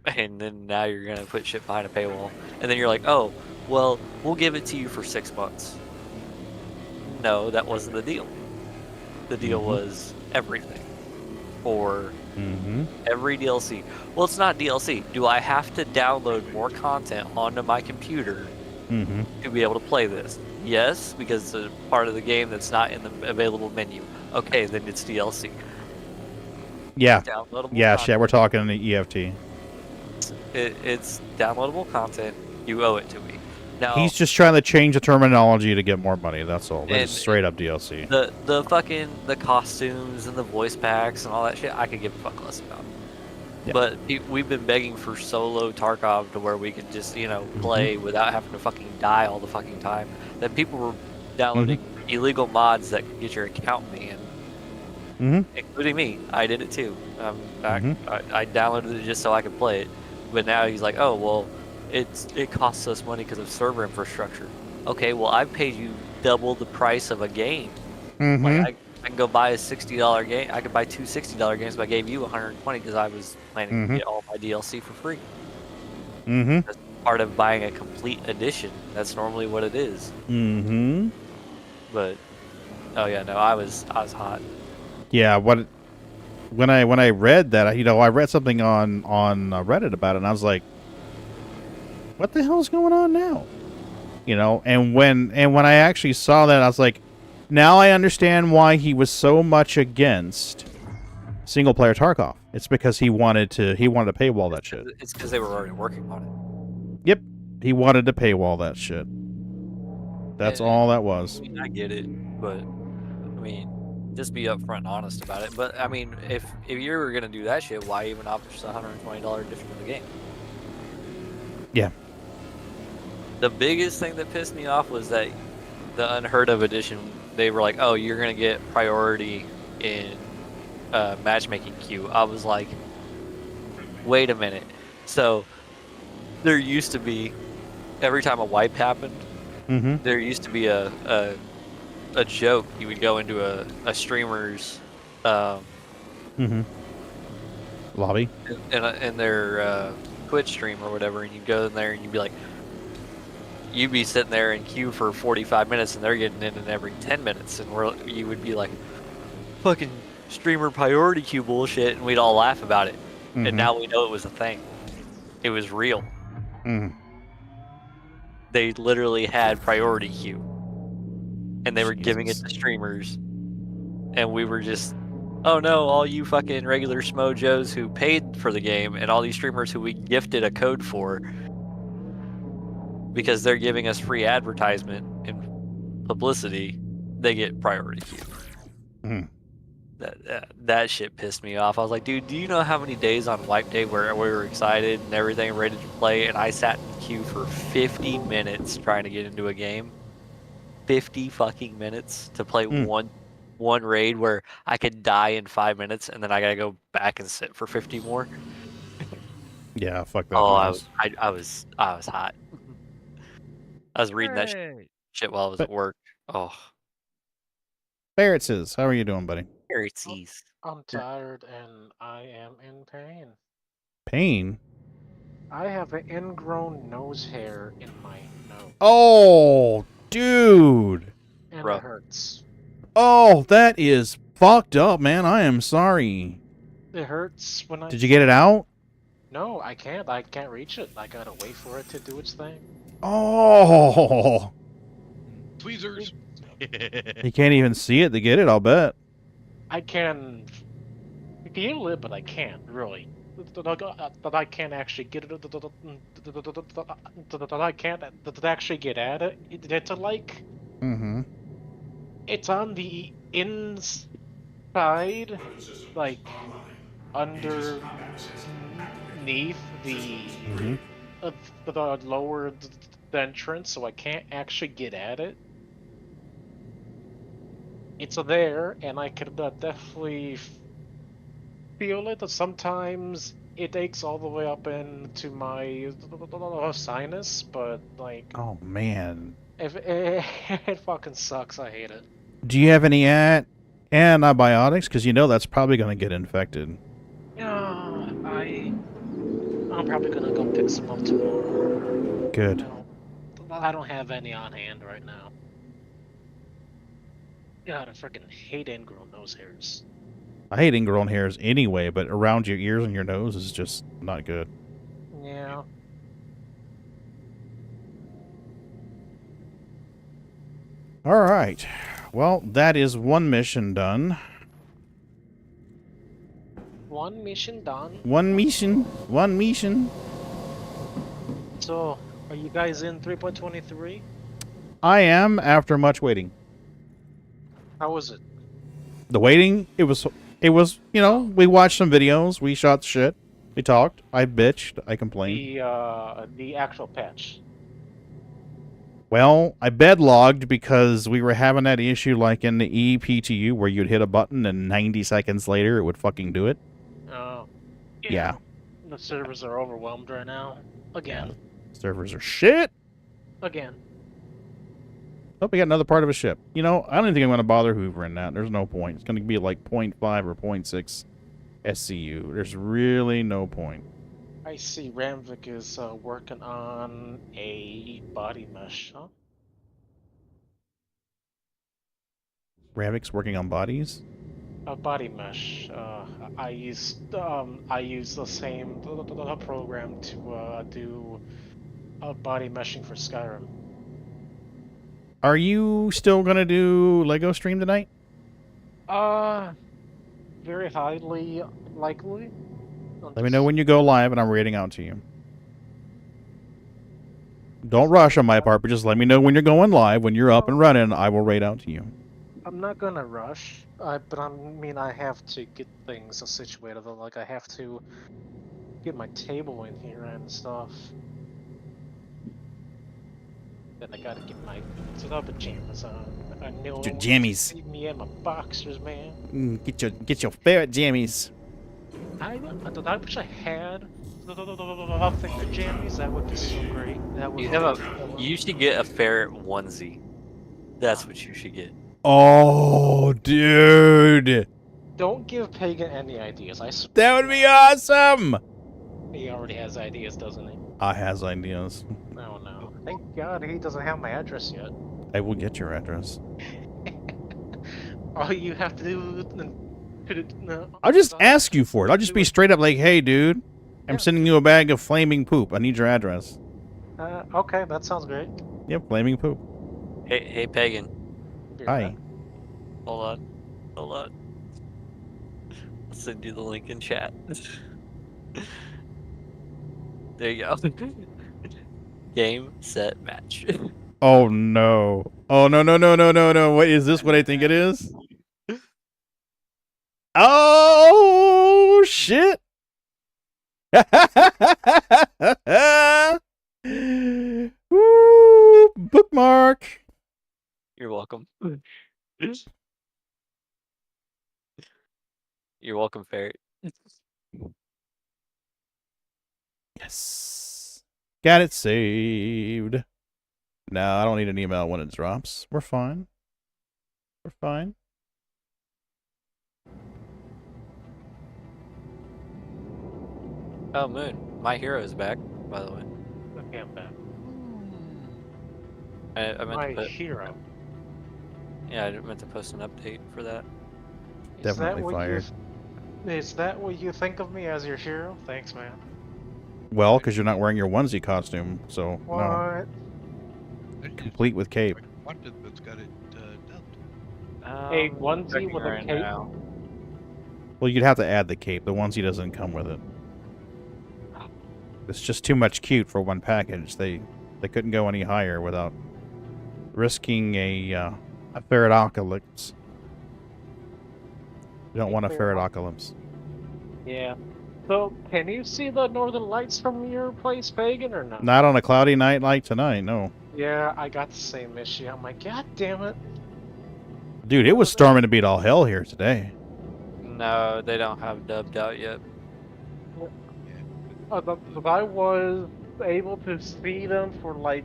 And then now you're going to put shit behind a paywall. And then you're like, oh, well, we'll give it to you for 6 months. No, that wasn't the deal. The deal was everything. For every DLC. Well, it's not DLC. Do I have to download more content onto my computer to be able to play this? Yes, because it's a part of the game that's not in the available menu. Okay, then it's DLC. Yeah. Downloadable Yeah, content. shit, we're talking the EFT. It's downloadable content. You owe it to me. Now, He's just trying to change the terminology to get more money, that's all. That's straight up DLC. the fucking the costumes and the voice packs and all that shit, I could give a fuck less about. Yeah. But we've been begging for solo Tarkov to where we could just, play without having to fucking die all the fucking time. That people were downloading illegal mods that could get your account banned, including me. I did it too. I downloaded it just so I could play it. But now he's like, oh, well, it costs us money because of server infrastructure. Okay, well, I've paid you double the price of a game. Like, I can go buy a $60 game. I could buy two $60 games, but I gave you $120 because I was planning to get all my DLC for free. That's part of buying a complete edition. That's normally what it is. But oh yeah, no, I was hot. Yeah, when I read that, I read something on Reddit about it, and I was like, what the hell is going on now? And when I actually saw that, I was like, now I understand why he was so much against single player Tarkov. It's because he wanted to paywall that shit. It's because they were already working on it. Yep, he wanted to paywall that shit. That's all that was. I mean, I get it, but I mean, just be upfront and honest about it. But I mean, if you were gonna do that shit, why even offer just $120 edition of the game? Yeah. The biggest thing that pissed me off was that the unheard of edition, they were like, oh, you're going to get priority in matchmaking queue. I was like, wait a minute. So there used to be, every time a wipe happened, there used to be a joke. You would go into a streamer's lobby in their Twitch stream or whatever, and you'd go in there and you'd be like, you'd be sitting there in queue for 45 minutes and they're getting in every 10 minutes, and you would be like, fucking streamer priority queue bullshit, and we'd all laugh about it. And now we know it was a thing. It was real. They literally had priority queue, and they were giving it to streamers, and we were just, oh no, all you fucking regular smojos who paid for the game and all these streamers who we gifted a code for because they're giving us free advertisement and publicity, they get priority queue. That shit pissed me off. I was like, dude, do you know how many days on wipe day where we were excited and everything ready to play, and I sat in queue for 50 minutes trying to get into a game? 50 fucking minutes to play one raid where I could die in 5 minutes and then I gotta go back and sit for 50 more. Yeah, fuck that. Oh, I was hot. I was reading that shit while I was at work. Oh. Ferretses, how are you doing, buddy? Ferretsies. I'm tired and I am in pain. Pain? I have an ingrown nose hair in my nose. Oh, dude. And it hurts. Oh, that is fucked up, man. I am sorry. It hurts when I... Did you get it out? No, I can't. I can't reach it. I gotta wait for it to do its thing. Oh. Tweezers. You can't even see it to get it, I'll bet. I can feel it, but I can't, really. That I can't actually get it. That I can't actually get at it. It's like... Mm-hmm. It's on the inside, like underneath the lower entrance, so I can't actually get at it. It's there, and I can definitely feel it. Sometimes it aches all the way up into my sinus, but like... Oh, man. It fucking sucks. I hate it. Do you have any antibiotics? Because you know that's probably going to get infected. Yeah, I'm probably gonna go pick some up tomorrow. Good. I don't have any on hand right now. God, I freaking hate ingrown nose hairs. I hate ingrown hairs anyway, but around your ears and your nose is just not good. Yeah. All right. Well, that is one mission done. One mission done. One mission. One mission. So, are you guys in 3.23? I am, after much waiting. How was it? The waiting, it was, you know, we watched some videos, we shot shit, we talked, I bitched, I complained. The actual patch. Well, I bedlogged because we were having that issue like in the EPTU where you'd hit a button and 90 seconds later it would fucking do it. Oh. Yeah. The servers are overwhelmed right now. Again. Servers are shit. Again. Oh, we got another part of a ship. You know, I don't even think I'm going to bother hoovering that. There's no point. It's going to be like 0.5 or 0.6 SCU. There's really no point. I see Ramvik is working on a body mesh, huh? Ravik's working on bodies? A body mesh. I use the same program to do body meshing for Skyrim. Are you still going to do Lego stream tonight? Very highly likely. Let me know when you go live and I'm reading out to you. Don't rush on my part, but just let me know when you're going live. When you're up and running, I will raid out to you. I'm not gonna rush, but I mean I have to get things situated. Like I have to get my table in here and stuff. Then I gotta get my pajamas on. I know Get your jammies. See me in my boxers, man. Get your ferret jammies. I wish I had the thicker jammies. That would be so great. That would. You should get a ferret onesie. That's what you should get. Oh, dude. Don't give Pagan any ideas. I swear. That would be awesome. He already has ideas, doesn't he? I has ideas. Oh no. Thank God he doesn't have my address yet. I will get your address. All you have to do no. I'll just ask you for it. I'll just be straight up like, hey, dude, I'm sending you a bag of flaming poop. I need your address. Okay, that sounds great. Yep, flaming poop. Hey, Pagan. Hi. Hold on. I'll send you the link in chat. There you go. Game, set, match. Oh, no. Oh, no. What is this what I think it is? Oh, shit. Woo, bookmark. You're welcome. You're welcome, Ferret. Yes. Got it saved. No, I don't need an email when it drops. We're fine. We're fine. Oh, Moon. My hero is back, by the way. Okay, I'm back. I meant My to put, hero. Yeah, I meant to post an update for that. Definitely fired. Is that what you think of me as your hero? Thanks, man. Well, because you're not wearing your onesie costume, so What? no. Complete with cape. Wanted that's got it dubbed. A onesie with a cape? Well, you'd have to add the cape. The onesie doesn't come with it. It's just too much cute for one package. They couldn't go any higher without risking a ferretocalypse. You don't want a ferretocalypse. Yeah. So, can you see the northern lights from your place, Pagan, or not? Not on a cloudy night like tonight, no. Yeah, I got the same issue. I'm like, God damn it. Dude, it was storming to beat all hell here today. No, they don't have dubbed out yet. I was able to see them for like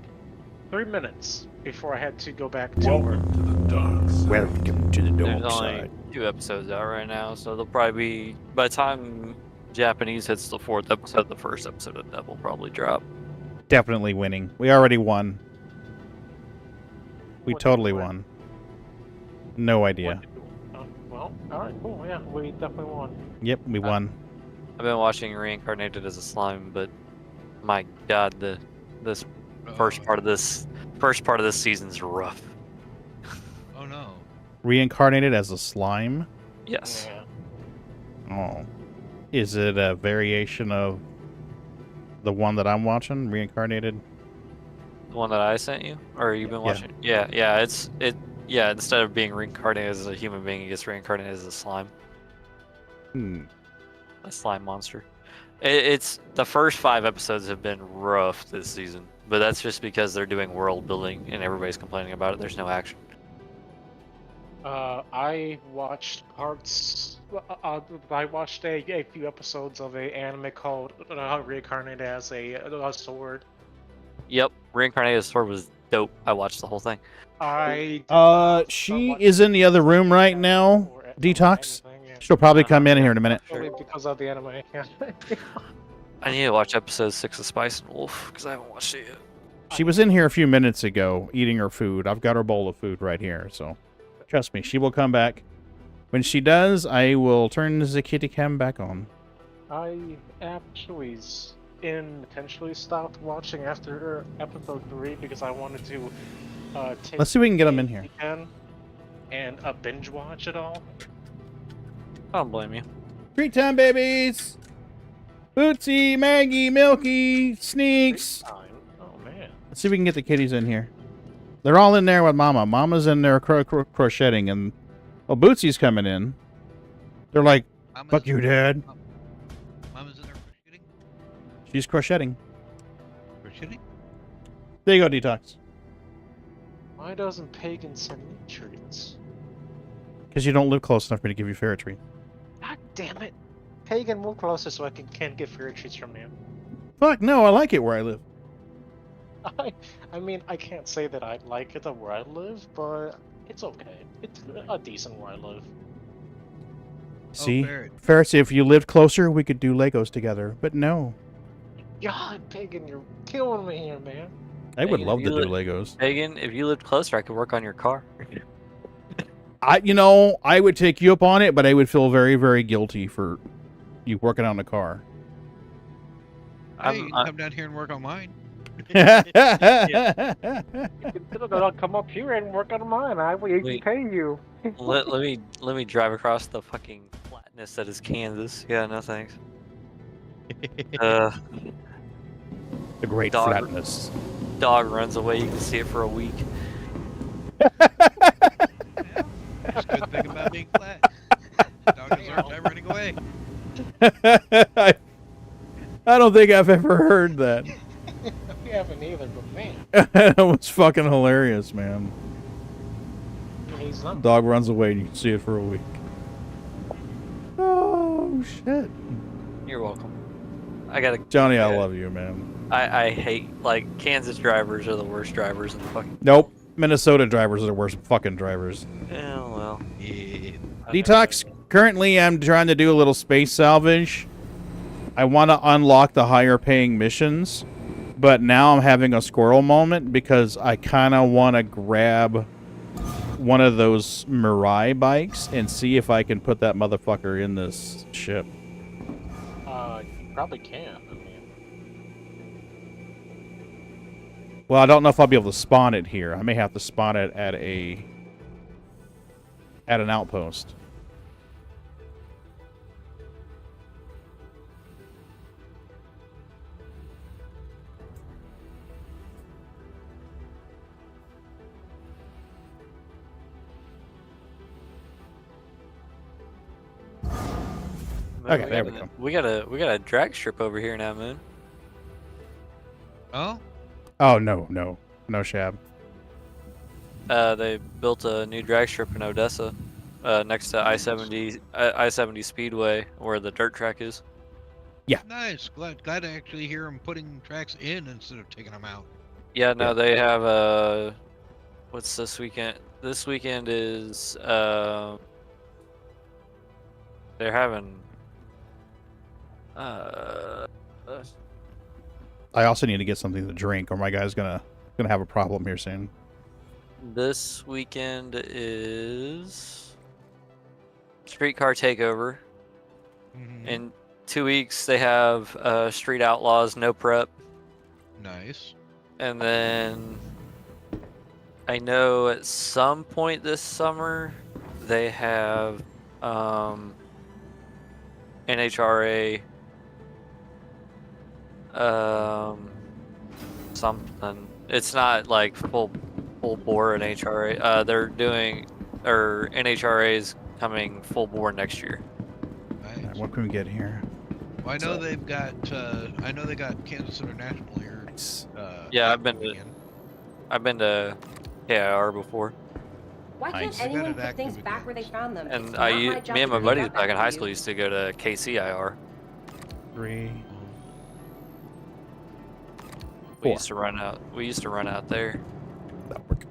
3 minutes before I had to go back to work. Welcome to the dark side. Welcome to the There's dark only side. 2 episodes out right now, so they'll probably be, by the time Japanese hits the 4th episode, the first episode of Dub will probably drop. Definitely winning. We already won. We totally won. No idea. Well, alright, cool, yeah, we definitely won. Yep, we won. I've been watching Reincarnated as a Slime, but my god, this first part of this season's rough. Oh no. Reincarnated as a slime? Yes. Oh. Is it a variation of the one that I'm watching, Reincarnated? The one that I sent you, or you've been watching? Yeah. Yeah. Instead of being reincarnated as a human being, it gets reincarnated as a slime. A slime monster. It's the first 5 episodes have been rough this season, but that's just because they're doing world building and everybody's complaining about it. There's no action. I watched parts. I watched a few episodes of a anime called Reincarnated as a Sword. Yep, Reincarnated as a Sword was dope. I watched the whole thing. She is in the other room right now. Detox. She'll probably come in here in a minute. Only because of the anime. I need to watch episode 6 of Spice and Wolf because I haven't watched it yet. She was in here a few minutes ago eating her food. I've got her bowl of food right here, so trust me, she will come back. When she does, I will turn the kitty cam back on. I actually intentionally stopped watching after episode 3 because I wanted to take Let's see if we can get them in here. And binge watch it all. I don't blame you. Treat time, babies! Bootsy, Maggie, Milky, Sneaks. Oh man. Let's see if we can get the kitties in here. They're all in there with Mama. Mama's in there crocheting, and Bootsy's coming in. They're like, fuck you, Dad. Mama's in there crocheting? She's crocheting. Crocheting? There you go, Detox. Why doesn't Pagan send me treats? Because you don't live close enough for me to give you ferret treat. God damn it. Pagan, move closer so I can't get ferret treats from you. Fuck no, I like it where I live. I mean, I can't say that I like it where I live, but it's okay. It's a decent where I live. See? Ferrets, if you lived closer, we could do Legos together. But no. God, Pagan, you're killing me here, man. I would love to do Legos. Pagan, if you lived closer, I could work on your car. I would take you up on it, but I would feel very, very guilty for you working on the car. Hey, you can come down here and work on mine. I'll come up here and work on mine. I will pay you. let me drive across the fucking flatness that is Kansas. Yeah, no thanks. The great flatness. Dog runs away. You can see it for a week. That's a good thing about being flat. Dog deserves time running away. I don't think I've ever heard that. We haven't either, but man. That was fucking hilarious, man. He's not. Dog runs away and you can see it for a week. Oh, shit. You're welcome. I gotta. Johnny, I love you, man. I hate, like, Kansas drivers are the worst drivers in the fucking. Nope. Minnesota drivers are the worst fucking drivers. Yeah, well. Yeah. Detox, currently I'm trying to do a little space salvage. I want to unlock the higher paying missions, but now I'm having a squirrel moment because I kind of want to grab one of those Mirai bikes and see if I can put that motherfucker in this ship. You probably can. I mean, Well, I don't know if I'll be able to spawn it here. I may have to spawn it at an outpost. Man, Okay, there we go. We got a drag strip over here now, Moon. Oh? Oh, no, Shab. They built a new drag strip in Odessa, next to I-70 Speedway, where the dirt track is. Yeah. Nice. Glad to actually hear them putting tracks in instead of taking them out. Yeah, no, they have what's this weekend? This weekend is they're having I also need to get something to drink, or my guy's gonna have a problem here soon. this weekend is Streetcar Takeover. In 2 weeks they have Street Outlaws No Prep. Nice. And then I know at some point this summer they have NHRA something. It's not like full bore NHRA. They're doing, or NHRA is coming full bore next year. Right, what can we get here? Well, I know they've got. I know they got Kansas International here. Yeah, I've been to KIR before. Why can't anyone put things back where they found them? And It's not my job me and to my bring buddies that back in to high you. school used to go to KCIR. 3. We used to run out. We used to run out there. That work.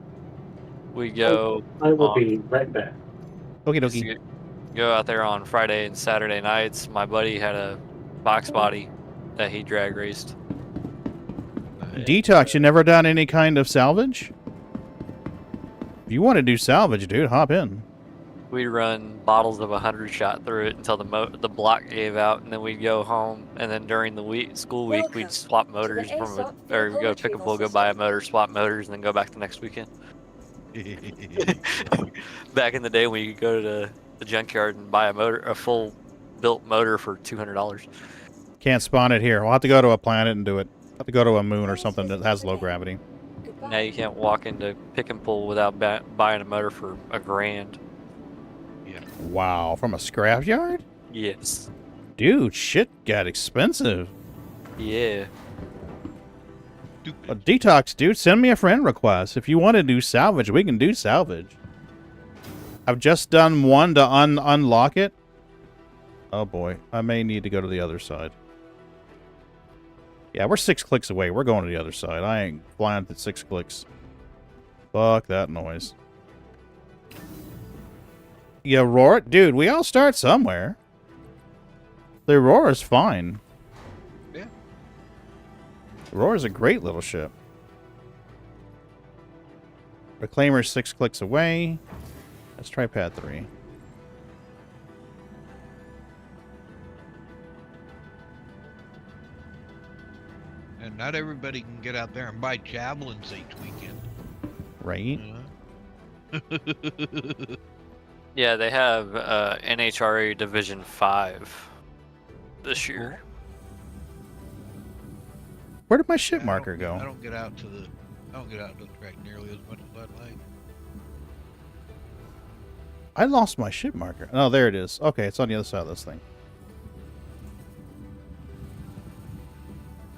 We go. I will be right back. Okie used to dokie. Go out there on Friday and Saturday nights. My buddy had a box body that he drag raced. Detox, you never done any kind of salvage? If you want to do salvage, dude, hop in. We'd run bottles of 100 shot through it until the block gave out, and then we'd go home. And then during the school week, we'd swap motors or go pick a pull, go buy a motor, swap motors, and then go back the next weekend. Back in the day, when you could go to the junkyard and buy a full built motor for $200. Can't spawn it here. We'll have to go to a planet and do it. Have to go to a moon or something that has low gravity. Now you can't walk into pick and pull without buying a motor for $1,000. Yeah. Wow, from a scrapyard? Yes. Dude, shit got expensive. Yeah. Detox, dude, send me a friend request. If you want to do salvage, we can do salvage. I've just done one to unlock it. Oh boy, I may need to go to the other side. Yeah, we're 6 clicks away. We're going to the other side. I ain't flying at 6 clicks. Fuck that noise. Yeah, roar it. Dude, we all start somewhere. The Aurora's fine. Yeah. Aurora's a great little ship. Reclaimer's 6 clicks away. Let's try pad 3. And not everybody can get out there and buy javelins each weekend. Right? Yeah, they have NHRA Division 5 this year. Where did my ship marker go? I don't get out to the track nearly as much as I'd like. I lost my ship marker. Oh, there it is. Okay, it's on the other side of this thing.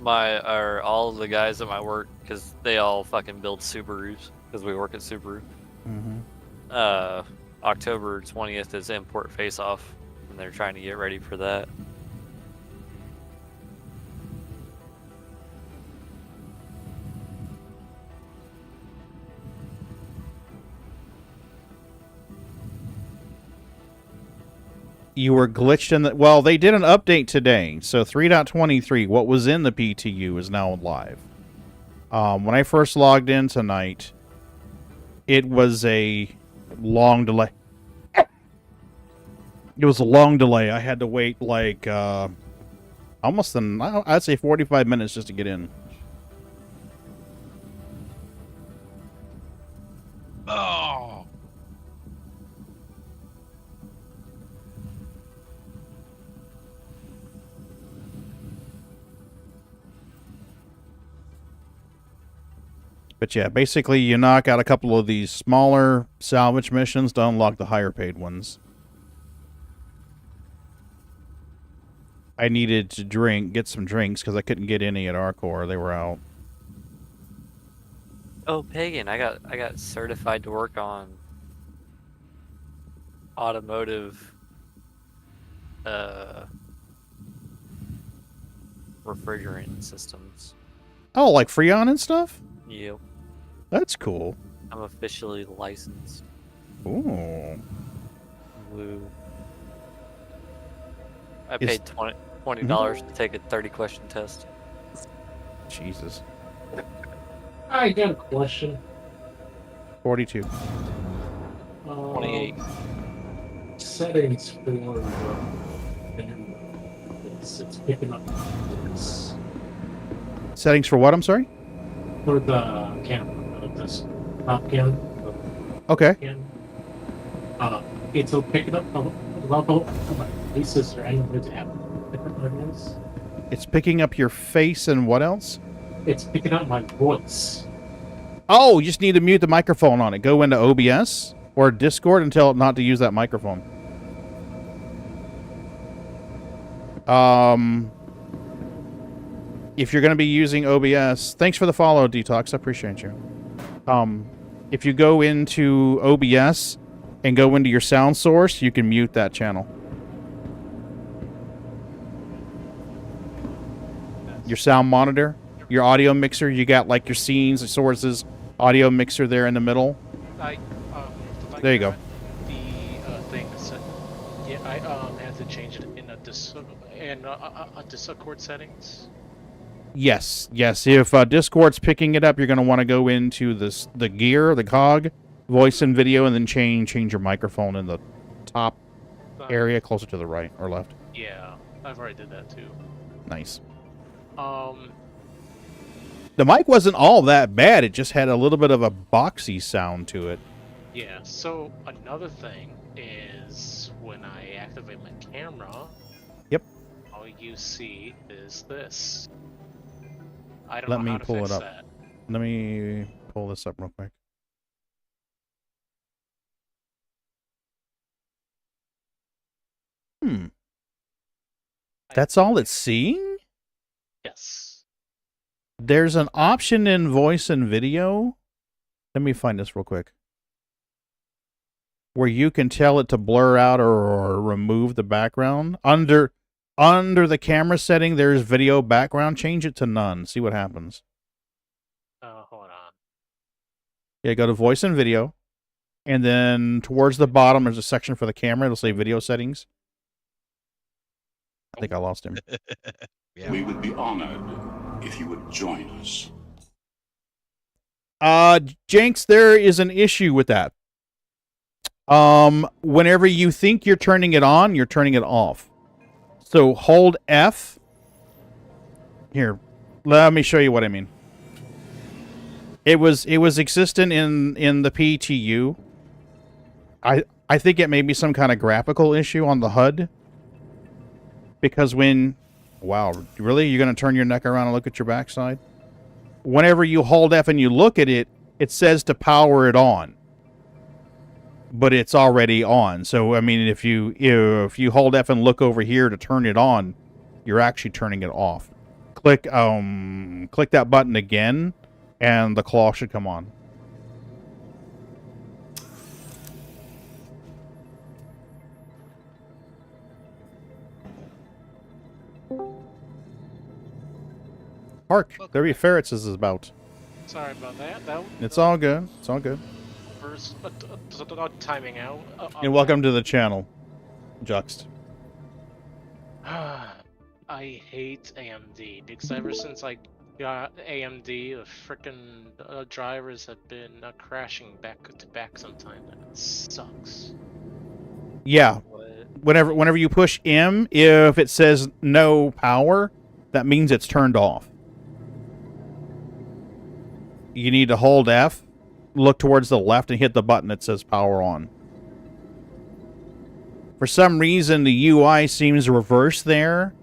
All of the guys at my work, because they all fucking build Subarus, because we work at Subaru. October 20th is import face-off, and they're trying to get ready for that. You were glitched in the... Well, they did an update today. So 3.23, what was in the PTU is now live. When I first logged in tonight, it was a long delay. It was a long delay. I had to wait like almost I'd say 45 minutes just to get in. Oh. But yeah, basically you knock out a couple of these smaller salvage missions to unlock the higher paid ones. I needed to get some drinks because I couldn't get any at Arcor. They were out. Oh, Pagan, I got certified to work on automotive refrigerant systems. Oh, like Freon and stuff? Yep. That's cool. I'm officially licensed. Ooh. Woo. I paid $20 to take a 30-question test. Jesus. I got a question. 42. 28. Settings for it's picking up this. Settings for what? I'm sorry? For the camera, this top cam. Okay. It's picking up the level of my faces or any way to have different areas. It's picking up your face and what else? It's picking up my voice. Oh, you just need to mute the microphone on it. Go into OBS or Discord and tell it not to use that microphone. If you're going to be using OBS, thanks for the follow, Detox. I appreciate you. If you go into OBS and go into your sound source, you can mute that channel. Your sound monitor, your audio mixer, you got like your scenes, the sources, audio mixer there in the middle. There you go. The thing set. Yeah, I had to change it in a Discord settings. Yes. If Discord's picking it up, you're going to want to go into the gear, the cog, voice and video, and then change your microphone in the top area closer to the right or left. Yeah, I've already did that too. Nice. The mic wasn't all that bad. It just had a little bit of a boxy sound to it. Yeah, so another thing is when I activate my camera, yep, all you see is this. I don't Let know me how to pull fix it up. that. Let me pull this up real quick. That's all it's seeing? Yes. There's an option in voice and video. Let me find this real quick. Where you can tell it to blur out or remove the background. Under the camera setting, there's video background. Change it to none. See what happens. Hold on. Yeah, go to voice and video. And then towards the bottom, there's a section for the camera. It'll say video settings. I think I lost him. Yeah. We would be honored if you would join us. Jenks, there is an issue with that. Whenever you think you're turning it on, you're turning it off. So hold F. Here, let me show you what I mean. It was existent in the PTU. I think it may be some kind of graphical issue on the HUD. Because wow, really? You're going to turn your neck around and look at your backside? Whenever you hold F and you look at it, it says to power it on. But it's already on. So, I mean, if you hold F and look over here to turn it on, you're actually turning it off. Click that button again, and the claw should come on. Hark, there be ferrets is about. Sorry about that. It's all good. It's all good. First, timing out. And welcome to the channel, Juxt. I hate AMD because ever since I Yeah, AMD, the frickin' drivers have been crashing back to back sometimes, and it sucks. Yeah. Whenever you push M, if it says no power, that means it's turned off. You need to hold F, look towards the left, and hit the button that says power on. For some reason, the UI seems reversed there.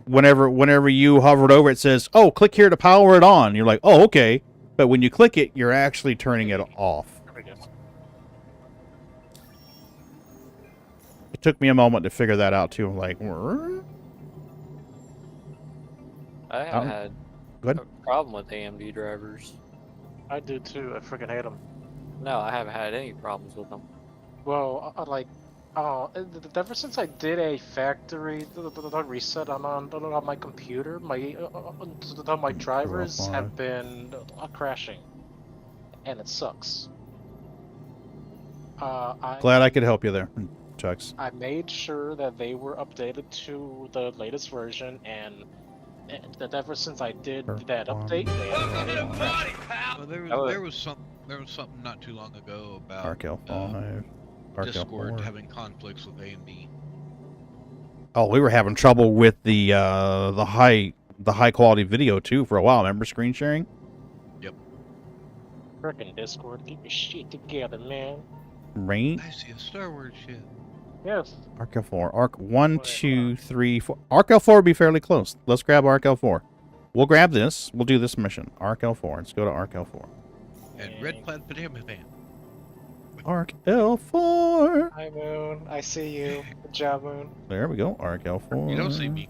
Whenever you hovered over, it says, "Oh, click here to power it on." You're like, "Oh, okay." But when you click it, you're actually turning it off. It took me a moment to figure that out too. I'm like, I have had good. a problem with AMD drivers. I do too. I freaking hate them. No, I haven't had any problems with them. Well, ever since I did a factory reset on my computer, my drivers have been crashing, and it sucks. Glad I could help you there, Chucks. I made sure that they were updated to the latest version, and that ever since I did that update, they have been crashing. Well, there was something not too long ago about RKL5. Discord having conflicts with AMD. Oh, we were having trouble with the high quality video too for a while. Remember screen sharing? Yep. Frickin' Discord, get your shit together, man. Right? I see a Star Wars ship. Yes. RKL4. Arc 1, 2, 3, 4. RKL4 would be fairly close. Let's grab RKL4. We'll grab this. We'll do this mission. RKL4. Let's go to RKL4. And Red Clad Pajama Fan. RKL4. Hi, Moon. I see you. Good job, Moon. There we go. RKL4. You don't see me.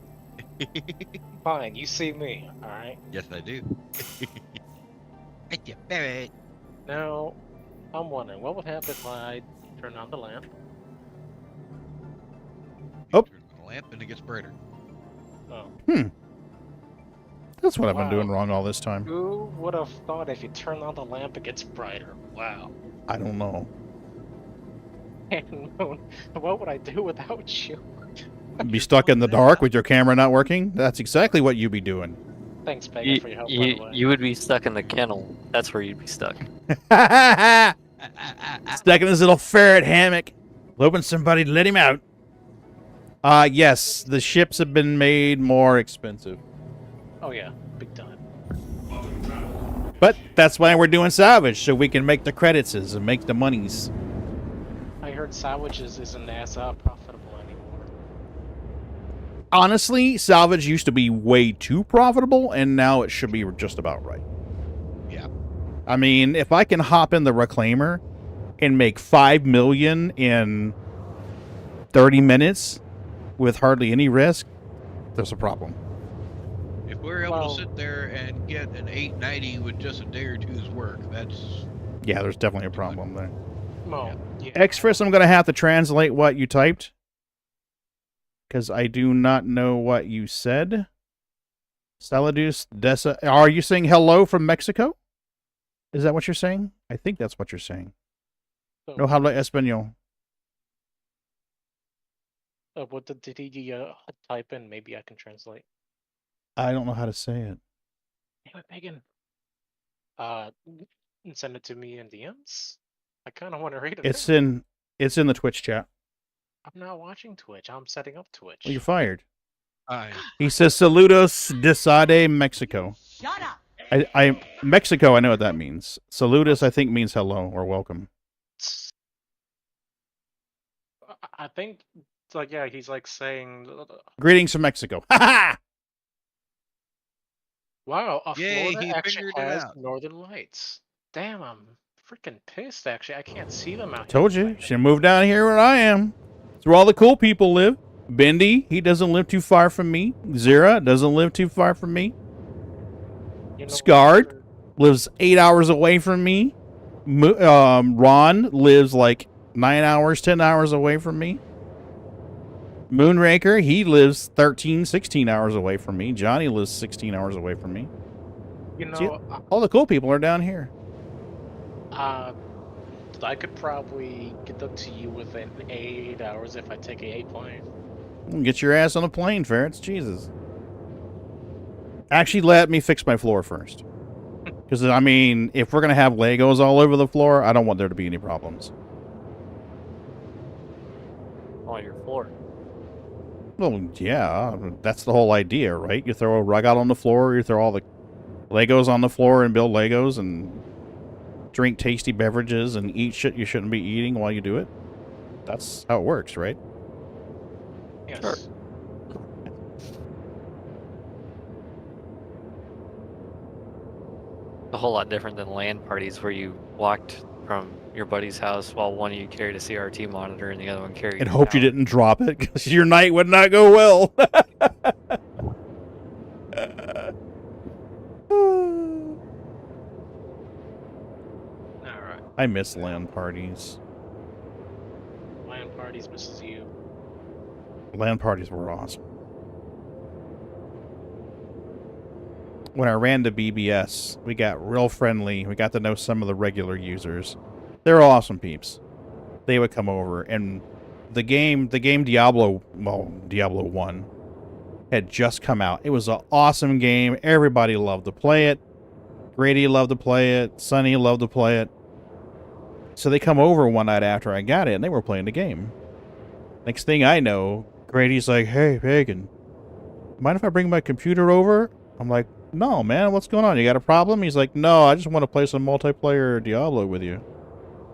Fine, you see me. All right. Yes, I do. Thank you, Barrett. Now, I'm wondering what would happen if I turn on the lamp. Oh. Turn on the lamp and it gets brighter. Oh. That's what I've been doing wrong all this time. Who would have thought if you turn on the lamp it gets brighter? Wow. I don't know. And Moon, what would I do without you? Be stuck in the dark with your camera not working? That's exactly what you'd be doing. Thanks, Megan, for your help, by the way. You would be stuck in the kennel. That's where you'd be stuck. Stuck in this little ferret hammock. Hoping somebody to let him out. Yes, the ships have been made more expensive. Oh yeah, big time. But that's why we're doing salvage, so we can make the credits and make the monies. I heard salvages isn't as profitable anymore. Honestly, salvage used to be way too profitable, and now it should be just about right. Yeah. I mean, if I can hop in the Reclaimer and make $5 million in 30 minutes with hardly any risk, there's a problem. If we're able to sit there and get an 890 with just a day or two's work, that's... Yeah, there's definitely a problem there. Well, yeah. Exfris, I'm going to have to translate what you typed, because I do not know what you said. Saladus Dessa. Are you saying hello from Mexico? Is that what you're saying? I think that's what you're saying. No habla español. What did he type in? Maybe I can translate. I don't know how to say it. Damn it, Megan. Send it to me in DMs. I kind of want to read it. It's in the Twitch chat. I'm not watching Twitch. I'm setting up Twitch. Well, you're fired. Aye. He says Saludos desade Mexico. Shut up. Mexico, I know what that means. Saludos, I think, means hello or welcome. I think, like, yeah, he's like saying. Greetings from Mexico. Ha ha! Wow, Yay, Florida he actually figured it has out. northern lights. Damn, I'm freaking pissed. Actually, I can't see them out Told here. you. Should move down here where I am. It's where all the cool people live. Bendy, he doesn't live too far from me. Zira doesn't live too far from me. You know, Scarred lives 8 hours away from me. Ron lives like 9 hours, 10 hours away from me. Moonraker, he lives 13, 16 hours away from me. Johnny lives 16 hours away from me. You know, See, all the cool people are down here. I could probably get up to you within 8 hours if I take a plane. Get your ass on a plane, ferrets. Jesus. Actually, let me fix my floor first. Because, I mean, if we're going to have Legos all over the floor, I don't want there to be any problems. On your floor. Well, yeah, that's the whole idea, right? You throw a rug out on the floor, you throw all the Legos on the floor and build Legos and drink tasty beverages and eat shit you shouldn't be eating while you do it. That's how it works, right? Yes. Sure. A whole lot different than LAN parties where you walked from your buddy's house while one of you carried a CRT monitor and the other one carried And your hoped you tower. didn't drop it because your night would not go well. Alright. I miss LAN parties. LAN parties misses you. LAN parties were awesome. When I ran to BBS, we got real friendly. We got to know some of the regular users. They're awesome peeps. They would come over, and the game Diablo 1 had just come out. It was an awesome game. Everybody loved to play it. Grady loved to play it. Sonny loved to play it. So they come over one night after I got it, and they were playing the game. Next thing I know, Grady's like, "Hey, Pagan, mind if I bring my computer over?" I'm like, "No, man, what's going on? You got a problem?" He's like, "No, I just want to play some multiplayer Diablo with you."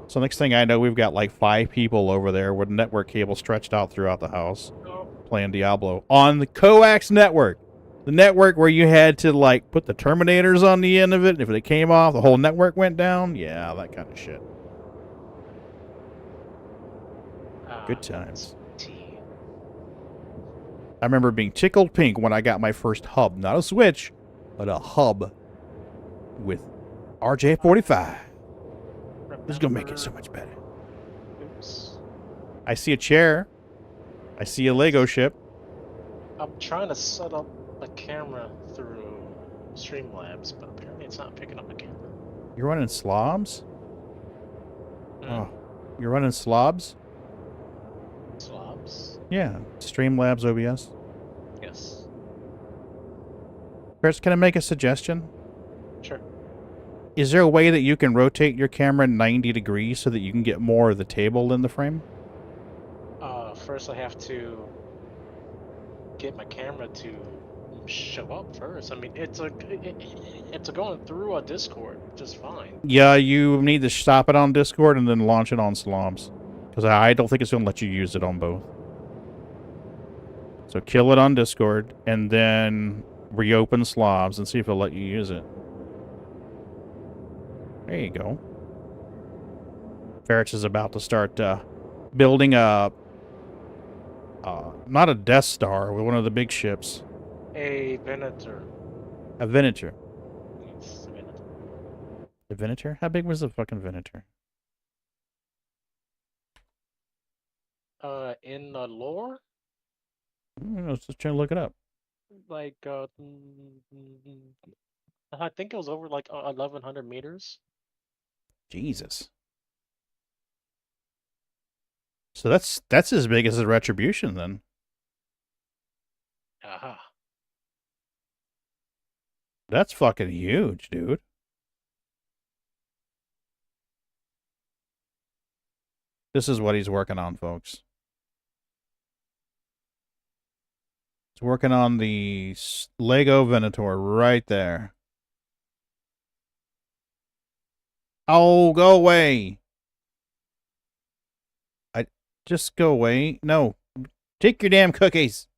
So next thing I know, we've got like 5 people over there with network cable stretched out throughout the house playing Diablo on the coax network. The network where you had to like put the terminators on the end of it, and if it came off, the whole network went down. Yeah, that kind of shit. Good times. I remember being tickled pink when I got my first hub. Not a Switch, but a hub with RJ45. This is going to make it so much better. Oops. I see a chair. I see a Lego ship. I'm trying to set up the camera through Streamlabs, but apparently it's not picking up the camera. You're running slobs? Oh, you're running slobs? Slobs? Yeah, Streamlabs OBS. Yes. Chris, can I make a suggestion? Sure. Is there a way that you can rotate your camera 90 degrees so that you can get more of the table in the frame? First I have to get my camera to show up first. I mean, it's going through a Discord just fine. Yeah, you need to stop it on Discord and then launch it on slobs. Because I don't think it's going to let you use it on both. So kill it on Discord and then reopen slobs and see if it'll let you use it. There you go. Ferrets is about to start building a... not a Death Star, but one of the big ships. A Venator. A Venator. Yes, a Venator. The Venator? How big was the fucking Venator? In the lore? I was just trying to look it up. Like, I think it was over like 1,100 meters. Jesus. So that's as big as the Retribution, then. Aha. That's fucking huge, dude. This is what he's working on, folks. He's working on the Lego Venator right there. Oh, go away. Just go away. No. Take your damn cookies.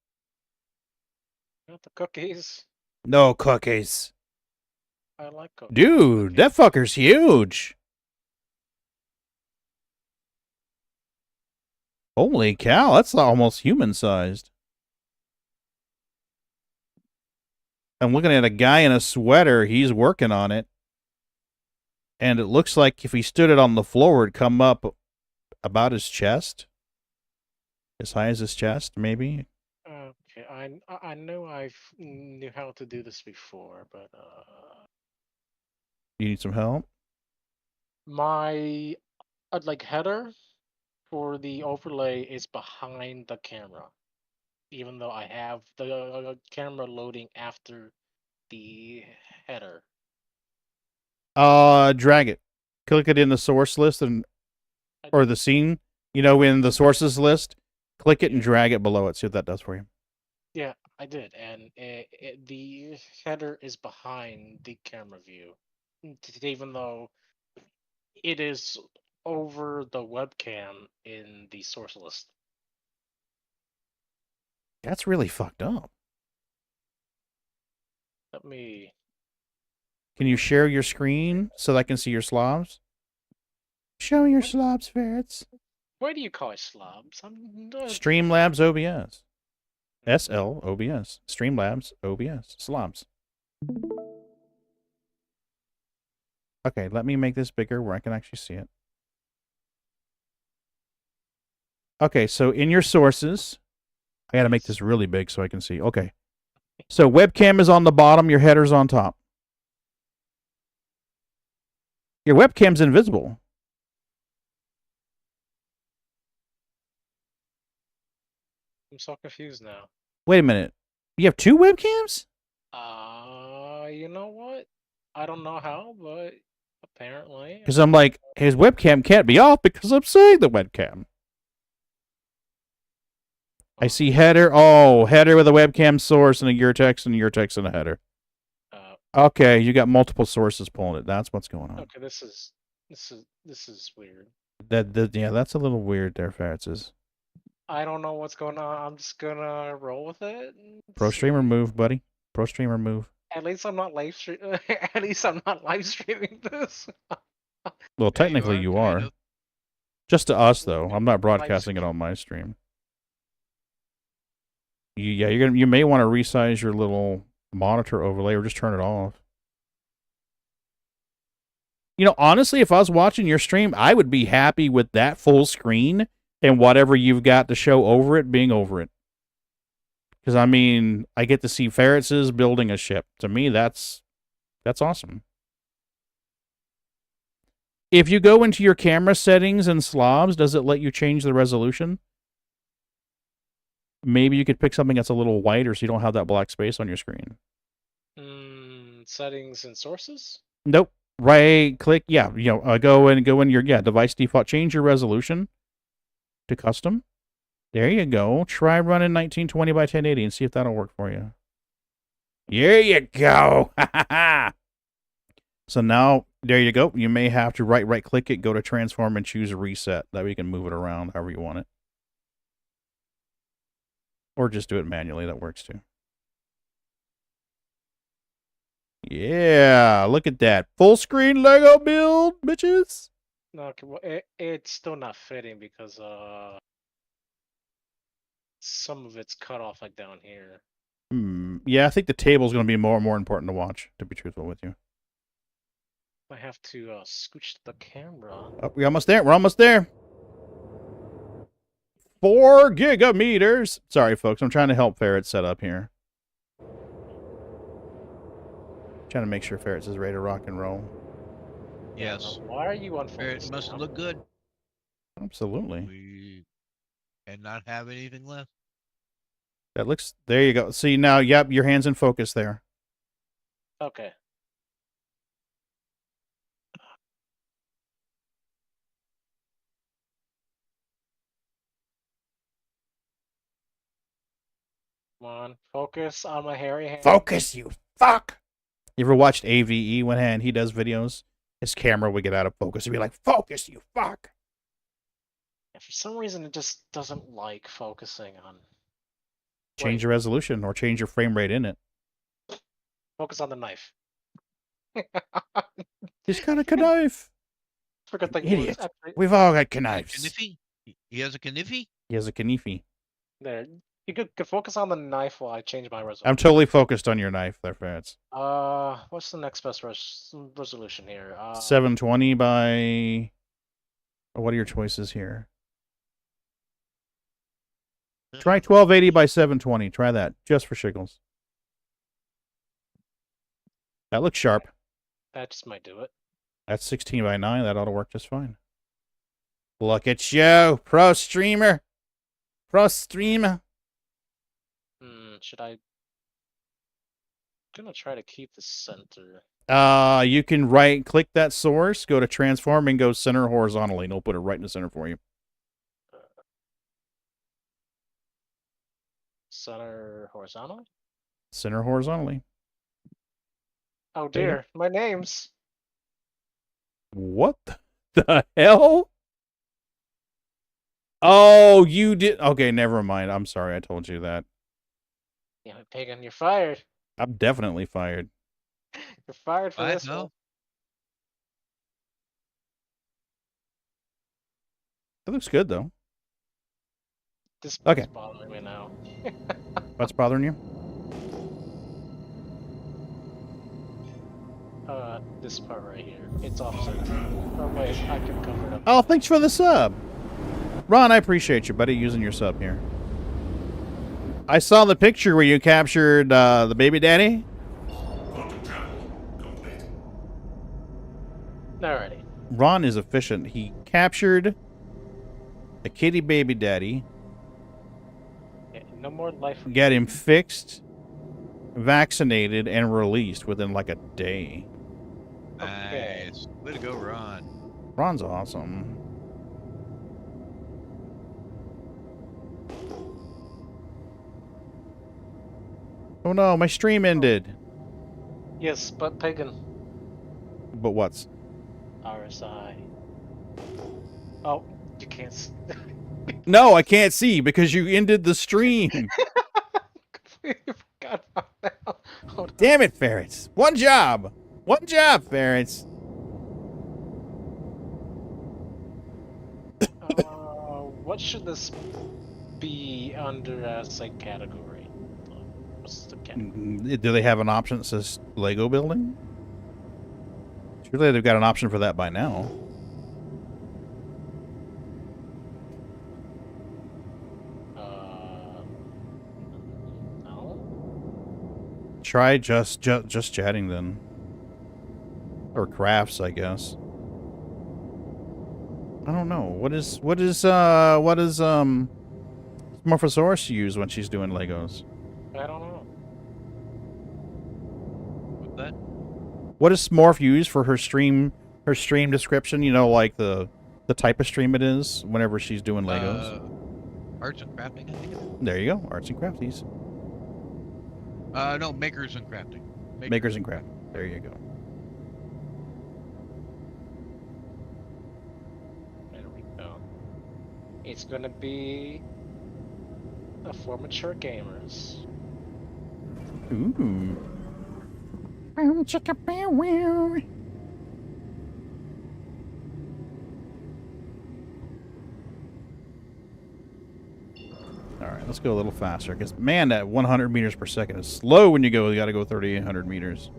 Not the cookies. No cookies. I like cookies. Dude, that fucker's huge. Holy cow, that's almost human-sized. I'm looking at a guy in a sweater. He's working on it. And it looks like if he stood it on the floor, it'd come up about his chest. As high as his chest, maybe. Okay, I know I knew how to do this before, but You need some help? my like header for the overlay is behind the camera, even though I have the camera loading after the header? Drag it. Click it in the source list or the scene. You know, in the sources list, click it and drag it below it. See what that does for you. Yeah, I did, and the header is behind the camera view, even though it is over the webcam in the source list. That's really fucked up. Let me. Can you share your screen so that I can see your slobs? Show your slobs, ferrets. Why do you call it slobs? Streamlabs OBS. SL OBS. Streamlabs OBS. Slobs. Okay, let me make this bigger where I can actually see it. Okay, so in your sources, I got to make this really big so I can see. Okay. So webcam is on the bottom, your header's on top. Your webcam's invisible. I'm so confused now. Wait a minute. You have two webcams? You know what? I don't know how, but apparently. Because I'm like, his webcam can't be off because I'm seeing the webcam. I see header. Oh, header with a webcam source and a your text and your text and a header. Okay, you got multiple sources pulling it. That's what's going on. Okay, this is weird. Yeah, that's a little weird there, Fartzes. I don't know what's going on. I'm just gonna roll with it. Pro streamer move, buddy. Pro streamer move. At least I'm not live stream. At least I'm not live streaming this. Well, technically you are. Just to us though. I'm not broadcasting it on my stream. You may want to resize your little monitor overlay or just turn it off. You know, honestly, if I was watching your stream, I would be happy with that full screen and whatever you've got to show over it being over it. Because, I mean, I get to see Ferretses building a ship. To me, that's awesome. If you go into your camera settings and slobs, does it let you change the resolution? Maybe you could pick something that's a little whiter so you don't have that black space on your screen. Settings and sources? Nope. Right click. Yeah, go in your device default. Change your resolution to custom. There you go. Try running 1920 by 1080 and see if that'll work for you. There you go. So now, there you go. You may have to right click it, go to transform and choose a reset. That way you can move it around however you want it. Or just do it manually. That works too. Yeah, look at that. Full screen Lego build, bitches. No, okay, well, it's still not fitting because some of it's cut off like down here. Yeah, I think the table's going to be more and more important to watch, to be truthful with you. I have to scooch the camera. Oh, we're almost there. We're almost there. 4 gigameters. Sorry, folks. I'm trying to help Ferret set up here. Trying to make sure Ferrets is ready to rock and roll. Yes. Why are you on Ferret must look good. Absolutely. And not have anything left. That looks... There you go. See, now, yep, your hand's in focus there. Okay. Come on, focus on my hairy hand. Focus, you fuck! You ever watched AVE when he does videos? His camera would get out of focus. He'd be like, focus, you fuck! Yeah, for some reason, it just doesn't like focusing on... Change your resolution or change your frame rate in it. Focus on the knife. He's got a knife. Forgot the Idiot. We've all got knives. Kniffy? He has a kniffy? He has a kniffy. There. You could focus on the knife while I change my resolution. I'm totally focused on your knife there, Ferrets. What's the next best resolution here? 720 by... What are your choices here? Try 1280 by 720. Try that, just for shiggles. That looks sharp. That just might do it. That's 16 by 9. That ought to work just fine. Look at you, pro streamer. Pro streamer. Should I... gonna try to keep the center. You can click that source, go to transform, and go center horizontally, and it'll put it right in the center for you. Center horizontally? Center horizontally. Oh dear, my name's... What the hell? Oh, you did... Okay, never mind. I'm sorry, I told you that. Yeah, Pagan, you're fired. I'm definitely fired. You're fired for this one. That looks good, though. This Okay. is bothering me now. What's bothering you? This part right here. It's offset. Oh wait, I can cover it up. Oh, thanks for the sub. Ron, I appreciate you, buddy, using your sub here. I saw the picture where you captured the baby daddy. Alrighty. Ron is efficient. He captured a kitty baby daddy. Yeah, no more life. Got him fixed, vaccinated, and released within like a day. Nice. Way to go, Ron. Ron's awesome. Oh no, my stream ended. Yes, but Pagan. But what's? RSI. Oh, you can't. No, I can't see because you ended the stream. Completely forgot about that. Hold on. Damn it, ferrets. One job. One job, ferrets. What should this be under as a category? What's the category? Do they have an option that says Lego building? Surely they've got an option for that by now. No. Try just chatting then. Or crafts, I guess. I don't know. What does Morphosaurus use when she's doing Legos? I don't know. What's that? What does Smorph use for her stream description? You know, like the type of stream it is whenever she's doing Legos. Arts and crafting, I think it is. There you go, arts and crafties. No, makers and crafting. Makers and crafting. There you go. There we go. It's gonna be for mature gamers. Ooh. Alright, let's go a little faster. Because, man, that 100 meters per second is slow when you gotta go 3,800 meters.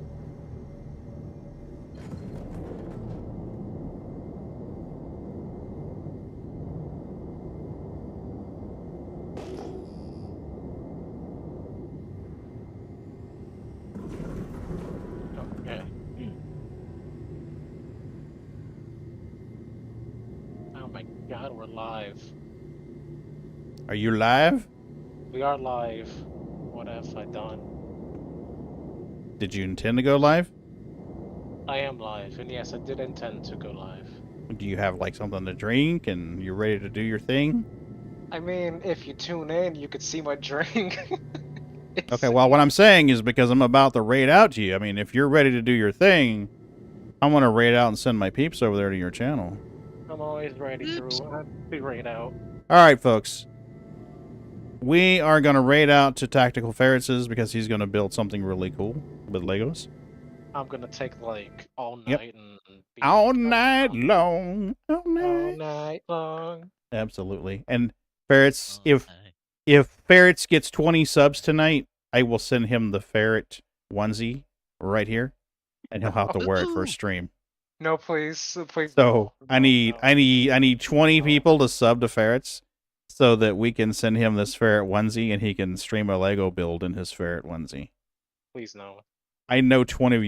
Okay. Oh my god, we're live. Are you live? We are live. What have I done? Did you intend to go live? I am live, and yes, I did intend to go live. Do you have, like, something to drink and you're ready to do your thing? I mean, if you tune in, you could see my drink. Okay, well, what I'm saying is because I'm about to raid out to you. I mean, if you're ready to do your thing, I'm going to raid out and send my peeps over there to your channel. I'm always ready to be raid out. All right, folks. We are going to raid out to Tactical Ferrets because he's going to build something really cool with Legos. I'm going to take, like, all night and be all night long. All all night long. Absolutely. And Ferrets, if Ferrets gets 20 subs tonight, I will send him the ferret onesie right here, and he'll have to wear it for a stream. No, please, please. So I need 20 people to sub to Ferrets, so that we can send him this ferret onesie, and he can stream a Lego build in his ferret onesie. Please no. I know 20 of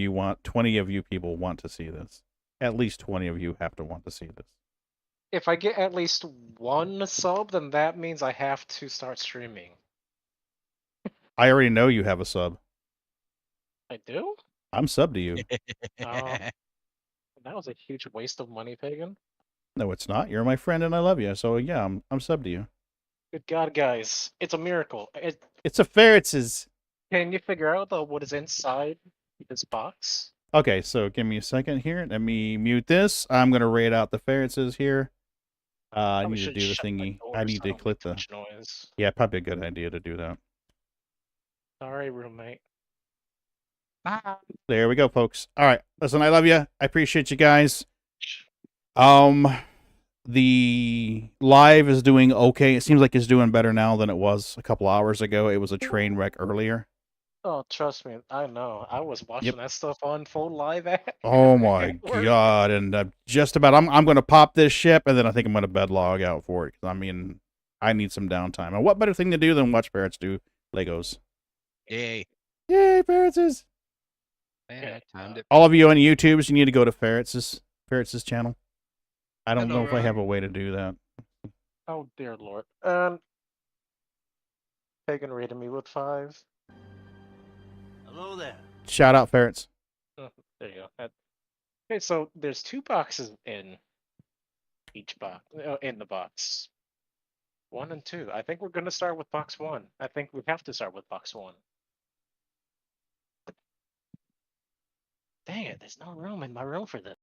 you people want to see this. At least 20 of you have to want to see this. If I get at least one sub, then that means I have to start streaming. I already know you have a sub. I do? I'm sub to you. Oh, that was a huge waste of money, Pagan. No, it's not. You're my friend and I love you. So yeah, I'm sub to you. Good God, guys. It's a miracle. It's a ferrets. Can you figure out what is inside this box? Okay, so give me a second here. Let me mute this. I'm gonna raid out the ferrets here. I need to do the thingy. I need to click the noise. Yeah, probably a good idea to do that. Sorry, roommate. There we go, folks. All right. Listen, I love you. I appreciate you guys. The live is doing okay. It seems like it's doing better now than it was a couple hours ago. It was a train wreck earlier. Oh, trust me, I know. I was watching that stuff on full live at. Oh my god! And just about, I'm going to pop this ship, and then I think I'm going to bed log out for it. I mean, I need some downtime. And what better thing to do than watch parrots do Legos? Yay! Yay, parrots! Yeah, timed it. All of you on YouTubes, you need to go to Ferrets' channel. I don't know if I have a way to do that. Oh dear lord. Pagan rated me with 5. Hello there. Shout out Ferrets. There you go. Okay, so there's 2 boxes in each box. In the box. 1 and 2. I think we're gonna start with box 1. I think we have to start with box 1. Dang it, there's no room in my room for this.